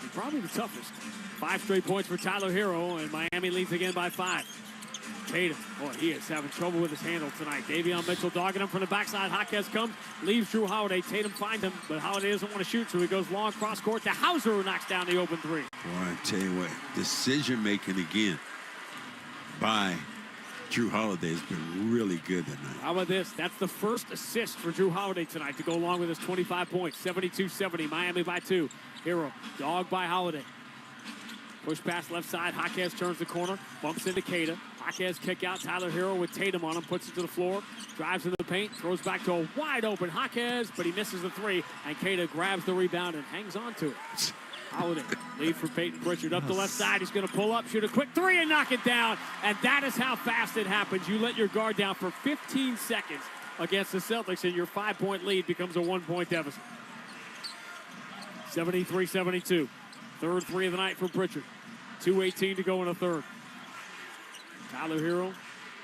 And probably the toughest. 5 straight points for Tyler Hero, and Miami leads again by 5. Tatum, boy, he is having trouble with his handle tonight. Davion Mitchell dogging him from the backside. Jaquez comes, leaves Drew Holiday. Tatum finds him, but Holiday doesn't want to shoot, so he goes long cross court to Hauser, who knocks down the open 3. Boy, I tell you what, decision-making again by Drew Holiday has been really good tonight. How about this? That's the first assist for Drew Holiday tonight to go along with his 25 points. 72-70, Miami by 2. Hero, dogged by Holiday. Push pass left side. Jaquez turns the corner, bumps into Keita. Jaquez kick out. Tyler Hero with Tatum on him, puts it to the floor, drives in the paint, throws back to a wide open Jaquez, but he misses the 3, and Keita grabs the rebound and hangs on to it. Holiday, lead for Peyton Pritchard up the left side. He's going to pull up, shoot a quick 3, and knock it down. And that is how fast it happens. You let your guard down for 15 seconds against the Celtics, and your 5-point lead becomes a 1-point deficit. 73-72. Third 3 of the night for Pritchard. 2:18 to go in the third. Tyler Hero,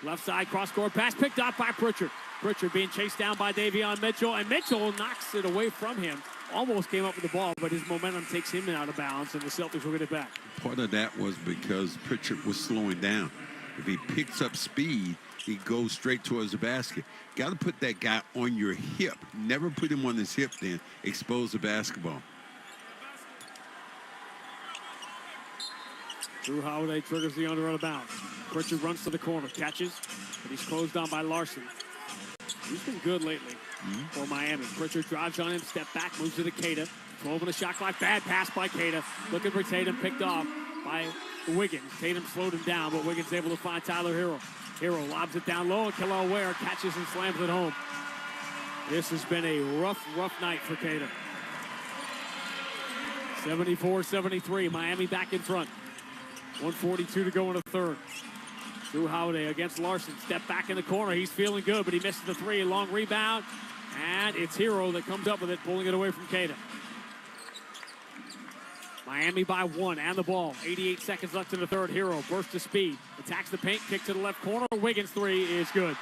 left side cross-court pass picked up by Pritchard. Pritchard being chased down by Davion Mitchell, and Mitchell knocks it away from him. Almost came up with the ball, but his momentum takes him out of bounds, and the Celtics will get it back. Part of that was because Pritchard was slowing down. If he picks up speed, he goes straight towards the basket. Got to put that guy on your hip. Never put him on his hip, then expose the basketball. Drew Holiday triggers the under out of bounds. Pritchard runs to the corner, catches, but he's closed down by Larson. He's been good lately for Miami. Pritchard drives on him, step back, moves to the Keita. 12 in the shot clock, bad pass by Keita. Looking for Tatum, picked off by Wiggins. Tatum slowed him down, but Wiggins able to find Tyler Hero. Hero lobs it down low, and Kelly Ware catches and slams it home. This has been a rough night for Keita. 74-73, Miami back in front. 1:42 to go in the third. Drew Holiday against Larson. Step back in the corner. He's feeling good, but he misses the 3. Long rebound. And it's Hero that comes up with it, pulling it away from Keita. Miami by 1 and the ball. 88 seconds left in the third. Hero bursts to speed. Attacks the paint. Kick to the left corner. Wiggins 3 is good.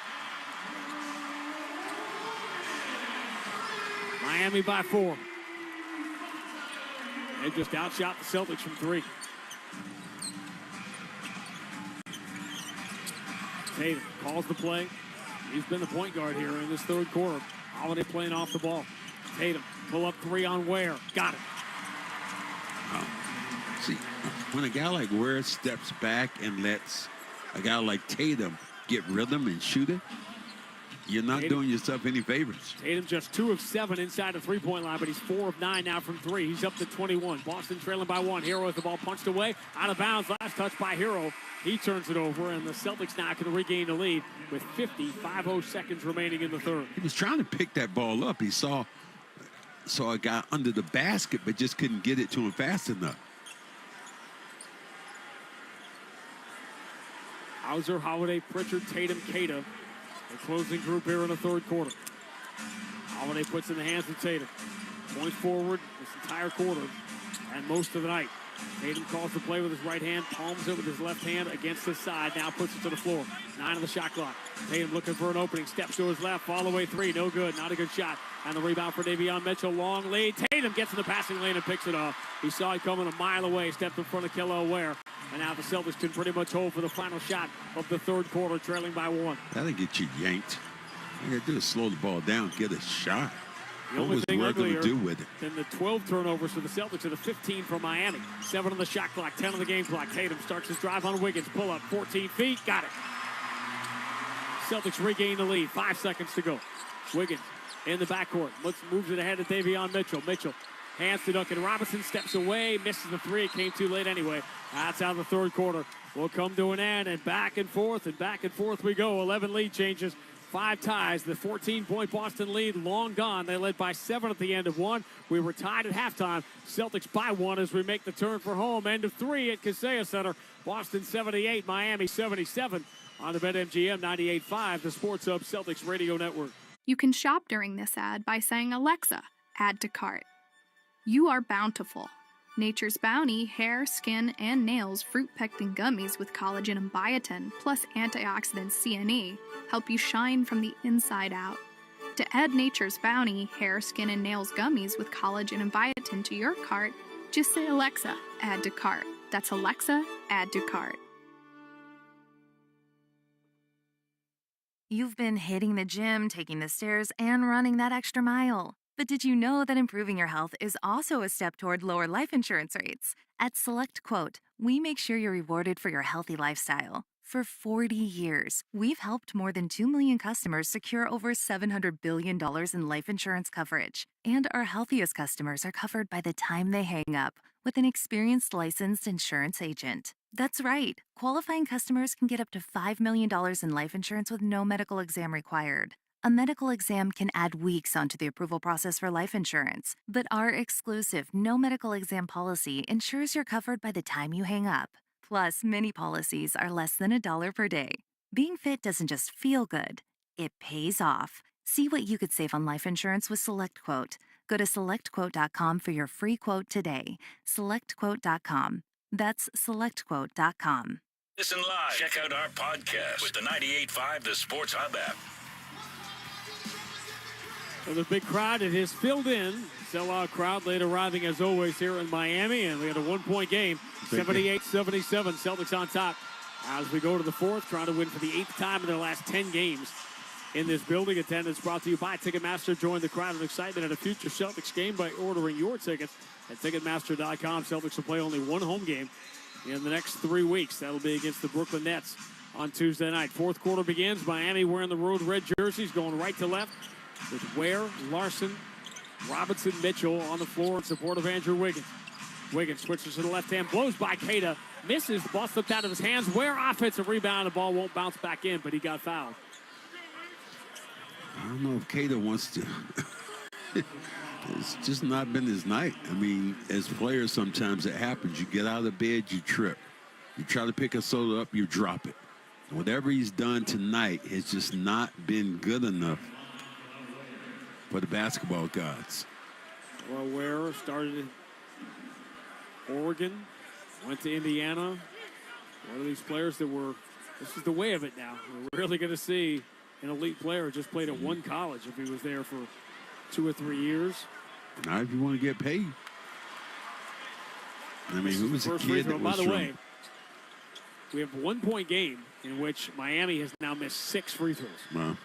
Miami by 4. They just outshot the Celtics from 3. Tatum calls the play. He's been the point guard here in this third quarter. Holiday playing off the ball. Tatum, pull up 3 on Ware. Got it. See, when a guy like Ware steps back and lets a guy like Tatum get rhythm and shoot it, you're not doing yourself any favors. Tatum just 2 of 7 inside the three-point line, but he's 4 of 9 now from 3. He's up to 21. Boston trailing by 1. Hero has the ball punched away. Out of bounds. Last touch by Hero. He turns it over, and the Celtics now can regain the lead with 50 seconds remaining in the third. He was trying to pick that ball up. He saw a guy under the basket, but just couldn't get it to him fast enough. Hauser, Holiday, Pritchard, Tatum, Keita. The closing group here in the third quarter. Holiday puts in the hands of Tatum. Points forward this entire quarter and most of the night. Tatum calls the play with his right hand, palms it with his left hand against his side, now puts it to the floor. 9 on the shot clock. Tatum looking for an opening, steps to his left, fall away 3, no good, not a good shot. And the rebound for Davion Mitchell, long lead. Tatum gets in the passing lane and picks it off. He saw it coming a mile away, stepped in front of Kelly Ware. And now the Celtics can pretty much hold for the final shot of the third quarter, trailing by 1. That'll get you yanked. All you gotta do is slow the ball down, get a shot. The What was Ware going to do with it? Then the 12 turnovers for the Celtics and the 15 for Miami. 7 on the shot clock, 10 on the game clock. Tatum starts his drive on Wiggins. Pull up, 14 feet, got it. Celtics regain the lead, 5 seconds to go. Wiggins in the backcourt, moves it ahead to Davion Mitchell. Mitchell Hands to Duncan Robinson, steps away, misses the three. It came too late anyway. That's out of the third quarter. We'll come to an end, and back and forth we go. 11 lead changes, 5 ties. The 14-point Boston lead long gone. They led by 7 at the end of 1. We were tied at halftime. Celtics by 1 as we make the turn for home. End of 3 at Kaseya Center. Boston 78, Miami 77 on the BetMGM 98.5, the Sports Hub Celtics Radio Network. You can shop during this ad by saying, Alexa, add to cart. You are bountiful. Nature's Bounty hair, skin, and nails fruit pectin gummies with collagen and biotin, plus antioxidants C and E, help you shine from the inside out. To add Nature's Bounty hair, skin, and nails gummies with collagen and biotin to your cart, just say, Alexa, add to cart. That's Alexa, add to cart. You've been hitting the gym, taking the stairs, and running that extra mile. But did you know that improving your health is also a step toward lower life insurance rates? At SelectQuote, we make sure you're rewarded for your healthy lifestyle. For 40 years, we've helped more than 2 million customers secure over $700 billion in life insurance coverage. And our healthiest customers are covered by the time they hang up with an experienced licensed insurance agent. That's right. Qualifying customers can get up to $5 million in life insurance with no medical exam required. A medical exam can add weeks onto the approval process for life insurance, but our exclusive no medical exam policy ensures you're covered by the time you hang up. Plus, many policies are less than $1 per day. Being fit doesn't just feel good, it pays off. See what you could save on life insurance with SelectQuote. Go to SelectQuote.com for your free quote today. SelectQuote.com. That's SelectQuote.com. Listen live. Check out our podcast with the 98.5 The Sports Hub app. So the big crowd, it has filled in. Sellout crowd late arriving as always here in Miami, and we had a 1-point game, 78-77. Celtics on top as we go to the fourth, trying to win for the 8th time in their last 10 games in this building. Attendance brought to you by Ticketmaster. Join the crowd of excitement at a future Celtics game by ordering your tickets at Ticketmaster.com. Celtics will play only one home game in the next 3 weeks. That'll be against the Brooklyn Nets on Tuesday night. Fourth quarter begins. Miami wearing the road red jerseys, going right to left with Ware, Larson, Robinson, Mitchell on the floor in support of Andrew Wiggins. Wiggins switches to the left hand, blows by Keita, misses, the ball slipped out of his hands. Ware offensive rebound, the ball won't bounce back in, but he got fouled. I don't know if Keita wants to. It's just not been his night. I mean, as players, sometimes it happens. You get out of bed, you trip. You try to pick a soda up, you drop it. Whatever he's done tonight has just not been good enough for the basketball gods. Well, Ware started in Oregon, went to Indiana. One of these players that this is the way of it now. We're really going to see an elite player just played at one college if he was there for 2 or 3 years. Now, if you want to get paid. I mean, who was the kid that was By the way, we have 1-point game in which Miami has now missed 6 free throws. Wow.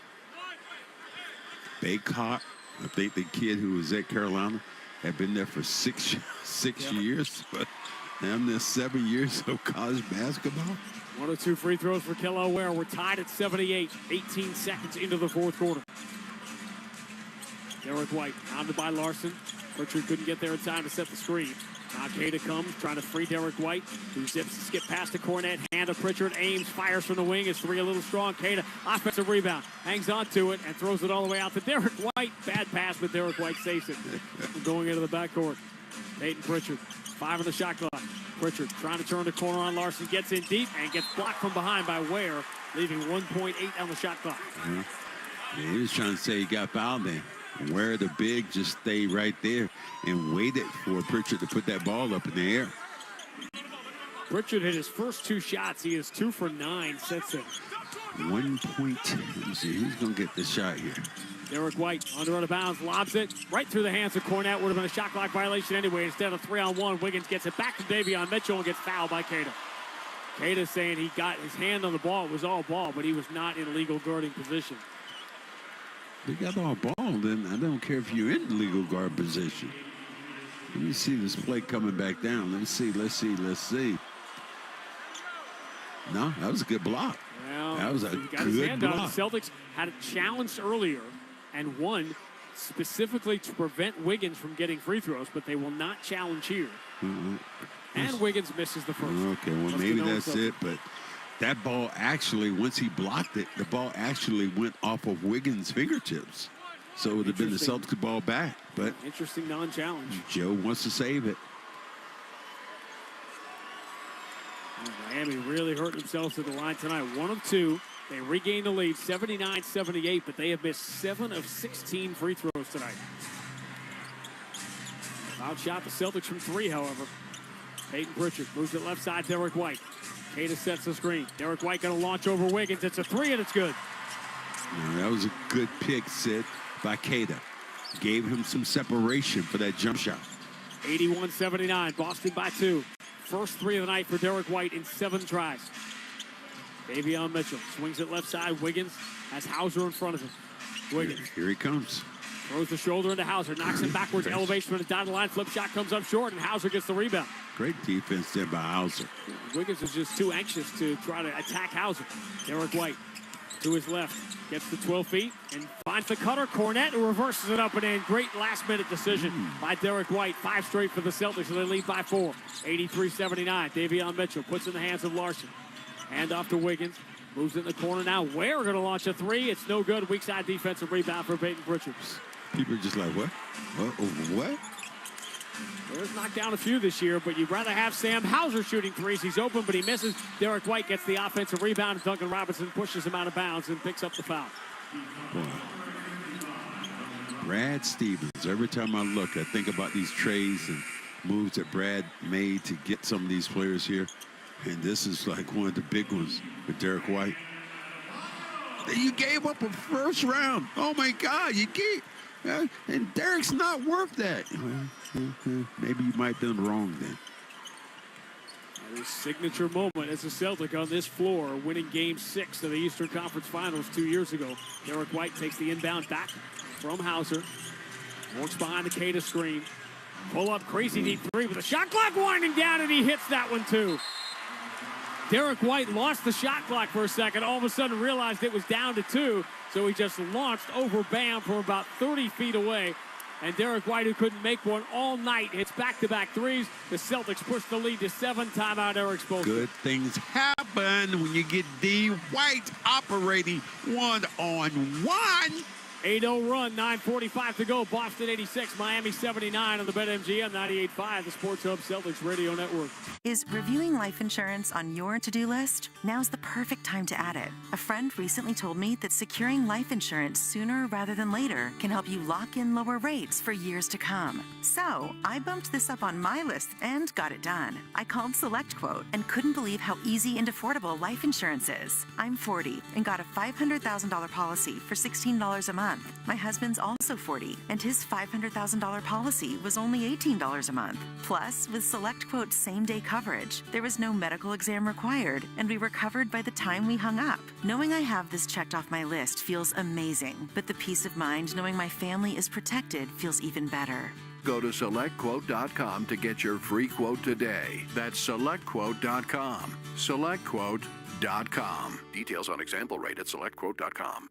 Baycott, I think the kid who was at Carolina had been there for six years, but now they're 7 years of college basketball. 1 or 2 free throws for Kelly Ware. We're tied at 78, 18 seconds into the fourth quarter. Derek White, hounded by Larson. Pritchard couldn't get there in time to set the screen. Now Keita comes, trying to free Derek White, who zips to skip past the Cornet. Hand to Pritchard, aims, fires from the wing. His 3 a little strong. Keita, offensive rebound, hangs on to it and throws it all the way out to Derek White. Bad pass, but Derek White saves it. Going into the backcourt. Peyton Pritchard, 5 on the shot clock. Pritchard trying to turn the corner on Larson, gets in deep and gets blocked from behind by Ware, leaving 1.8 on the shot clock. Yeah, he was trying to say he got fouled there. Where the big just stayed right there and waited for Pritchard to put that ball up in the air. Pritchard hit his first 2 shots. He is 2 for 9 since then. 1 point. Let me see who's going to get this shot here. Derek White under out of bounds, lobs it right through the hands of Cornette. Would have been a shot clock violation anyway. Instead of 3-on-1, Wiggins gets it back to Davion Mitchell and gets fouled by Keita. Keita saying he got his hand on the ball. It was all ball, but he was not in legal guarding position. They got all ball, then I don't care if you're in legal guard position. Let me see this play coming back down. Let's see. No, that was a good block. Well, that was a got his good hand block. down. The Celtics had it challenged earlier and won specifically to prevent Wiggins from getting free throws, but they will not challenge here. Mm-hmm. And Wiggins misses the first. Okay, well, maybe that's it, but that ball actually, once he blocked it, the ball actually went off of Wiggins' fingertips. So it would have been the Celtics ball back, but interesting non-challenge. Joe wants to save it. Miami really hurt themselves at the line tonight. 1 of 2. They regained the lead, 79-78, but they have missed 7 of 16 free throws tonight. Outshot the Celtics from 3, however. Peyton Pritchard moves it left side, Derek White. Kaseya sets the screen. Derek White going to launch over Wiggins. It's a 3, and it's good. That was a good pick, Sid, by Kaseya. Gave him some separation for that jump shot. 81-79, Boston by 2. First 3 of the night for Derek White in 7 tries. Davion Mitchell swings it left side. Wiggins has Hauser in front of him. Wiggins. Here he comes. Throws the shoulder into Hauser. Knocks him backwards. Elevation from the dotted line. Flip shot comes up short, and Hauser gets the rebound. Great defense there by Hauser. Wiggins is just too anxious to try to attack Hauser. Derek White to his left. Gets to 12 feet and finds the cutter. Cornette reverses it up and in. Great last-minute decision by Derek White. 5 straight for the Celtics, and they lead by 4. 83-79. Davion Mitchell puts in the hands of Larson. Hand off to Wiggins. Moves in the corner now. Ware going to launch a 3. It's no good. Weak side defensive rebound for Peyton Pritchard. People are just like, what? What? Ware's knocked down a few this year, but you'd rather have Sam Hauser shooting 3s. He's open, but he misses. Derek White gets the offensive rebound. Duncan Robinson pushes him out of bounds and picks up the foul. Boy. Brad Stevens. Every time I look, I think about these trades and moves that Brad made to get some of these players here. And this is like one of the big ones with Derek White. You gave up a first round. Oh, my God. You gave... and Derek's not worth that. Maybe you might have been wrong then. His signature moment as a Celtic on this floor, winning Game 6 of the Eastern Conference Finals 2 years ago. Derek White takes the inbound back from Hauser. Works behind the Kaseya screen. Pull up, crazy deep 3 with a shot clock winding down, and he hits that one too. Derek White lost the shot clock for a second. All of a sudden realized it was down to 2. So he just launched over Bam from about 30 feet away. And Derek White, who couldn't make one all night, hits back-to-back 3s. The Celtics push the lead to 7. Timeout, Eric Spoelstra. Good things happen when you get D. White operating one-on-one. 8-0 run, 9:45 to go. Boston 86, Miami 79 on the BetMGM 98.5, the Sports Hub Celtics Radio Network. Is reviewing life insurance on your to-do list? Now's the perfect time to add it. A friend recently told me that securing life insurance sooner rather than later can help you lock in lower rates for years to come. So I bumped this up on my list and got it done. I called SelectQuote and couldn't believe how easy and affordable life insurance is. I'm 40 and got a $500,000 policy for $16 a month. My husband's also 40, and his $500,000 policy was only $18 a month. Plus, with SelectQuote's same-day coverage, there was no medical exam required, and we were covered by the time we hung up. Knowing I have this checked off my list feels amazing, but the peace of mind knowing my family is protected feels even better. Go to SelectQuote.com to get your free quote today. That's SelectQuote.com. SelectQuote.com. Details on example rate at SelectQuote.com.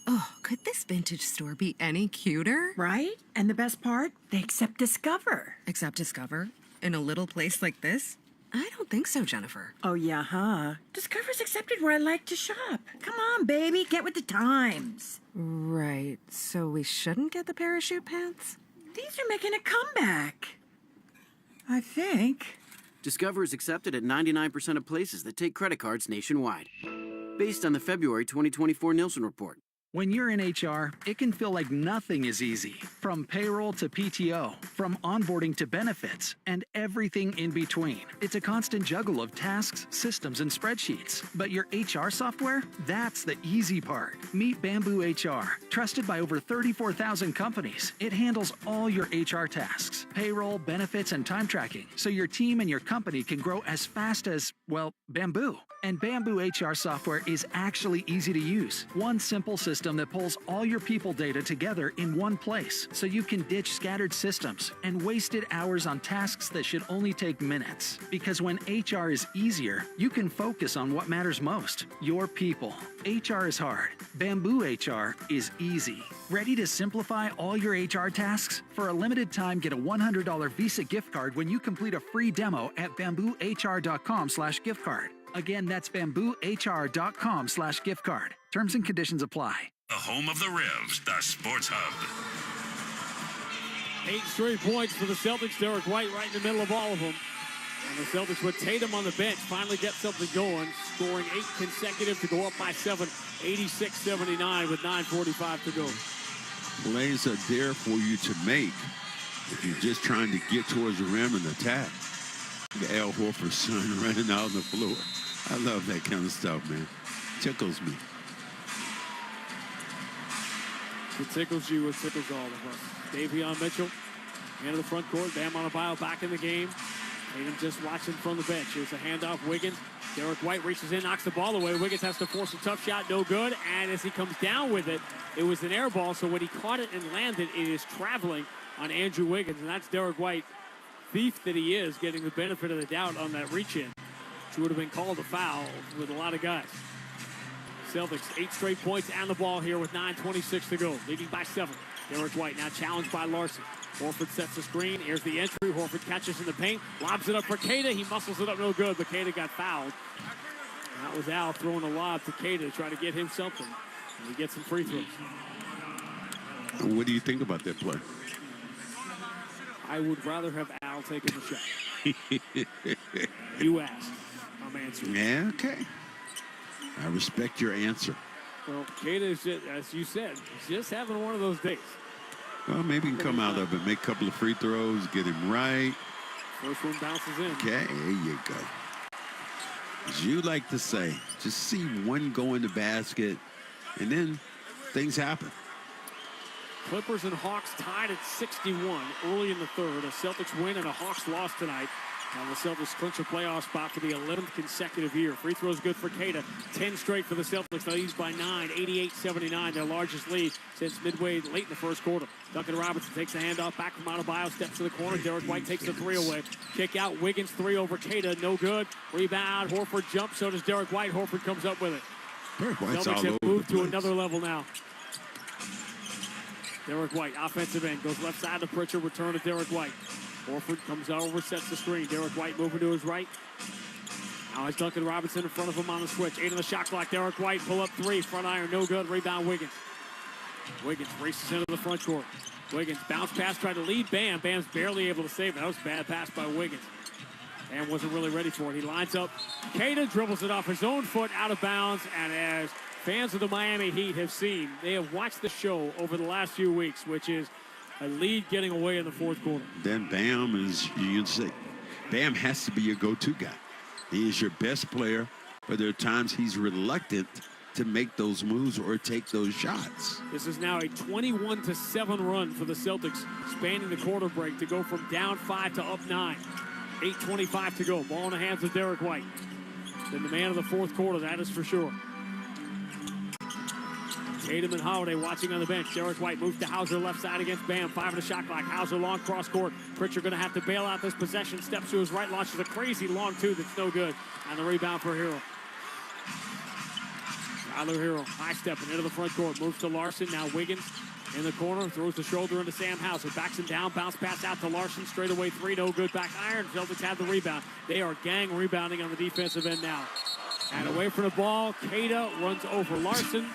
Oh, could this vintage store be any cuter? Right? And the best part? They accept Discover. Accept Discover? In a little place like this? I don't think so, Jennifer. Oh, yeah, huh? Discover's accepted where I like to shop. Come on, baby, get with the times. Right, so we shouldn't get the parachute pants? These are making a comeback. I think. Discover is accepted at 99% of places that take credit cards nationwide. Based on the February 2024 Nielsen report. When you're in HR, it can feel like nothing is easy. From payroll to PTO, from onboarding to benefits, and everything in between. It's a constant juggle of tasks, systems, and spreadsheets. But your HR software? That's the easy part. Meet Bamboo HR. Trusted by over 34,000 companies, it handles all your HR tasks, payroll, benefits, and time tracking, so your team and your company can grow as fast as, well, Bamboo. And Bamboo HR software is actually easy to use. One simple system that pulls all your people data together in one place, so you can ditch scattered systems and wasted hours on tasks that should only take minutes. Because when HR is easier, you can focus on what matters most, your people. HR is hard. Bamboo HR is easy. easy. Ready to simplify all your HR tasks? For a limited time, get a $100 Visa gift card when you complete a free demo at bamboohr.com/gift card. Again, that's bamboohr.com/gift card. Terms and conditions apply. The home of the Revs, the Sports Hub. 8 straight points for the Celtics. Derek White right in the middle of all of them. And the Celtics with Tatum on the bench finally get something going, scoring 8 consecutive to go up by 7, 86-79 with 9:45 to go. Plays are there for you to make if you're just trying to get towards the rim and attack. Look at Al Horford's son running out on the floor. I love that kind of stuff, man. Tickles me. It tickles you, it tickles all of us. Davion Mitchell into the front court. Bam Adebayo back in the game. Tatum just watching from the bench. Here's a handoff. Wiggins. Derek White reaches in, knocks the ball away. Wiggins has to force a tough shot. No good. And as he comes down with it, it was an air ball. So when he caught it and landed, it is traveling on Andrew Wiggins. And that's Derek White, thief that he is, getting the benefit of the doubt on that reach-in, which would have been called a foul with a lot of guys. Celtics, 8 straight points and the ball here with 9:26 to go. Leading by 7. Derek White now challenged by Larson. Horford sets the screen. Here's the entry. Horford catches in the paint. Lobs it up for Kaseya. He muscles it up no good, but Kaseya got fouled. And that was Al throwing a lob to Kaseya to try to get him something. And he gets some free throws. What do you think about that play? I would rather have Al taking the shot. You asked. I'm answering. Yeah, okay. I respect your answer. Well, Kaseya is just, as you said, he's just having one of those days. Well, maybe he can come out of it, make a couple of free throws, get him right. First one bounces in. Okay, there you go. As you like to say, just see one go in the basket, and then things happen. Clippers and Hawks tied at 61 early in the third. A Celtics win and a Hawks loss tonight. And the Celtics clinch a playoff spot for the 11th consecutive year. Free throws good for Kaseya. 10 straight for the Celtics. They lead by 9, 88-79, their largest lead since midway late in the first quarter. Duncan Robinson takes the handoff back from Adebayo, steps to the corner. Derek White takes the 3 away. Kick out, Wiggins 3 over Kaseya, no good. Rebound, Horford jumps, so does Derek White. Horford comes up with it. Derek White's Celtics all have over moved the to place. another level now. Derek White, offensive end, goes left side to Pritchard, return to Derek White. Horford comes over, sets the screen. Derek White moving to his right. Now it's Duncan Robinson in front of him on the switch. 8 on the shot clock. Derek White, pull up 3. Front iron, no good. Rebound, Wiggins. Wiggins races into the front court. Wiggins, bounce pass, tried to lead Bam. Bam's barely able to save it. That was a bad pass by Wiggins. Bam wasn't really ready for it. He lines up. Kaseya dribbles it off his own foot, out of bounds. And as fans of the Miami Heat have seen, they have watched the show over the last few weeks, which is a lead getting away in the fourth quarter. Then Bam is, you say, Bam has to be your go-to guy. He is your best player, but there are times he's reluctant to make those moves or take those shots. This is now a 21-7 run for the Celtics, spanning the quarter break to go from down 5 to up 9. 8:25 to go. Ball in the hands of Derek White. Then the man of the fourth quarter, that is for sure. Tatum and Holiday watching on the bench. Derek White moves to Hauser left side against Bam. 5 on the shot clock. Hauser long cross court. Pritchard going to have to bail out this possession. Steps to his right, launches a crazy long 2 that's no good. And the rebound for Hero. Tyler Hero high stepping into the front court. Moves to Larson. Now Wiggins in the corner. Throws the shoulder into Sam Hauser. Backs him down. Bounce pass out to Larson. Straight away 3. No good. Back iron. Celtics have the rebound. They are gang rebounding on the defensive end now. And away from the ball. Kaseya runs over Larson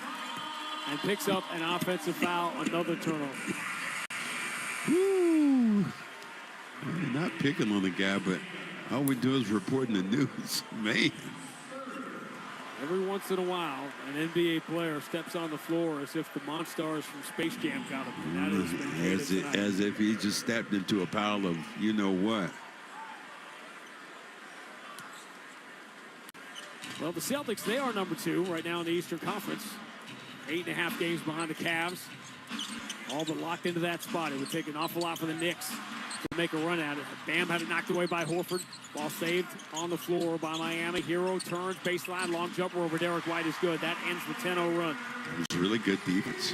and picks up an offensive foul, another turnover. Woo! I'm not picking on the guy, but all we do is reporting the news. Man. Every once in a while, an NBA player steps on the floor as if the Monstars from Space Jam got him. And that has been As if he just stepped into a pile of you know what. Well, the Celtics, they are number 2 right now in the Eastern Conference. 8.5 games behind the Cavs. All but locked into that spot. It would take an awful lot for the Knicks to make a run at it. Bam had it knocked away by Horford. Ball saved on the floor by Miami. Hero turns, baseline, long jumper over Derek White is good. That ends the 10-0 run. It was really good defense.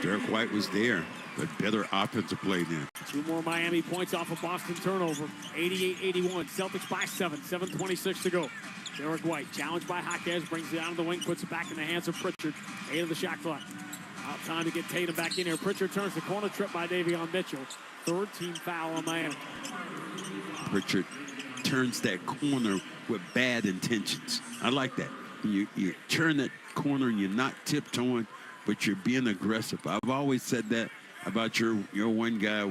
Derek White was there, but better offensive play then. 2 more Miami points off a Boston turnover. 88-81. Celtics by 7. 7:26 to go. Derek White, challenged by Jaquez, brings it down to the wing, puts it back in the hands of Pritchard. 8 of the shot clock. About time to get Tatum back in here. Pritchard turns the corner, trip by Davion Mitchell. Third team foul on Miami. Pritchard turns that corner with bad intentions. I like that. You turn that corner and you're not tiptoeing, but you're being aggressive. I've always said that about your one guy.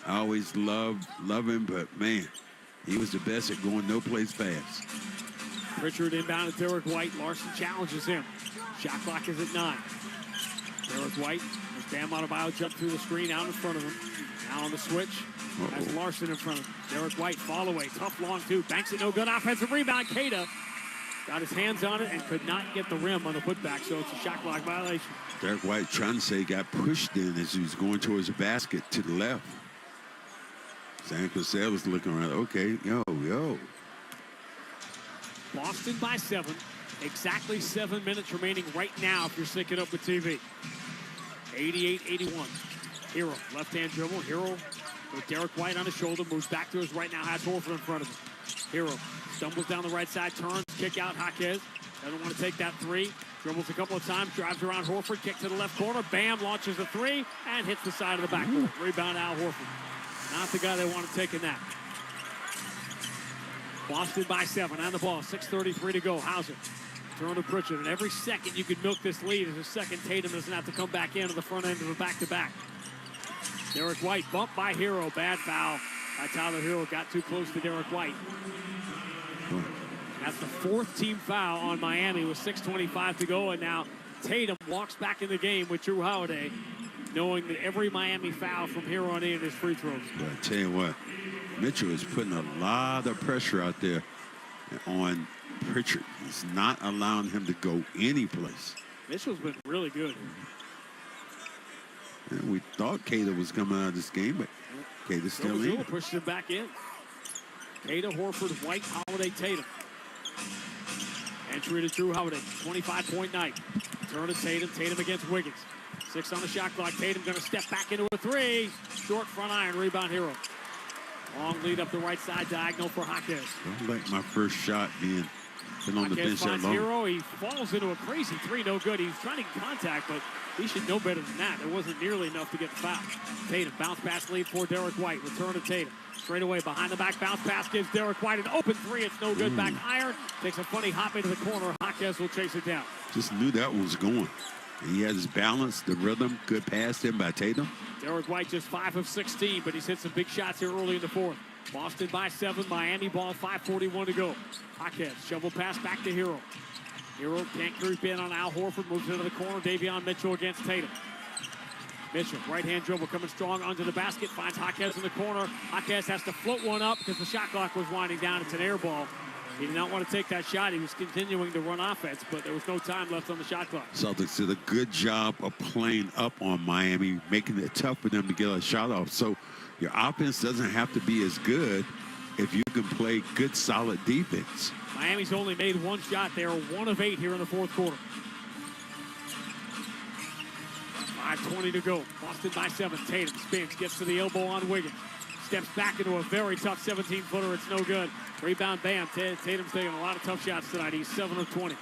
I always love him, but man, he was the best at going no place fast. Pritchard inbound to Derek White. Larson challenges him. Shot clock is at 9. Derek White, as Bam Adebayo jumped through the screen out in front of him. Now on the switch, has Larson in front of him. Derek White, fall away, tough long two, banks it, no good, offensive rebound. Keita got his hands on it and could not get the rim on the putback, so it's a shot clock violation. Derek White trying to say he got pushed in as he was going towards the basket to the left. San Jose was looking around, okay, yo. Boston by 7. Exactly 7 minutes remaining right now if you're syncing up with TV. 88-81. Hero, left-hand dribble. Hero with Derek White on his shoulder. Moves back to his right now. Has Horford in front of him. Hero stumbles down the right side. Turns. Kick out. Jaquez. Doesn't want to take that three. Dribbles a couple of times. Drives around Horford. Kick to the left corner. Bam. Launches a three. And hits the side of the backboard. Rebound Al Horford. Not the guy they wanted taking that. Boston by 7 on the ball. 6:33 to go. Hauser. Turn to Pritchard. And every second you could milk this lead as a second Tatum doesn't have to come back into the front end of a back-to-back. Derek White bumped by Hero. Bad foul by Tyler Hero. Got too close to Derek White. That's the 4th team foul on Miami with 6:25 to go. And now Tatum walks back in the game with Drew Holiday, knowing that every Miami foul from here on in is free throws. But I tell you what, Mitchell is putting a lot of pressure out there on Pritchard. He's not allowing him to go any place. Mitchell's been really good. And we thought Keita was coming out of this game, but Keita's still in. Pushes him back in. Keita, Horford, White, Holiday, Tatum. Entry to Drew Holiday. 25-point night. Turn to Tatum. Tatum against Wiggins. 6 on the shot clock. Tatum going to step back into a three. Short front iron. Rebound Hero. Long lead up the right side. Diagonal for Jaquez. Don't like my first shot being on the bench that long. Hero. He falls into a crazy three. No good. He was trying to get contact, but he should know better than that. It wasn't nearly enough to get the foul. Tatum, bounce pass lead for Derek White. Return to Tatum. Straight away behind the back. Bounce pass gives Derek White an open three. It's no good. Back iron. Takes a funny hop into the corner. Jaquez will chase it down. Just knew that one was going. He has his balance, the rhythm. Good pass in by Tatum. Derek White just 5 of 16, but he's hit some big shots here early in the 4th. Boston by 7. Miami ball. 5:41 to go. Jaquez shovel pass back to Hero. Hero can't creep in on Al Horford. Moves into the corner. Davion Mitchell against Tatum. Mitchell, right-hand dribble coming strong under the basket. Finds Jaquez in the corner. Jaquez has to float one up because the shot clock was winding down. It's an air ball. He did not want to take that shot. He was continuing to run offense, but there was no time left on the shot clock. Celtics did a good job of playing up on Miami, making it tough for them to get a shot off. So your offense doesn't have to be as good if you can play good, solid defense. Miami's only made one shot. They are 1 of 8 here in the 4th quarter. 5:20 to go. Boston by 7. Tatum spins, gets to the elbow on Wiggins. Steps back into a very tough 17-footer. It's no good. Rebound, Bam. Tatum's taking a lot of tough shots tonight. He's 7 of 20.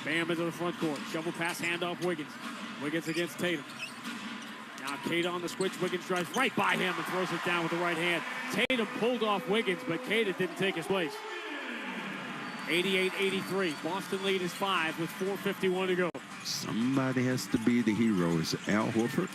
Bam into the front court. Shovel pass, handoff, Wiggins. Wiggins against Tatum. Now Keita on the switch. Wiggins drives right by him and throws it down with the right hand. Tatum pulled off Wiggins, but Keita didn't take his place. 88-83. Boston lead is 5 with 4:51 to go. Somebody has to be the hero. Is it Al Horford?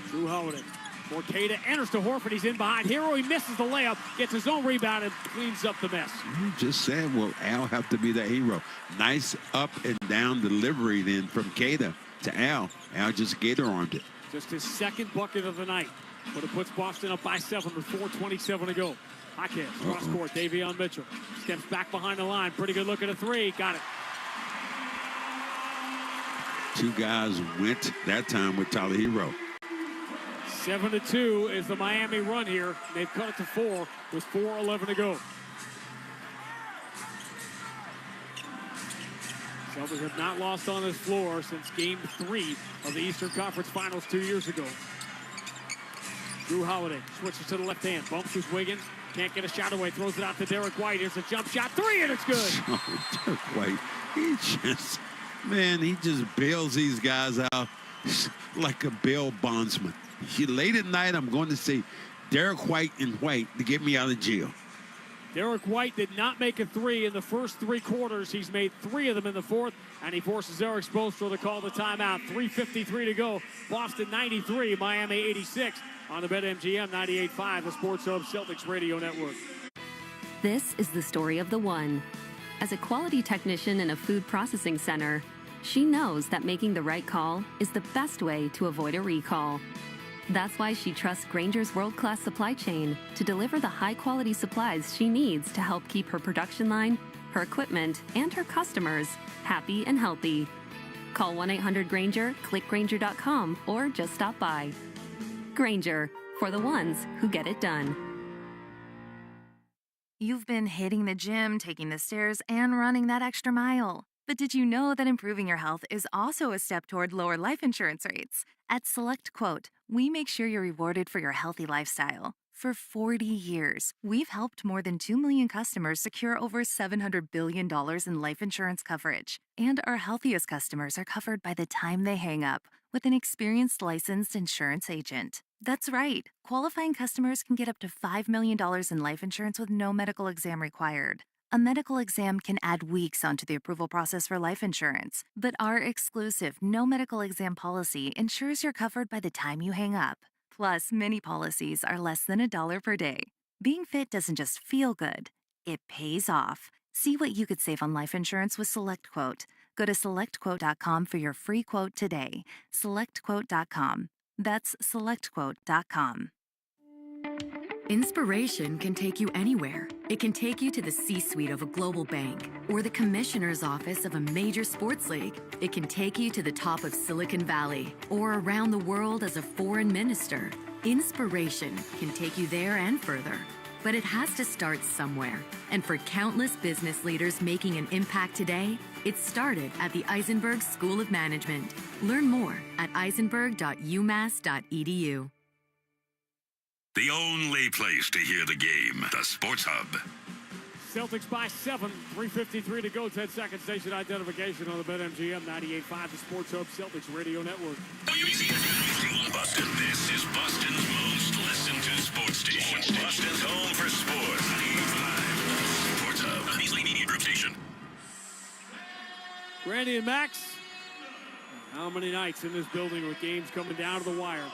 Drew Holiday. For Keita, enters to Horford. He's in behind Hero. He misses the layup, gets his own rebound, and cleans up the mess. You just said, well, Al have to be the hero. Nice up and down delivery then from Keita to Al. Al just gator-armed it. Just his 2nd bucket of the night, but it puts Boston up by 7 with 4:27 to go. Jaquez, cross court, Davion Mitchell. Steps back behind the line. Pretty good look at a three. Got it. 2 guys went that time with Tyler Hero. 7-2 is the Miami run here. They've cut it to 4 with 4:11 to go. Celtics have not lost on this floor since Game 3 of the Eastern Conference Finals 2 years ago. Drew Holiday switches to the left hand. Bumps with Wiggins. Can't get a shot away. Throws it out to Derek White. Here's a jump shot. 3, and it's good. Oh, Derek White. He just Man, he just bails these guys out like a bail bondsman. Late at night, I'm going to say Derek White and White to get me out of jail. Derek White did not make a three in the first 3 quarters. He's made 3 of them in the fourth, and he forces Eric Spoelstra to call the timeout. 3:53 to go. Boston 93, Miami 86 on the BetMGM 98.5, the Sports Hub Celtics Radio Network. This is the story of the one. As a quality technician in a food processing center, she knows that making the right call is the best way to avoid a recall. That's why she trusts Grainger's world-class supply chain to deliver the high-quality supplies she needs to help keep her production line, her equipment, and her customers happy and healthy. Call 1-800-GRAINGER, click Grainger.com, or just stop by. Grainger, for the ones who get it done. You've been hitting the gym, taking the stairs, and running that extra mile. But did you know that improving your health is also a step toward lower life insurance rates? At SelectQuote, we make sure you're rewarded for your healthy lifestyle. For 40 years, we've helped more than 2 million customers secure over $700 billion in life insurance coverage. And our healthiest customers are covered by the time they hang up with an experienced licensed insurance agent. That's right. Qualifying customers can get up to $5 million in life insurance with no medical exam required. A medical exam can add weeks onto the approval process for life insurance, but our exclusive no medical exam policy ensures you're covered by the time you hang up. Plus, many policies are less than $1 per day. Being fit doesn't just feel good, it pays off. See what you could save on life insurance with SelectQuote. Go to SelectQuote.com for your free quote today. SelectQuote.com. That's SelectQuote.com. Inspiration can take you anywhere. It can take you to the C-suite of a global bank or the commissioner's office of a major sports league. It can take you to the top of Silicon Valley or around the world as a foreign minister. Inspiration can take you there and further. But it has to start somewhere. And for countless business leaders making an impact today, it started at the Eisenberg School of Management. Learn more at eisenberg.umass.edu. The only place to hear the game, the Sports Hub. Celtics by 7, 3:53 to go, 10 second station identification on the BetMGM 98.5, the Sports Hub Celtics Radio Network. Boston, this is Boston's most listened to sports station. Boston's home for sports. 98.5, Sports Hub, the Beasley Media Group station. Randy and Max, how many nights in this building with games coming down to the wire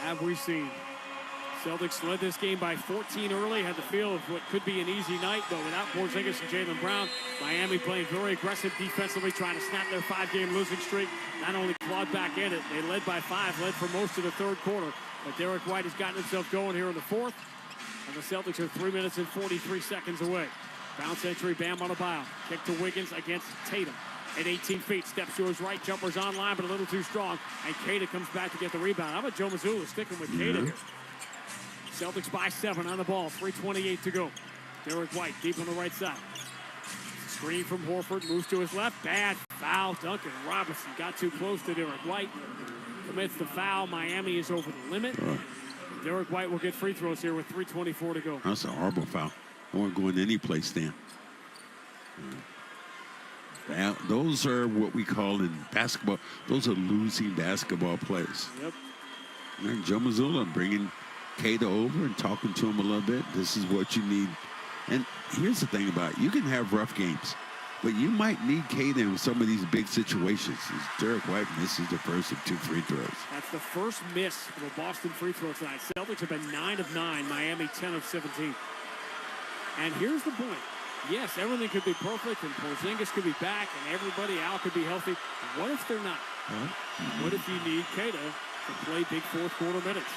have we seen? Celtics led this game by 14 early, had the feel of what could be an easy night, but without Porzingis and Jaylen Brown, Miami playing very aggressive defensively, trying to snap their 5-game losing streak. Not only clawed back in it, they led by 5, led for most of the third quarter. But Derek White has gotten himself going here in the fourth, and the Celtics are 3 minutes and 43 seconds away. Bounce entry, Bam Adebayo. Kick to Wiggins against Tatum. At 18 feet, steps to his right, jumper's online, but a little too strong, and Kata comes back to get the rebound. How about Joe Mazzulla sticking with Kata here? Celtics by 7 on the ball, 3:28 to go. Derek White deep on the right side. Screen from Horford, moves to his left. Bad foul. Duncan Robinson got too close to Derek White. Commits the foul. Miami is over the limit. Derek White will get free throws here with 3:24 to go. That's a horrible foul. I won't go in any place then. Now, those are what we call in basketball, those are losing basketball plays. Yep. And Joe Mazzulla bringing Kata over and talking to him a little bit. This is what you need. And here's the thing about it. You can have rough games, but you might need Kata in some of these big situations. As Derek White misses the first of 2 free throws. That's the first miss for the Boston free throw tonight. Celtics have been 9 of 9, Miami 10 of 17. And here's the point. Yes, everything could be perfect, and Porzingis could be back, and everybody out could be healthy. What if they're not? What if you need Kata to play big fourth quarter minutes?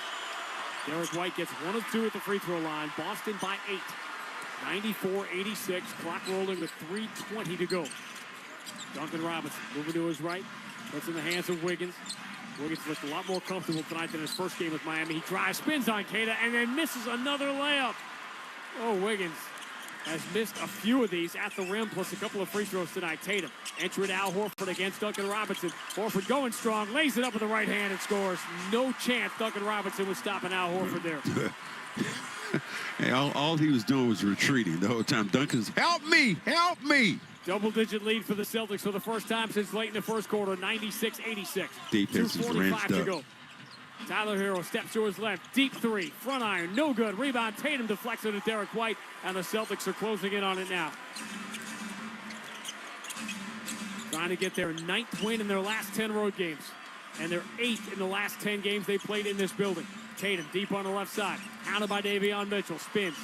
Derek White gets 1 of 2 at the free throw line. Boston by 8. 94-86. Clock rolling with 3:20 to go. Duncan Robinson moving to his right. Puts in the hands of Wiggins. Wiggins looked a lot more comfortable tonight than his first game with Miami. He drives, spins on Kata, and then misses another layup. Oh, Wiggins has missed a few of these at the rim, plus a couple of free throws tonight. Tatum entering Al Horford against Duncan Robinson. Horford going strong, lays it up with the right hand and scores. No chance Duncan Robinson was stopping Al Horford there. Hey, all he was doing was retreating the whole time. Duncan's, help me, help me. Double-digit lead for the Celtics for the first time since late in the first quarter, 96-86. Defense is 2:45 wrenched to up. go. Tyler Hero steps to his left. Deep three. Front iron. No good. Rebound. Tatum deflects it to Derek White. And the Celtics are closing in on it now. Trying to get their 9th win in their last 10 road games. And their 8th in the last 10 games they played in this building. Tatum deep on the left side. Hounded by Davion Mitchell. Spins.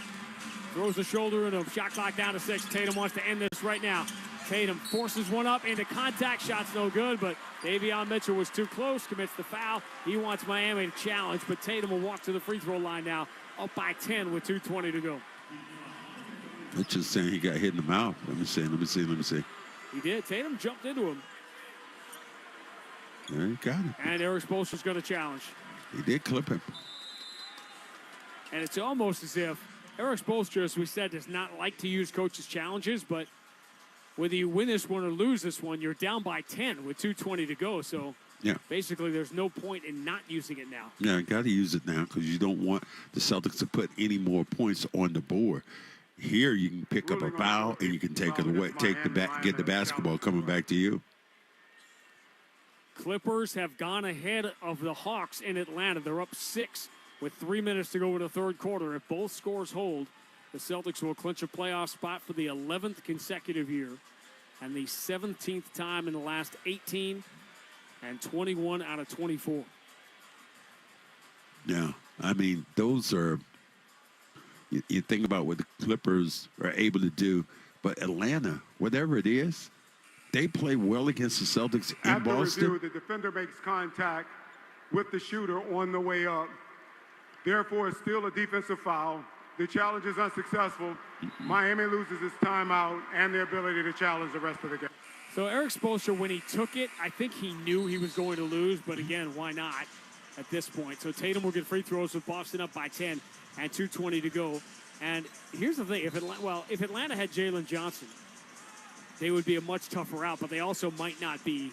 Throws the shoulder into him. Shot clock down to 6. Tatum wants to end this right now. Tatum forces one up into contact. Shot's no good, but Davion Mitchell was too close, commits the foul. He wants Miami to challenge, but Tatum will walk to the free throw line now, up by 10 with 2:20 to go. Mitchell's saying he got hit in the mouth. Let me see. He did. Tatum jumped into him. There he got it. And Eric Spoelstra's going to challenge. He did clip him. And it's almost as if Eric Spoelstra, as we said, does not like to use coaches' challenges, but whether you win this one or lose this one, you're down by 10 with 2:20 to go. So basically there's no point in not using it now. Yeah, got to use it now because you don't want the Celtics to put any more points on the board. Here you can pick up a foul and you can take it away, get the basketball coming back to you. Clippers have gone ahead of the Hawks in Atlanta. They're up 6 with 3 minutes to go in the third quarter. If both scores hold, the Celtics will clinch a playoff spot for the 11th consecutive year and the 17th time in the last 18 and 21 out of 24. Yeah, I mean, those are, you think about what the Clippers are able to do, but Atlanta, whatever it is, they play well against the Celtics in After Boston. review, the defender makes contact with the shooter on the way up. Therefore, it's still a defensive foul. The challenge is unsuccessful. Miami loses its timeout and the ability to challenge the rest of the game. So Eric Spoelstra, when he took it, I think he knew he was going to lose, but again, why not at this point? So Tatum will get free throws with Boston up by 10 and 2:20 to go. And here's the thing, if Atlanta had Jalen Johnson, they would be a much tougher out, but they also might not be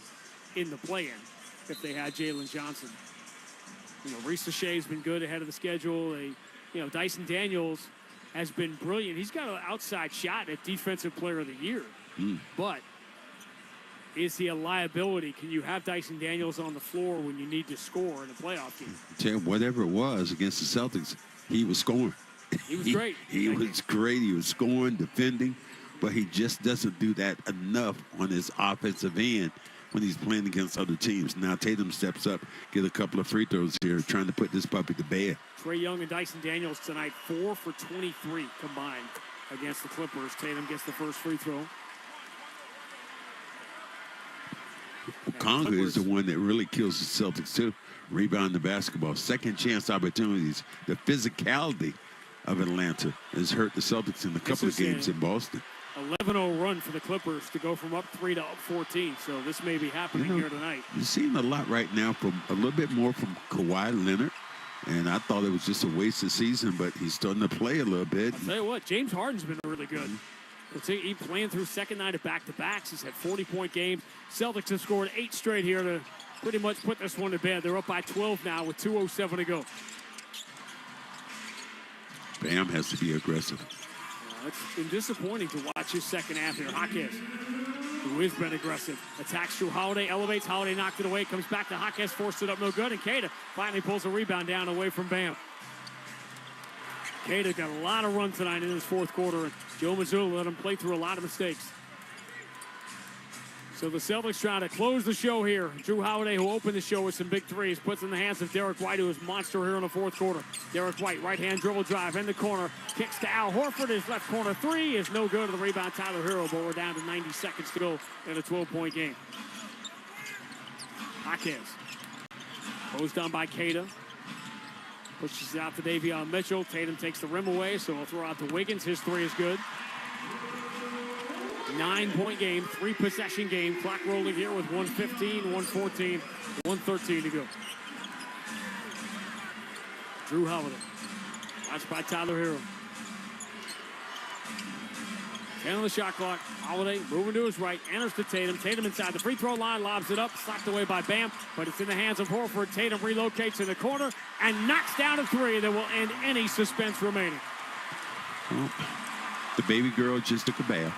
in the play-in if they had Jalen Johnson. You know, Reese Shay's been good ahead of the schedule. Dyson Daniels has been brilliant. He's got an outside shot at Defensive Player of the Year. But is he a liability? Can you have Dyson Daniels on the floor when you need to score in a playoff game? Tell you, whatever it was against the Celtics, he was scoring. He was great. He was great. He was scoring, defending, but he just doesn't do that enough on his offensive end when he's playing against other teams. Now Tatum steps up, get a couple of free throws here, trying to put this puppy to bed. Trae Young and Dyson Daniels tonight, 4 for 23 combined against the Clippers. Tatum gets the first free throw. Conga is the one that really kills the Celtics too. Rebound the basketball, second chance opportunities. The physicality of Atlanta has hurt the Celtics in a couple of games in Boston. 11-0 run for the Clippers to go from up 3 to up 14. So this may be happening here tonight. You're seeing a lot right now from a little bit more from Kawhi Leonard. And I thought it was just a wasted season, but he's starting to play a little bit. I'll tell you what, James Harden's been really good. He's playing through second night of back-to-backs. He's had 40-point games. Celtics have scored 8 straight here to pretty much put this one to bed. They're up by 12 now with 2:07 to go. Bam has to be aggressive. It's been disappointing to watch his second half here. Jaquez, who has been aggressive, attacks Drew Holiday, elevates. Holiday knocked it away, comes back to Jaquez, forced it up, no good, and Keita finally pulls a rebound down away from Bam. Keita got a lot of run tonight in his fourth quarter, and Joe Mazzulla let him play through a lot of mistakes. So the Celtics trying to close the show here. Drew Holiday, who opened the show with some big threes, puts in the hands of Derek White, who is monster here in the fourth quarter. Derek White, right-hand dribble drive in the corner, kicks to Al Horford. His left corner three is no good. The rebound, Tyler Hero, but we're down to 90 seconds to go in a 12-point game. Jaquez, closed down by Keita. Pushes it out to Davion Mitchell. Tatum takes the rim away, so we'll throw out to Wiggins. His three is good. 9-point game, 3-possession game. Clock rolling here with 1:15, 1:14, 1:13 to go. Drew Holiday. Watched by Tyler Hero. 10 on the shot clock. Holiday moving to his right, enters to Tatum. Tatum inside the free throw line, lobs it up, slapped away by Bam, but it's in the hands of Horford. Tatum relocates in the corner and knocks down a three that will end any suspense remaining. Well, the baby girl just took a bath.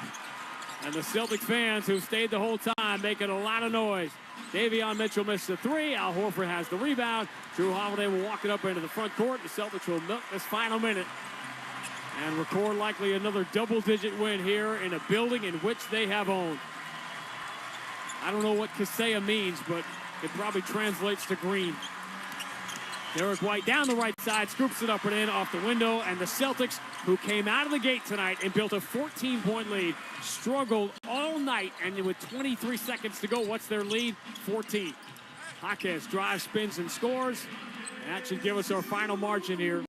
And the Celtic fans who stayed the whole time making a lot of noise. Davion Mitchell missed the three. Al Horford has the rebound. Drew Holiday will walk it up into the front court. The Celtics will milk this final minute and record likely another double-digit win here in a building in which they have owned. I don't know what Kaseya means, but it probably translates to green. Derek White down the right side, scoops it up and in off the window, and the Celtics, who came out of the gate tonight and built a 14-point lead, struggled all night, and with 23 seconds to go, what's their lead? 14. Jaquez drives, spins, and scores. And that should give us our final margin here.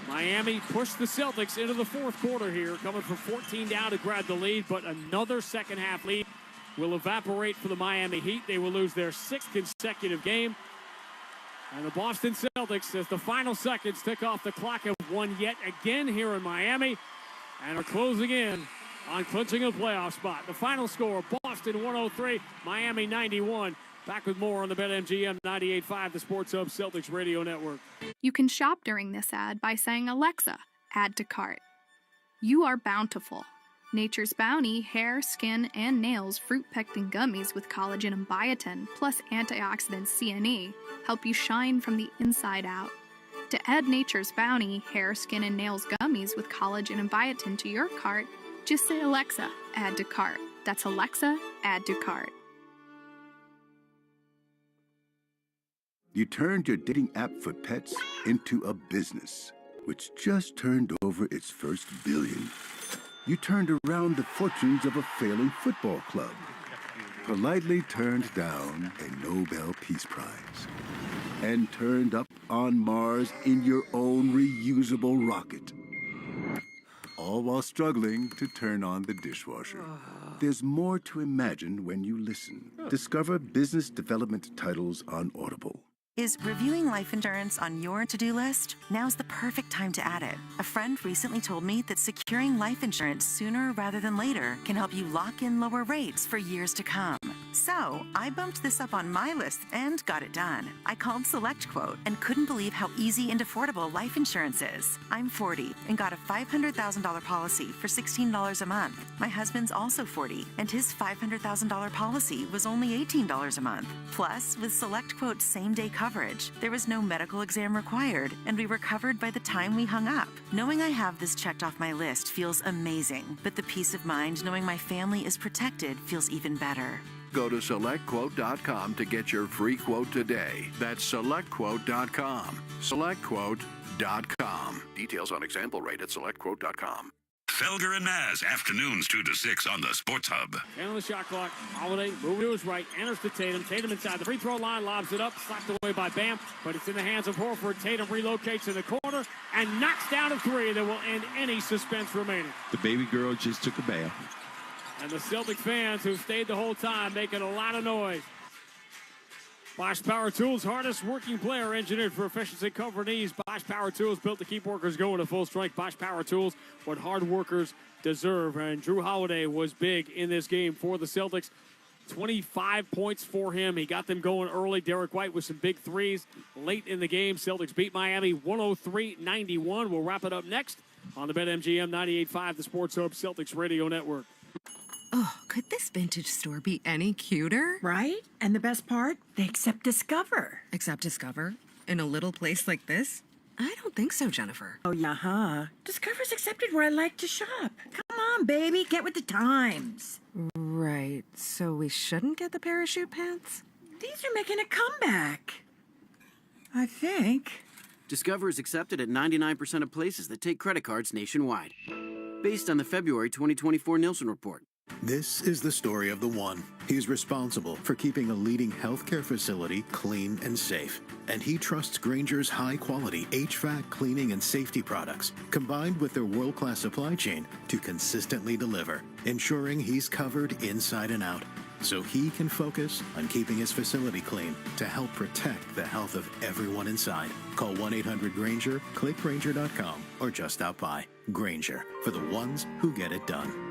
Miami pushed the Celtics into the fourth quarter here, coming from 14 down to grab the lead, but another second-half lead will evaporate for the Miami Heat. They will lose their sixth consecutive game. And the Boston Celtics, as the final seconds tick off the clock, have won yet again here in Miami and are closing in on clinching a playoff spot. The final score, Boston 103, Miami 91. Back with more on the BetMGM 98.5, the Sports Hub Celtics Radio Network. You can shop during this ad by saying, Alexa, add to cart. You are bountiful. Nature's Bounty hair, skin, and nails fruit pectin gummies with collagen and biotin, plus antioxidants C and E, help you shine from the inside out. To add Nature's Bounty hair, skin, and nails gummies with collagen and biotin to your cart, just say, Alexa, add to cart. That's Alexa, add to cart. You turned your dating app for pets into a business, which just turned over its first billion. You turned around the fortunes of a failing football club, politely turned down a Nobel Peace Prize, and turned up on Mars in your own reusable rocket. All while struggling to turn on the dishwasher. There's more to imagine when you listen. Discover business development titles on Audible. Is reviewing life insurance on your to-do list? Now's the perfect time to add it. A friend recently told me that securing life insurance sooner rather than later can help you lock in lower rates for years to come. So I bumped this up on my list and got it done. I called SelectQuote and couldn't believe how easy and affordable life insurance is. I'm 40 and got a $500,000 policy for $16 a month. My husband's also 40 and his $500,000 policy was only $18 a month. Plus, with SelectQuote's same-day coverage, there was no medical exam required, and we were covered by the time we hung up. Knowing I have this checked off my list feels amazing, but the peace of mind knowing my family is protected feels even better. Go to SelectQuote.com to get your free quote today. That's SelectQuote.com. SelectQuote.com. Details on example rate at SelectQuote.com. Felger and Maz, afternoons 2 to 6 on the Sports Hub. And on the shot clock, Holiday moving to his right, enters to Tatum. Tatum inside the free throw line, lobs it up, slapped away by Bam, but it's in the hands of Horford. Tatum relocates in the corner and knocks down a three that will end any suspense remaining. The baby girl just took a bath. And the Celtic fans who stayed the whole time making a lot of noise. Bosch Power Tools, hardest working player, engineered for efficiency, comfort, and ease. Bosch Power Tools, built to keep workers going to full strength. Bosch Power Tools, what hard workers deserve. And Drew Holiday was big in this game for the Celtics. 25 points for him. He got them going early. Derek White with some big threes late in the game. Celtics beat Miami 103-91. We'll wrap it up next on the BetMGM 98.5, the Sports Hub Celtics Radio Network. Oh, could this vintage store be any cuter? Right? And the best part? They accept Discover. Accept Discover? In a little place like this? I don't think so, Jennifer. Oh, yeah, huh? Discover's accepted where I like to shop. Come on, baby, get with the times. Right, so we shouldn't get the parachute pants? These are making a comeback. I think. Discover is accepted at 99% of places that take credit cards nationwide. Based on the February 2024 Nielsen report. This is the story of the one. He's responsible for keeping a leading healthcare facility clean and safe. And he trusts Grainger's high-quality HVAC cleaning and safety products, combined with their world-class supply chain, to consistently deliver, ensuring he's covered inside and out, so he can focus on keeping his facility clean to help protect the health of everyone inside. Call 1-800-GRAINGER, click Grainger.com, or just stop by. Grainger, for the ones who get it done.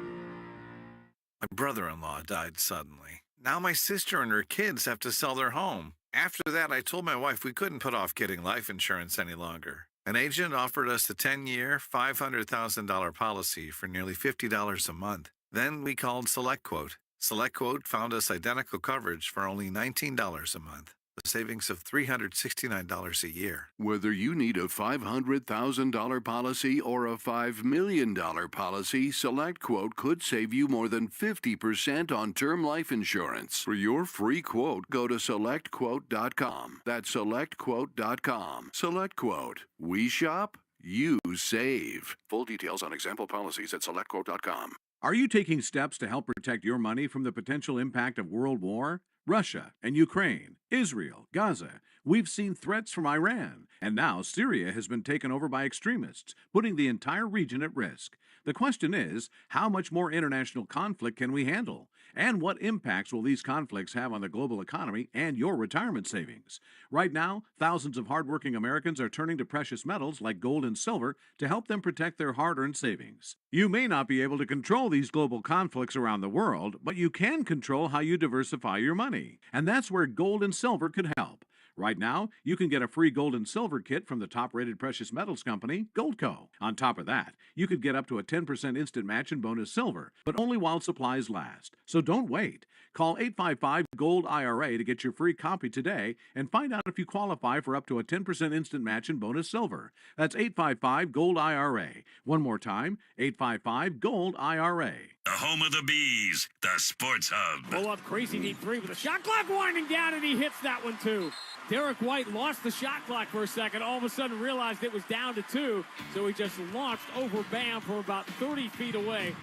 My brother-in-law died suddenly. Now my sister and her kids have to sell their home. After that, I told my wife we couldn't put off getting life insurance any longer. An agent offered us a 10-year, $500,000 policy for nearly $50 a month. Then we called SelectQuote. SelectQuote found us identical coverage for only $19 a month, a savings of $369 a year. Whether you need a $500,000 policy or a $5 million policy, SelectQuote could save you more than 50% on term life insurance. For your free quote, go to SelectQuote.com. That's SelectQuote.com. SelectQuote. We shop, you save. Full details on example policies at SelectQuote.com. Are you taking steps to help protect your money from the potential impact of world war? Russia and Ukraine, Israel, Gaza. We've seen threats from Iran, and now Syria has been taken over by extremists, putting the entire region at risk. The question is, how much more international conflict can we handle? And what impacts will these conflicts have on the global economy and your retirement savings? Right now, thousands of hardworking Americans are turning to precious metals like gold and silver to help them protect their hard-earned savings. You may not be able to control these global conflicts around the world, but you can control how you diversify your money. And that's where gold and silver could help. Right now, you can get a free gold and silver kit from the top-rated precious metals company, Goldco. On top of that, you could get up to a 10% instant match in bonus silver, but only while supplies last. So don't wait. Call 855-GOLD-IRA to get your free copy today and find out if you qualify for up to a 10% instant match in bonus silver. That's 855-GOLD-IRA. One more time, 855-GOLD-IRA. The home of the Bees, the Sports Hub. Pull up crazy deep three with the shot clock winding down, and he hits that one too. Derek White lost the shot clock for a second, all of a sudden realized it was down to 2, so he just launched over Bam from about 30 feet away.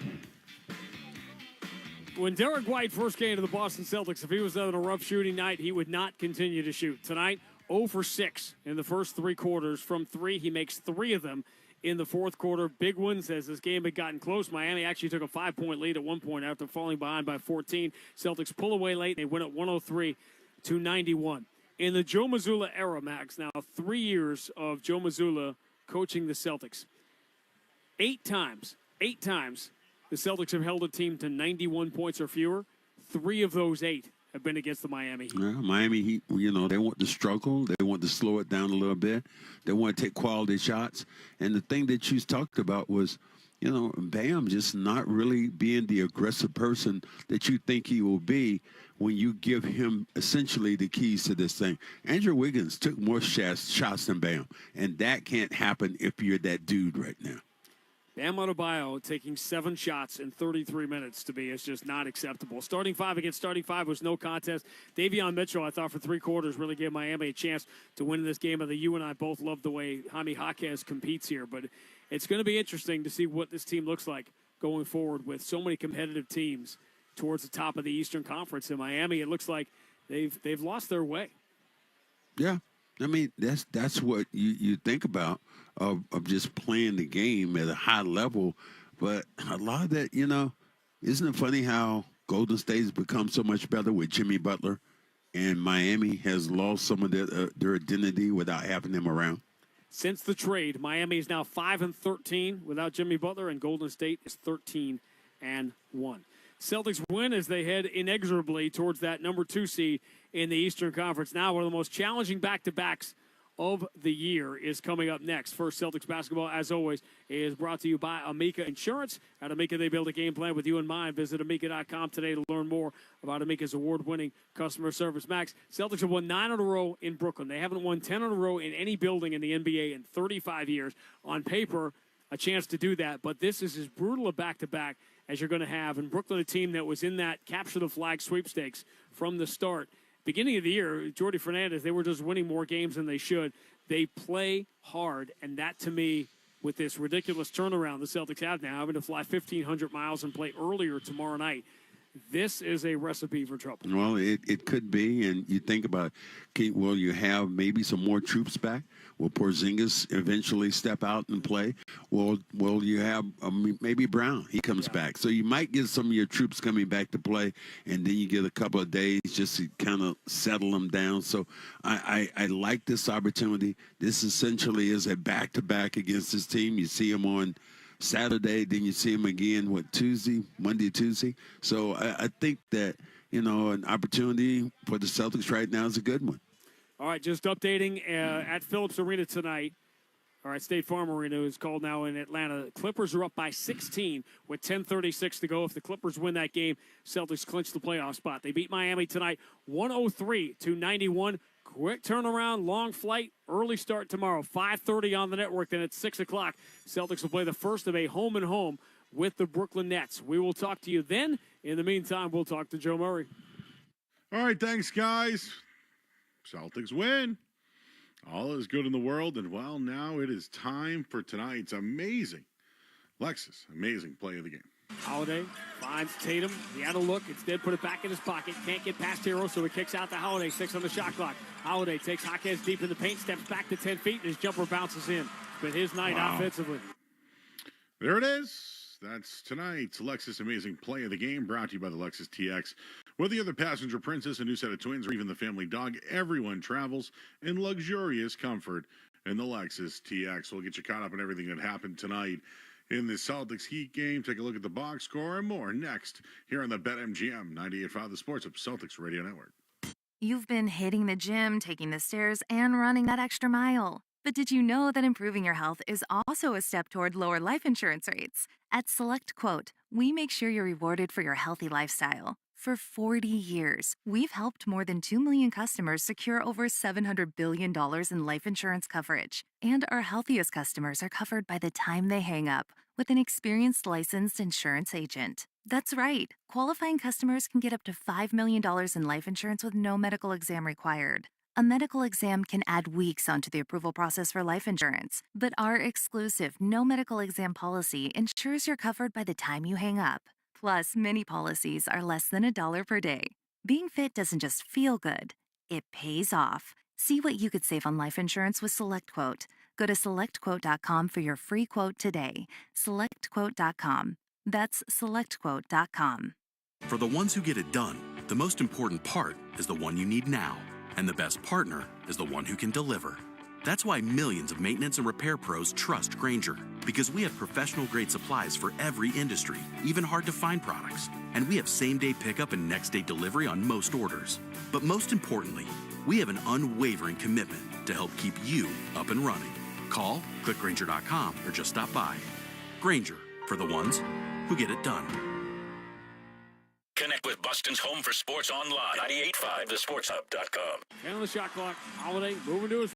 When Derek White first came to the Boston Celtics, if he was having a rough shooting night, he would not continue to shoot. Tonight, 0 for 6 in the first 3 quarters. From 3, he makes 3 of them in the fourth quarter. Big ones as this game had gotten close. Miami actually took a 5-point lead at one point after falling behind by 14. Celtics pull away late, and they win at 103-91. In the Joe Mazzulla era, Max, now 3 years of Joe Mazzulla coaching the Celtics. 8 times, the Celtics have held a team to 91 points or fewer. 3 of those 8 have been against the Miami Heat. Yeah, Miami Heat, they want to struggle. They want to slow it down a little bit. They want to take quality shots. And the thing that you talked about was, Bam just not really being the aggressive person that you think he will be when you give him essentially the keys to this thing. Andrew Wiggins took more shots than Bam, and that can't happen if you're that dude right now. Bam Adebayo taking 7 shots in 33 minutes to me is just not acceptable. Starting 5 against starting 5 was no contest. Davion Mitchell, I thought, for 3 quarters really gave Miami a chance to win this game. And you and I both love the way Jaime Jaquez competes here. But it's going to be interesting to see what this team looks like going forward with so many competitive teams towards the top of the Eastern Conference. In Miami, it looks like they've lost their way. Yeah. I mean, that's what you think about of just playing the game at a high level. But a lot of that, isn't it funny how Golden State has become so much better with Jimmy Butler, and Miami has lost some of their identity without having them around? Since the trade, Miami is now 5-13 without Jimmy Butler, and Golden State is 13-1. Celtics win as they head inexorably towards that number 2 seed in the Eastern Conference. Now, one of the most challenging back-to-backs of the year is coming up next. First, Celtics basketball, as always, is brought to you by Amica Insurance. At Amica, they build a game plan with you in mind. Visit Amica.com today to learn more about Amica's award-winning customer service. Max, Celtics have won 9 in a row in Brooklyn. They haven't won 10 in a row in any building in the NBA in 35 years. On paper, a chance to do that, but this is as brutal a back-to-back as you're going to have. In Brooklyn, a team that was in that capture-the-flag sweepstakes from the start. Beginning of the year, Jordi Fernandez, they were just winning more games than they should. They play hard, and that, to me, with this ridiculous turnaround the Celtics have now, having to fly 1,500 miles and play earlier tomorrow night, this is a recipe for trouble. Well, it could be, and you think about, will you have maybe some more troops back? Will Porzingis eventually step out and play? Will you have maybe Brown? He comes back. So you might get some of your troops coming back to play, and then you get a couple of days just to kind of settle them down. So I like this opportunity. This essentially is a back-to-back against this team. You see them on Saturday, then you see him again, Monday, Tuesday. So I think that, an opportunity for the Celtics right now is a good one. All right, just updating at Phillips Arena tonight. All right, State Farm Arena is called now in Atlanta. The Clippers are up by 16 with 10:36 to go. If the Clippers win that game, Celtics clinch the playoff spot. They beat Miami tonight 103-91. Quick turnaround, long flight, early start tomorrow. 5:30 on the network, then at 6 o'clock. Celtics will play the first of a home-and-home with the Brooklyn Nets. We will talk to you then. In the meantime, we'll talk to Joe Murray. All right, thanks, guys. Celtics win. All is good in the world, and well, now it is time for tonight's amazing play of the game. Holiday finds Tatum. He had a look. Instead, put it back in his pocket. Can't get past Hero, so he kicks out to Holiday. 6 on the shot clock. Holiday takes Jaquez deep in the paint, steps back to 10 feet, and his jumper bounces in. It's been his night offensively. There it is. That's tonight's Lexus Amazing Play of the Game, brought to you by the Lexus TX. Whether you're the passenger princess, a new set of twins, or even the family dog, everyone travels in luxurious comfort in the Lexus TX. We'll get you caught up on everything that happened tonight in the Celtics Heat game. Take a look at the box score and more next here on the BetMGM 98.5 The Sports of Celtics Radio Network. You've been hitting the gym, taking the stairs, and running that extra mile. But did you know that improving your health is also a step toward lower life insurance rates? At SelectQuote, we make sure you're rewarded for your healthy lifestyle. For 40 years, we've helped more than 2 million customers secure over $700 billion in life insurance coverage. And our healthiest customers are covered by the time they hang up with an experienced licensed insurance agent. That's right. Qualifying customers can get up to $5 million in life insurance with no medical exam required. A medical exam can add weeks onto the approval process for life insurance, but our exclusive no medical exam policy ensures you're covered by the time you hang up. Plus, many policies are less than $1 per day. Being fit doesn't just feel good, it pays off. See what you could save on life insurance with SelectQuote. Go to SelectQuote.com for your free quote today. SelectQuote.com. That's SelectQuote.com. For the ones who get it done, the most important part is the one you need now. And the best partner is the one who can deliver. That's why millions of maintenance and repair pros trust Grainger, because we have professional-grade supplies for every industry, even hard-to-find products. And we have same-day pickup and next-day delivery on most orders. But most importantly, we have an unwavering commitment to help keep you up and running. Call, click Grainger.com, or just stop by. Grainger, for the ones who get it done. Connect with Boston's home for sports online. 98.5thesportshub.com. 10 on the shot clock. Holiday moving to his